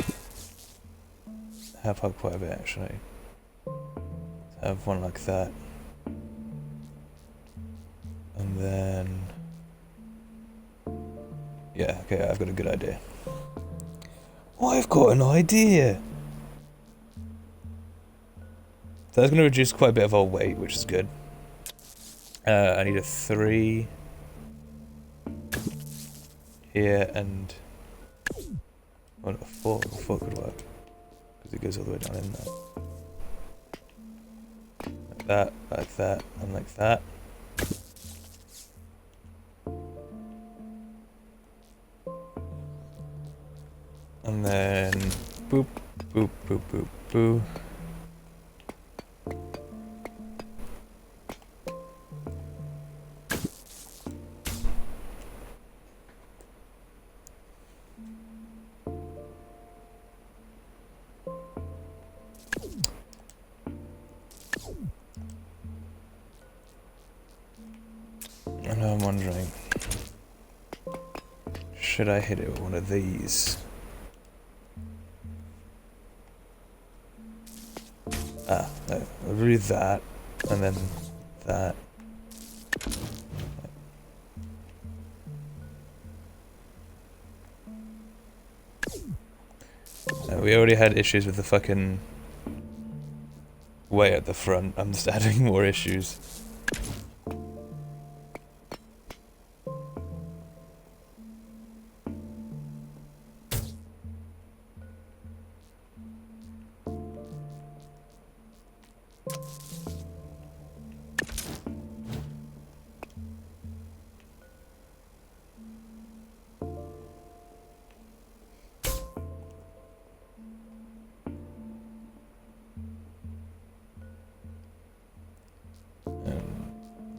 S2: help out quite a bit actually. Have one like that. And then... yeah, okay, I've got a good idea. I've got an idea! So that's going to reduce quite a bit of our weight, which is good. I need a 3. here and... Well, a fork could work. Because it goes all the way down in there. Like that, and like that. And then... boop, boop, boop, boop, boop. And I'm wondering, should I hit it with one of these? No, I'll do that, and then that. We already had issues with the fucking way at the front. I'm just adding more issues.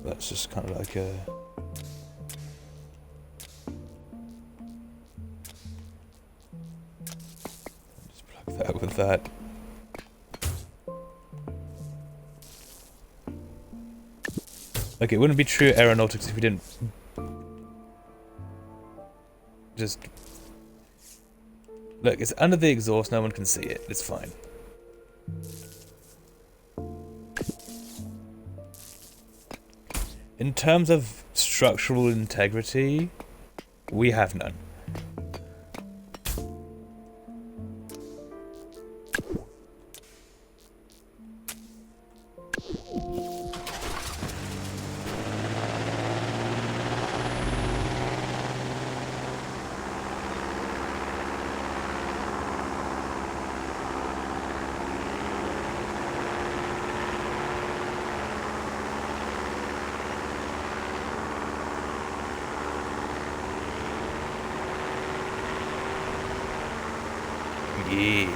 S2: That's just kind of like a... Just plug that with that. Like, it wouldn't be true aeronautics if we didn't... just... Look, it's under the exhaust, no one can see it, it's fine. In terms of structural integrity, we have none. Yeah.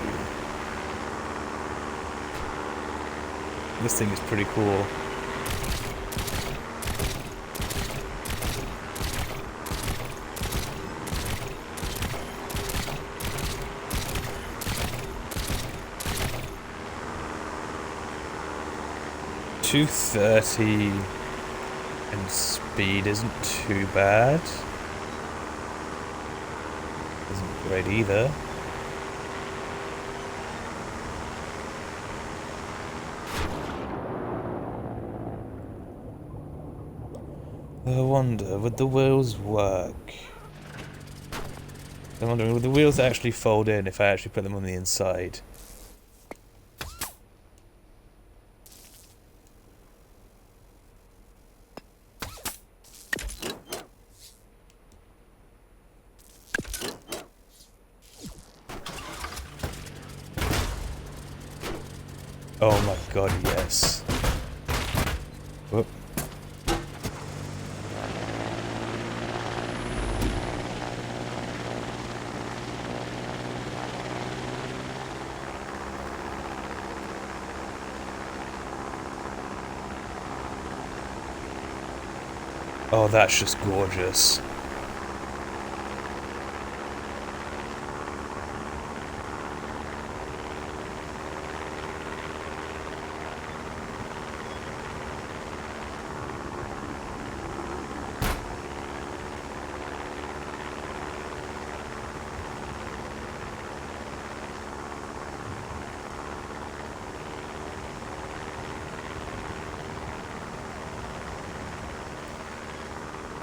S2: This thing is pretty cool. .230 and speed isn't too bad. Isn't great either. I wonder, would the wheels work? I'm wondering, would the wheels actually fold in if I actually put them on the inside? Oh my god, yes. Whoop. Oh, that's just gorgeous.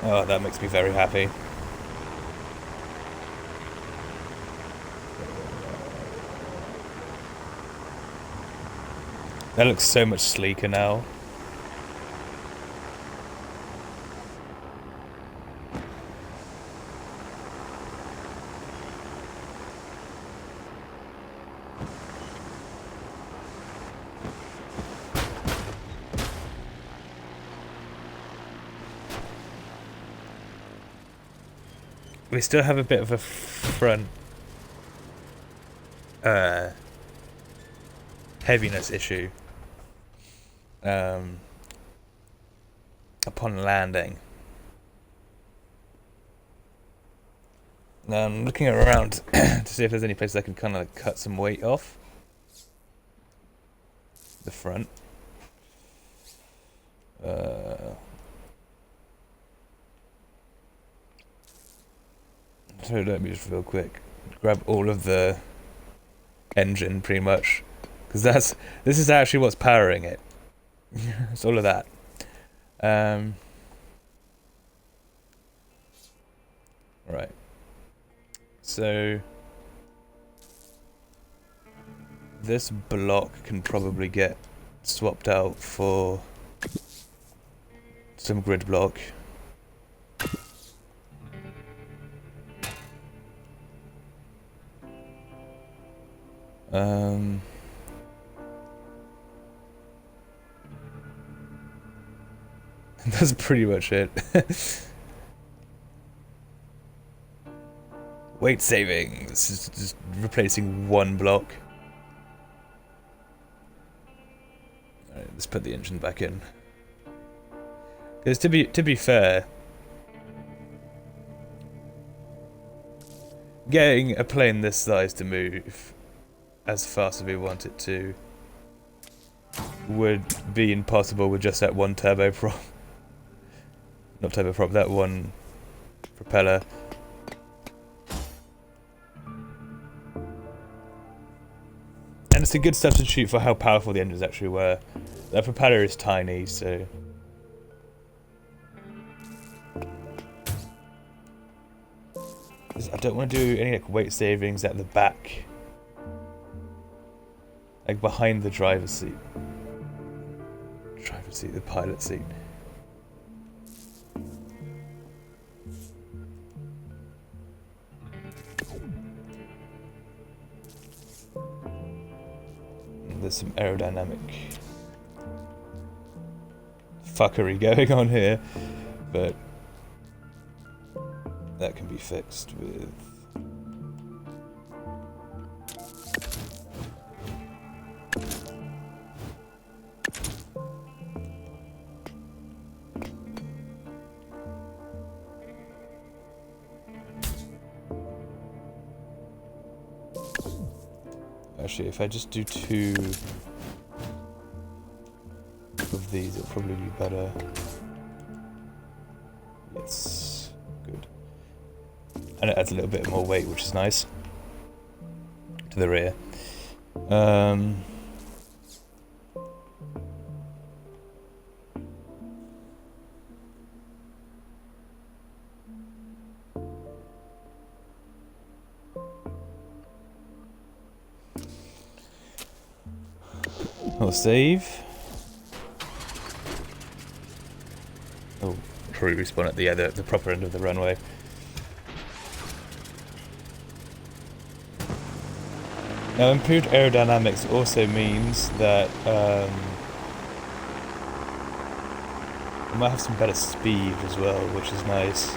S2: Oh, that makes me very happy. That looks so much sleeker now. we still have a bit of a front heaviness issue upon landing. Now I'm looking around to see if there's any place I can kind of like cut some weight off the front. So let me just real quick grab all of the engine pretty much, because this is actually what's powering it. It's all of that. Right. So this block can probably get swapped out for some grid block. That's pretty much it. Weight savings, just replacing one block. Alright, let's put the engine back in. Because to be fair, getting a plane this size to move as fast as we want it to would be impossible with just that one turboprop. Not turboprop, that one propeller. And it's a good substitute for how powerful the engines actually were. That propeller is tiny, so... I don't want to do any like weight savings at the back. Like behind the driver's seat. Driver's seat, the pilot seat. There's some aerodynamic fuckery going on here, but that can be fixed with actually, if I just do 2 of these, it'll probably be better. Yes, good. And it adds a little bit more weight, which is nice, to the rear. I'll save. Oh, probably respawn at the proper end of the runway. Now, improved aerodynamics also means that we might have some better speed as well, which is nice.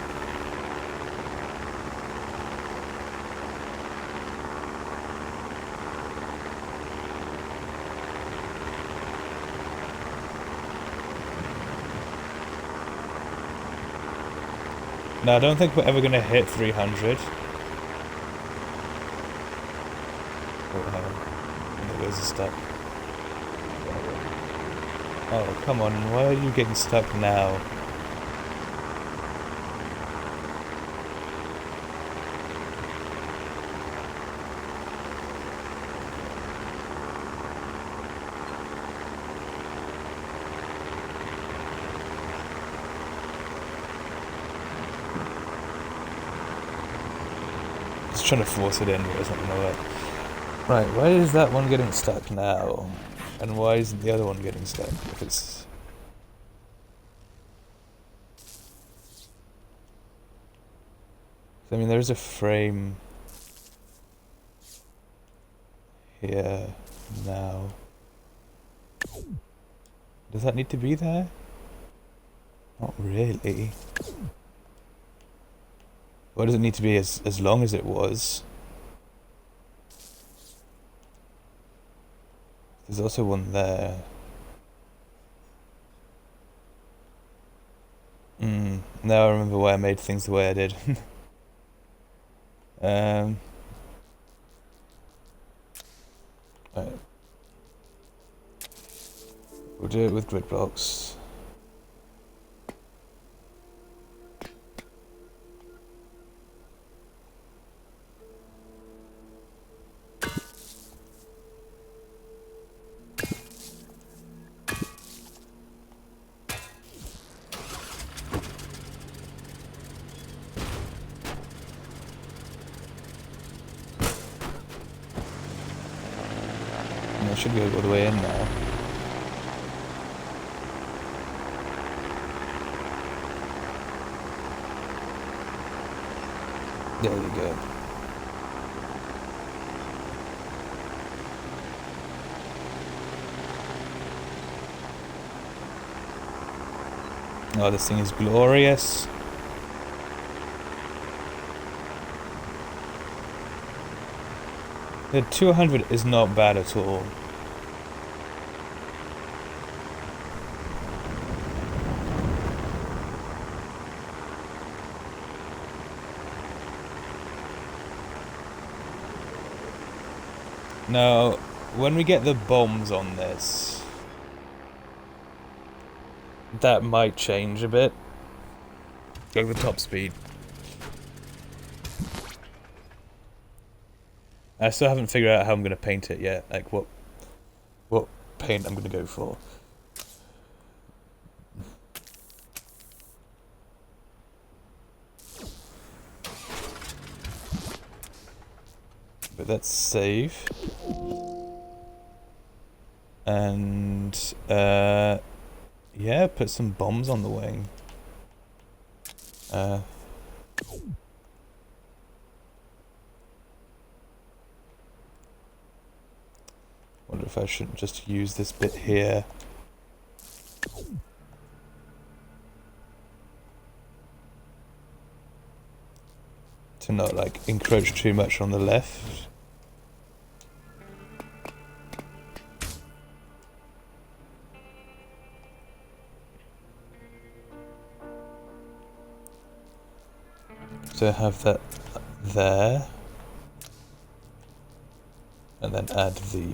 S2: Now, I don't think we're ever going to hit 300. Oh, hang on. The wheels are stuck. Oh, come on. Why are you getting stuck now? Trying to force it in, but it's not going to work. Right, why is that one getting stuck now? And why isn't the other one getting stuck? If it's... I mean, there's a frame here now. Does that need to be there? Not really. Why does it need to be as long as it was? There's also one there. Now I remember why I made things the way I did. Right. We'll do it with grid blocks. And it should go all the way in now. There you go. Oh, this thing is glorious. The 200 is not bad at all. Now, when we get the bombs on this, that might change a bit. Go with top speed. I still haven't figured out how I'm going to paint it yet, like what paint I'm going to go for. But let's save. And, yeah, put some bombs on the wing. Wonder if I shouldn't just use this bit here. To not, like, encroach too much on the left. So have that there. And then add the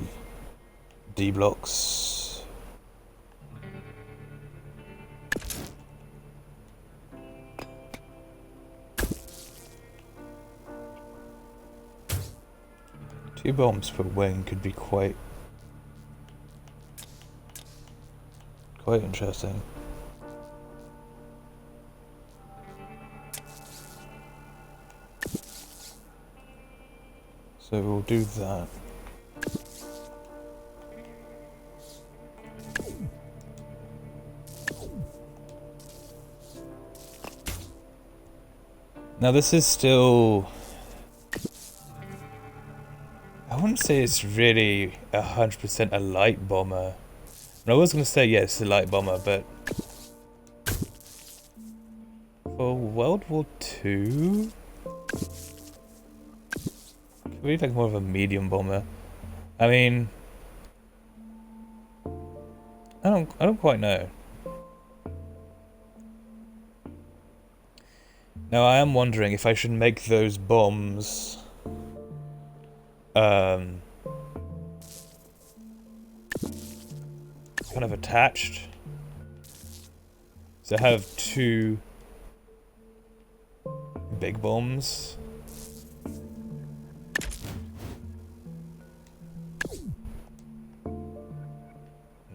S2: D blocks. Two bombs per wing could be quite interesting. So we'll do that. Now this is still... I wouldn't say it's really 100% a light bomber. And I was going to say yes, it's a light bomber, but... For World War II? Could be like more of a medium bomber. I mean... I don't quite know. Now I am wondering if I should make those bombs kind of attached. So I have two big bombs.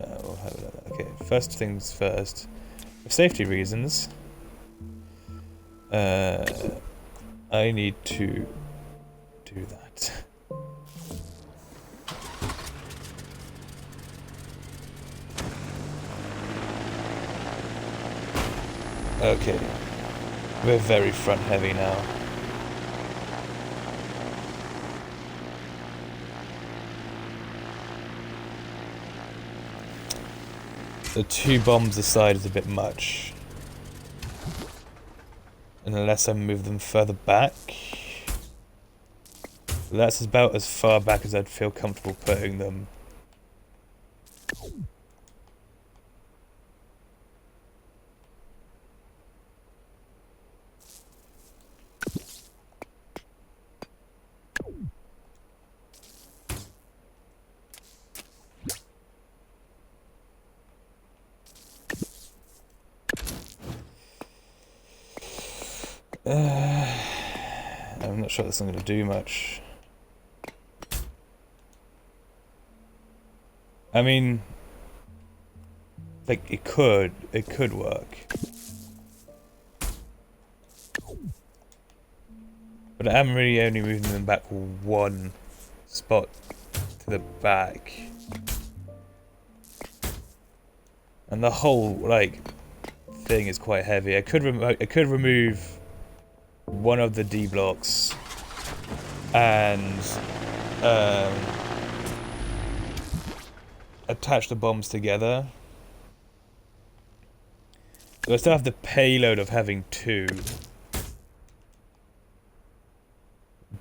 S2: No, we'll have it like that. Okay, first things first. For safety reasons, I need to do that. Okay, we're very front heavy now. The two bombs aside is a bit much. Unless I move them further back. That's about as far back as I'd feel comfortable putting them. I'm not sure that's not going to do much. I mean, like, it could work. But I'm really only moving them back one spot to the back. And the whole, like, thing is quite heavy. I could remove one of the D blocks and attach the bombs together. So I still have the payload of having two.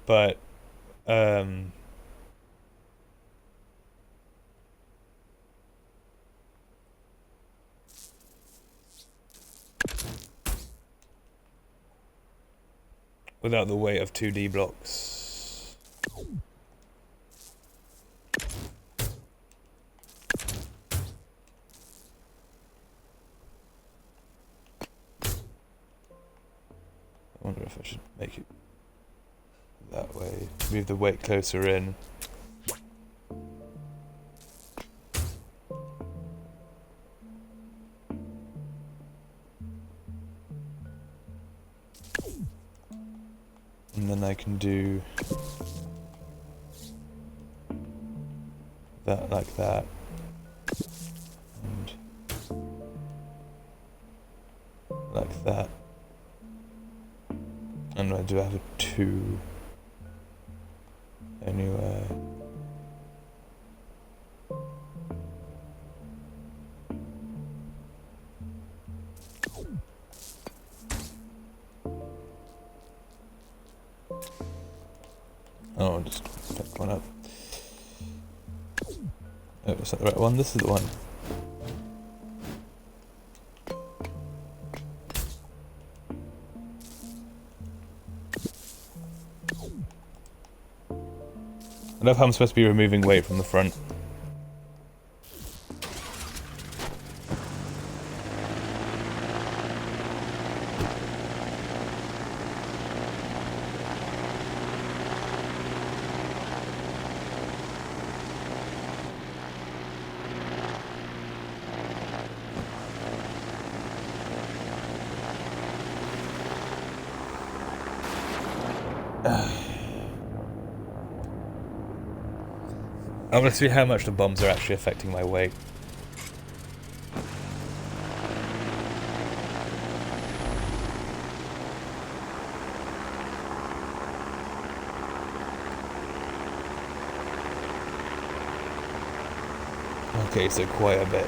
S2: But without the weight of 2D blocks. I wonder if I should make it that way. Move the weight closer in. And then I can do that like that. And like that. And I do have a 2 anywhere. Oh, I'll just pick one up. Oh, is that the right one? This is the one. I love how I'm supposed to be removing weight from the front. I want to see how much the bombs are actually affecting my weight. Okay, so quite a bit.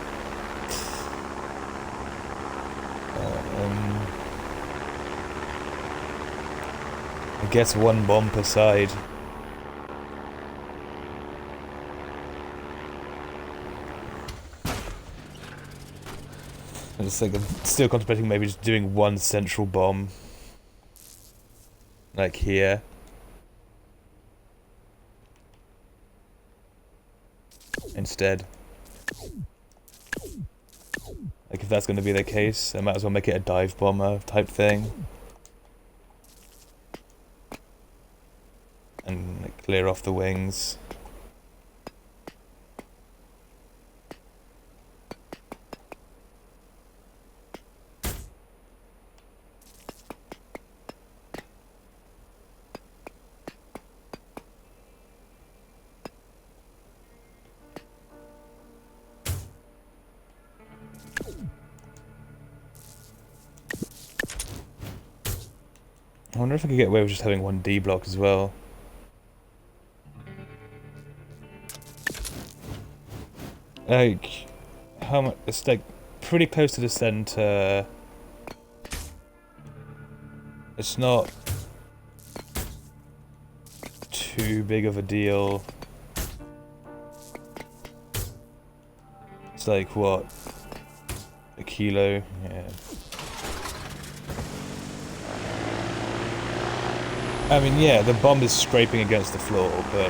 S2: I guess one bomb per side. I just think I'm still contemplating maybe just doing one central bomb. Like here. Instead. Like if that's going to be the case, I might as well make it a dive bomber type thing. And like, clear off the wings. I wonder if I could get away with just having one D block as well. Like, how much? It's like pretty close to the center. It's not too big of a deal. It's like, what? A kilo? Yeah. I mean, yeah, the bomb is scraping against the floor, but...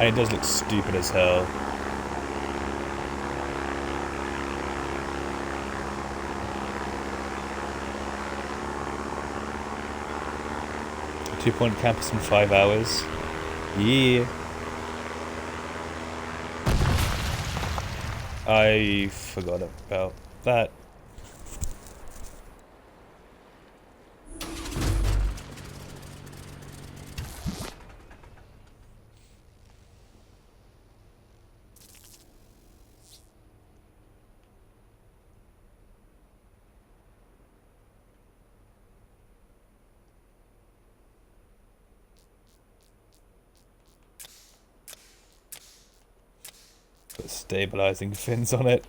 S2: and it does look stupid as hell. Two-point campus in 5 hours. Yeah. I forgot about that. Put stabilizing fins on it.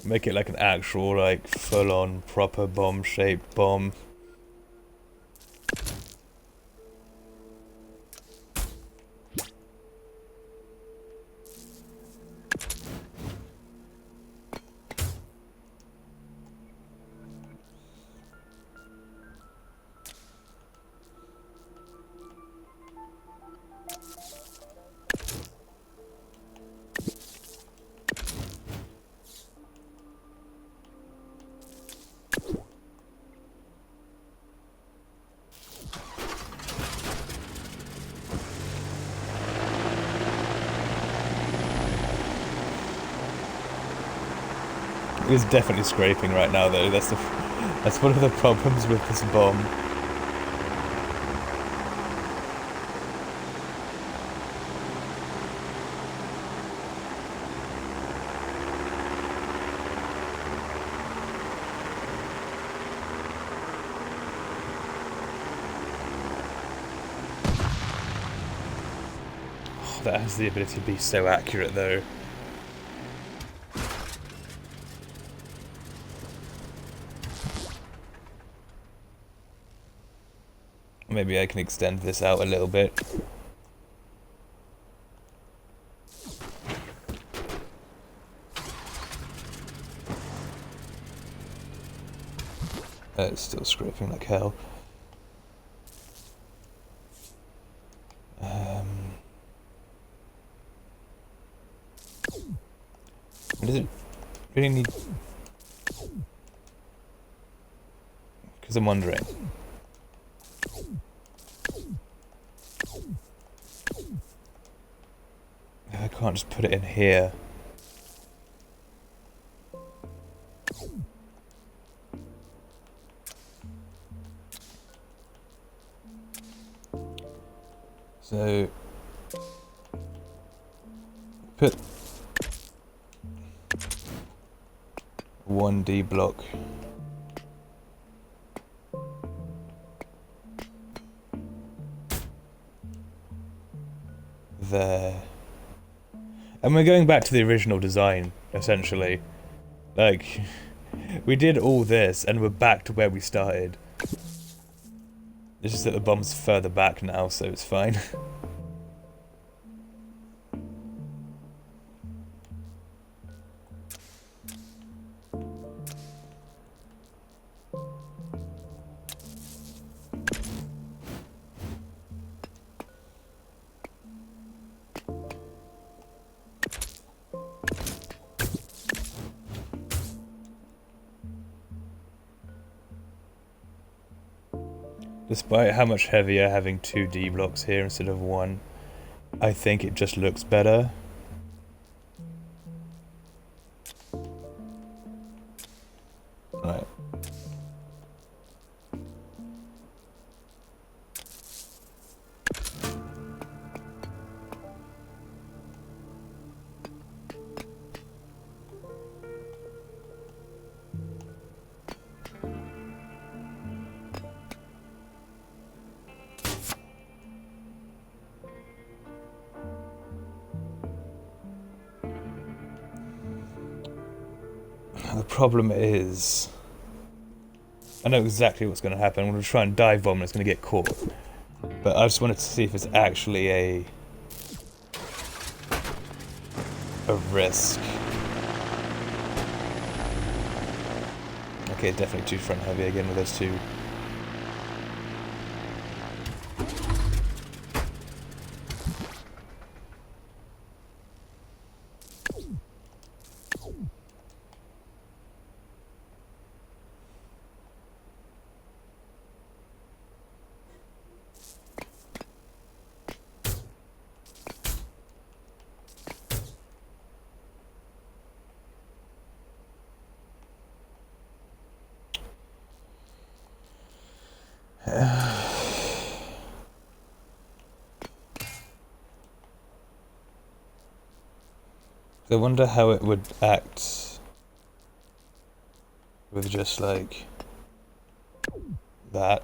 S2: Make it like an actual, like, full-on, proper bomb-shaped bomb. It's definitely scraping right now, though. That's one of the problems with this bomb. Oh, that has the ability to be so accurate, though. Maybe I can extend this out a little bit. It's still scraping like hell. Does it really need... Because I'm wondering. I can't just put it in here. So put 1D block there. And we're going back to the original design, essentially. Like, we did all this, and we're back to where we started. It's just that the bomb's further back now, so it's fine. Despite how much heavier having 2 D blocks here instead of 1, I think it just looks better. The problem is, I know exactly what's going to happen. I'm going to try and dive bomb and it's going to get caught. But I just wanted to see if it's actually a risk. Okay, definitely too front heavy again with those two. I wonder how it would act with just like that,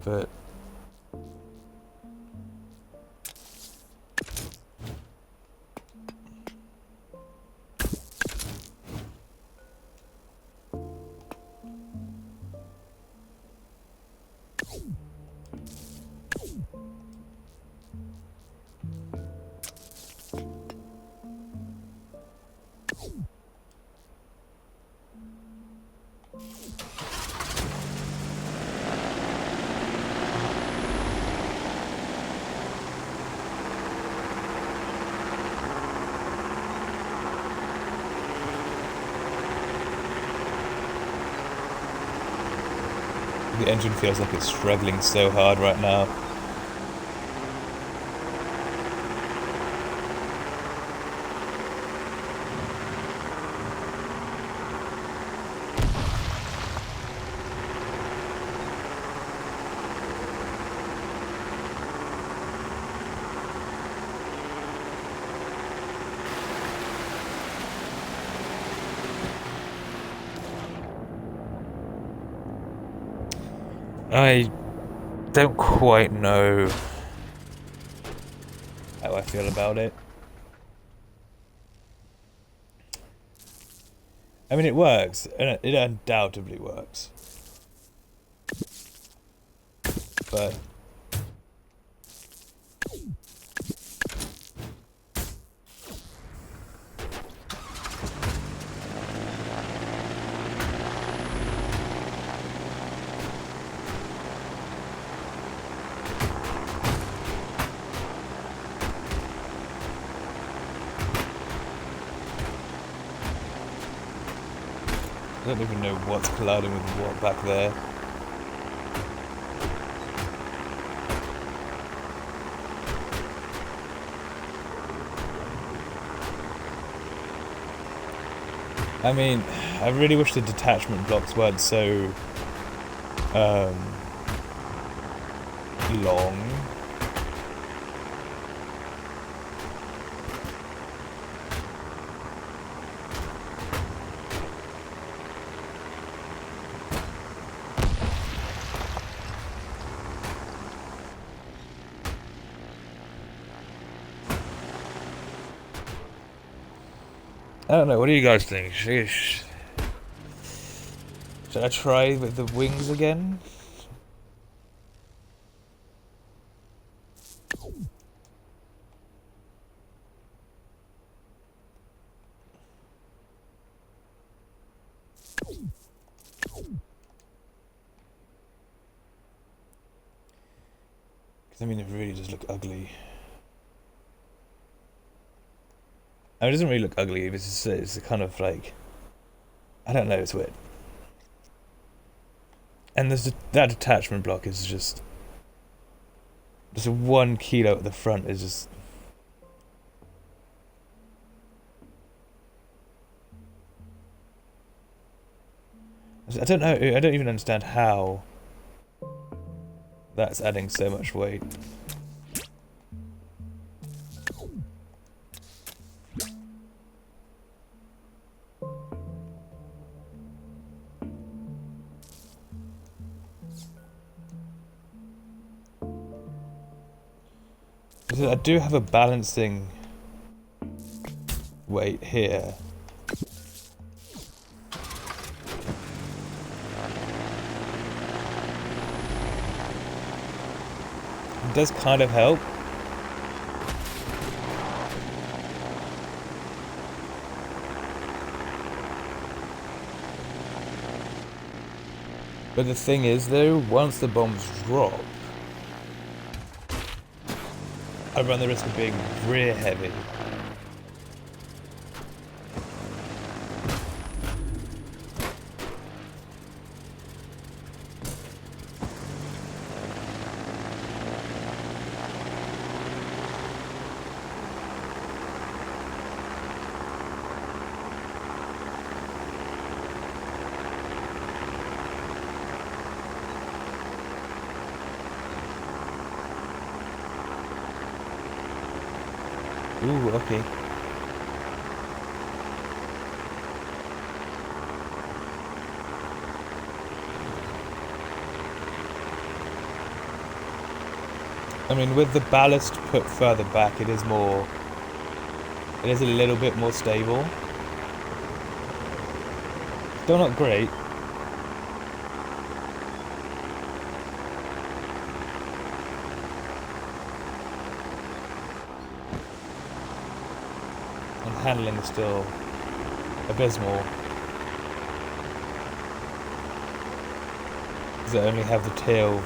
S2: but the engine feels like it's struggling so hard right now. I don't quite know how I feel about it. I mean, it works, and it undoubtedly works. But I don't even know what's colliding with what back there. I mean, I really wish the detachment blocks weren't so long. I don't know, what do you guys think? Sheesh. Should I try with the wings again? Because I mean, it really does look ugly. I mean, it doesn't really look ugly, it's a kind of like, I don't know, it's weird. And there's that attachment block is just a 1 kilo at the front is just. I don't know, I don't even understand how that's adding so much weight. I do have a balancing weight here. It does kind of help. But the thing is, though, once the bombs drop, I run the risk of being rear heavy. Ooh, okay. I mean, with the ballast put further back, it is a little bit more stable. Still not great. And handling is still abysmal. Because I only have the tail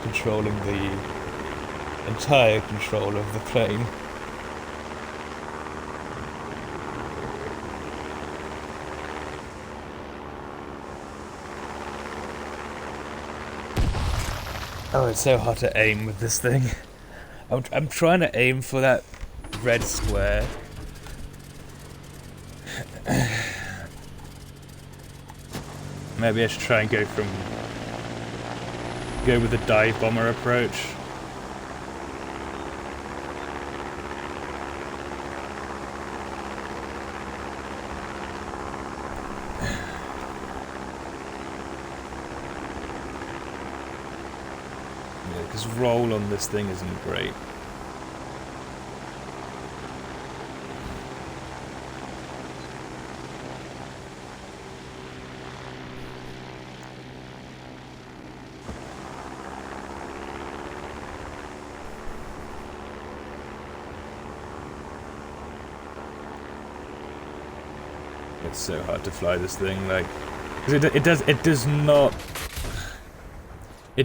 S2: controlling the entire control of the plane. Oh, it's so hard to aim with this thing. I'm trying to aim for that red square. Maybe I should try and go with the dive bomber approach. Because roll on this thing isn't great. It's so hard to fly this thing, like, 'cause it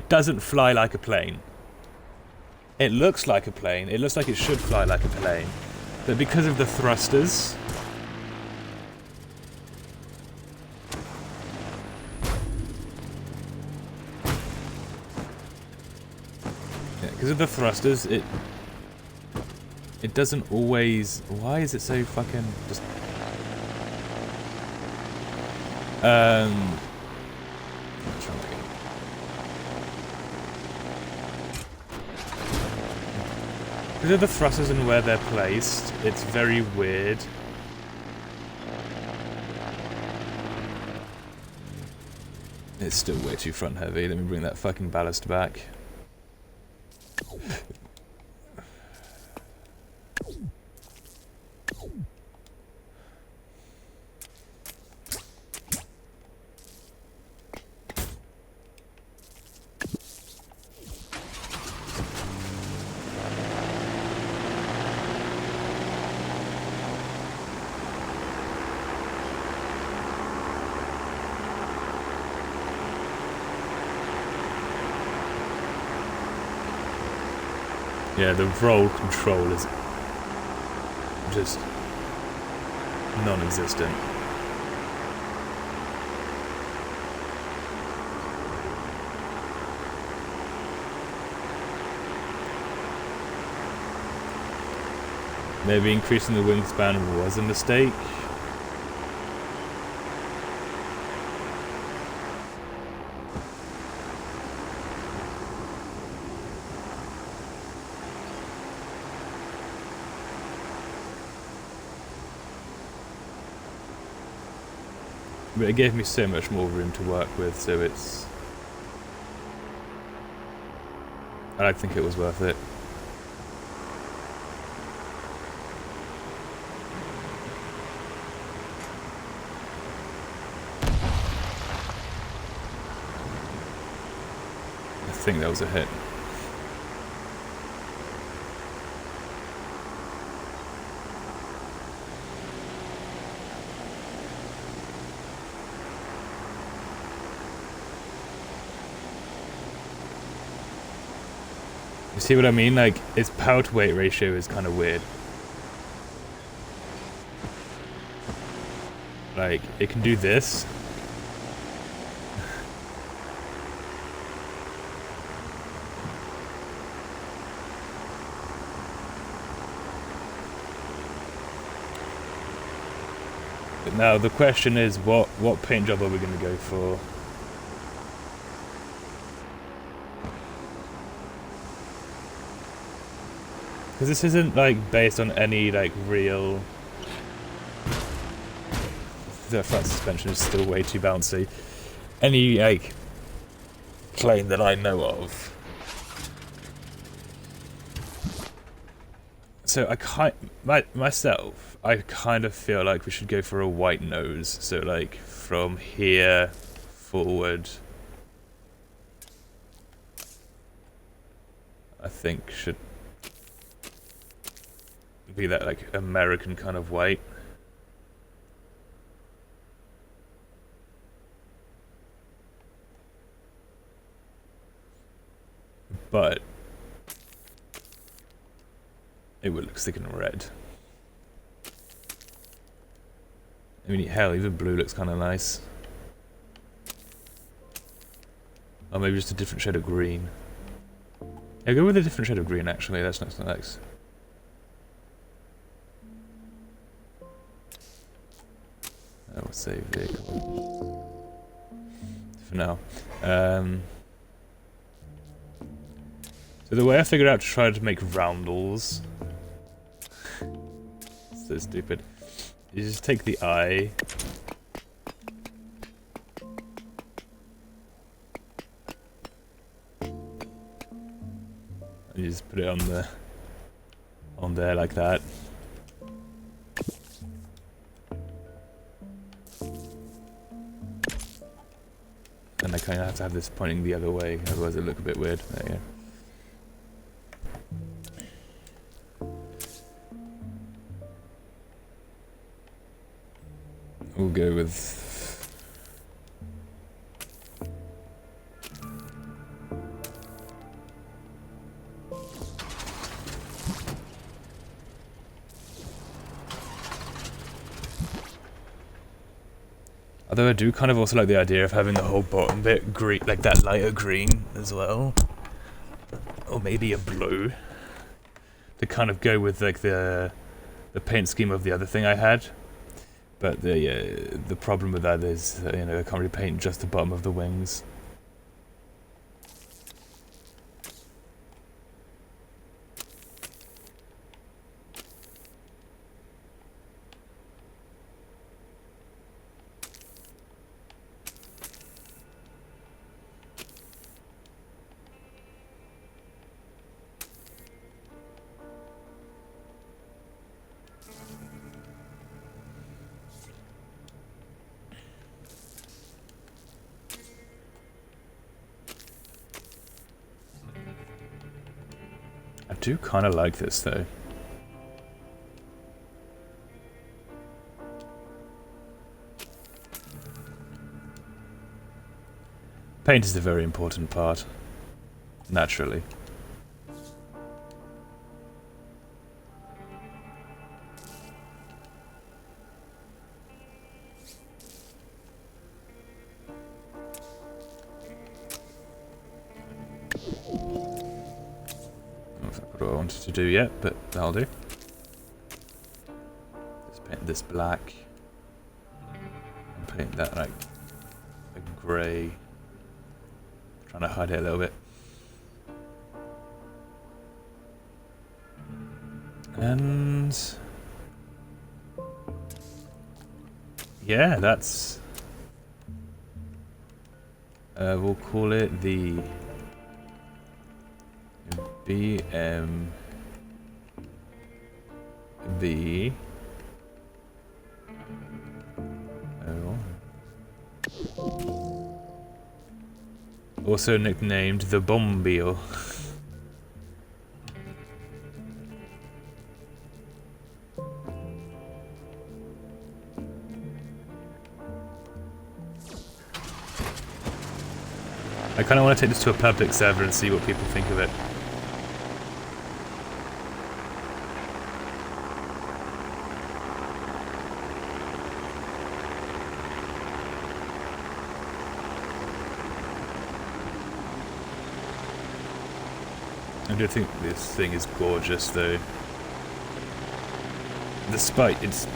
S2: doesn't fly like a plane. It looks like a plane. It looks like it should fly like a plane, but because of the thrusters, it doesn't always. Why is it so fucking just? Because of the thrusters and where they're placed, it's very weird. It's still way too front heavy. Let me bring that fucking ballast back. Yeah, the roll control is just non-existent. Maybe increasing the wingspan was a mistake. But it gave me so much more room to work with, so it's... I think it was worth it. I
S1: think that was a hit. You see what I mean? Like, its power to weight ratio is kind of weird. Like, it can do this. But now the question is, what paint job are we going to go for? Because this isn't like based on any like real. The front suspension is still way too bouncy. Any like plane that I know of. So I kind of feel like we should go for a white nose. So like from here forward, I think should be that like American kind of white. But it would look sick in red. I mean, hell, even blue looks kind of nice. Or maybe just a different shade of green. Yeah, go with a different shade of green, actually. That's nice. I will save vehicle for now. So the way I figured out to try to make roundels, so stupid, you just take the eye, and you just put it on there like that. And I kind of have to have this pointing the other way, otherwise it'll look a bit weird. There you go. We'll go with... Although I do kind of also like the idea of having the whole bottom bit green, like that lighter green as well. Or maybe a blue. To kind of go with like the paint scheme of the other thing I had. But the problem with that is, you know, I can't really paint just the bottom of the wings. I do kind of like this though. Paint is a very important part, naturally. What I wanted to do yet, but that'll do. Just paint this black and paint that like a grey. Trying to hide it a little bit. And yeah, that's we'll call it the BMB
S2: also nicknamed the Bombeel. I kind of want to take this to a public server and see what people think of it. I do think this thing is gorgeous, though. Despite its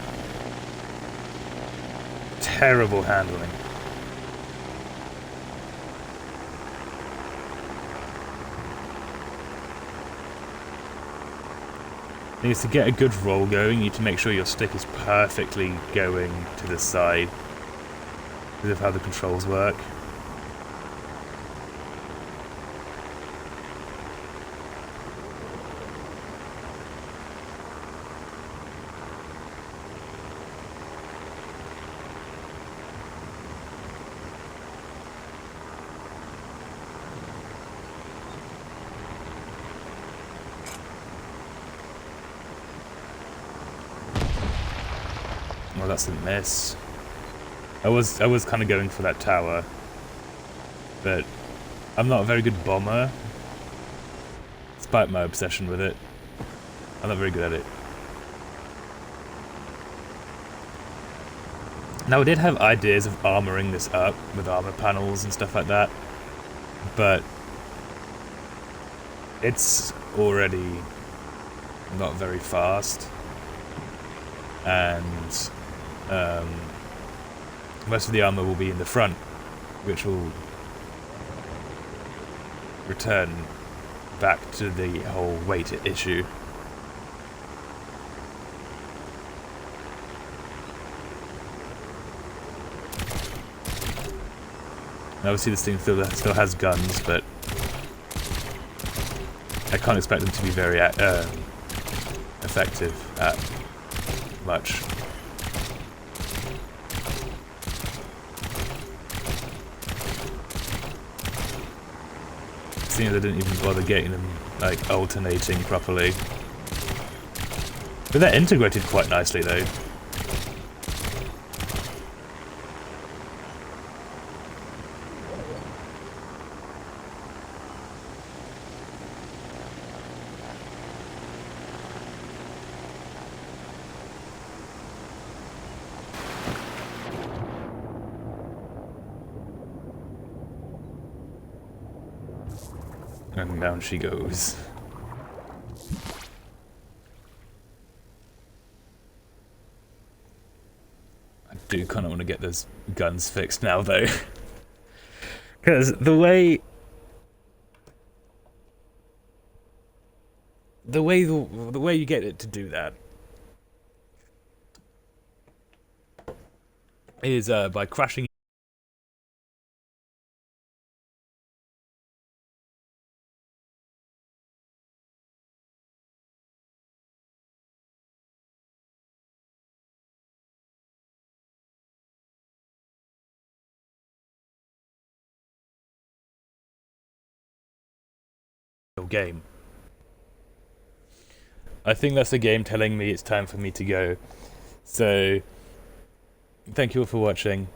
S2: terrible handling. Is to get a good roll going, you need to make sure your stick is perfectly going to the side because of how the controls work. Well, that's a miss. I was kind of going for that tower, but I'm not a very good bomber, despite my obsession with it. I'm not very good at it. Now, I did have ideas of armoring this up with armor panels and stuff like that, but it's already not very fast, and most of the armor will be in the front, which will return back to the whole weight issue. And obviously this thing still has guns, but I can't expect them to be very effective at much. Seeing as I didn't even bother getting them like alternating properly. But they're integrated quite nicely though. And down she goes. I do kind of want to get those guns fixed now, though. Because the way you get it to do that is by crashing your game. I think that's the game telling me it's time for me to go. So, thank you all for watching.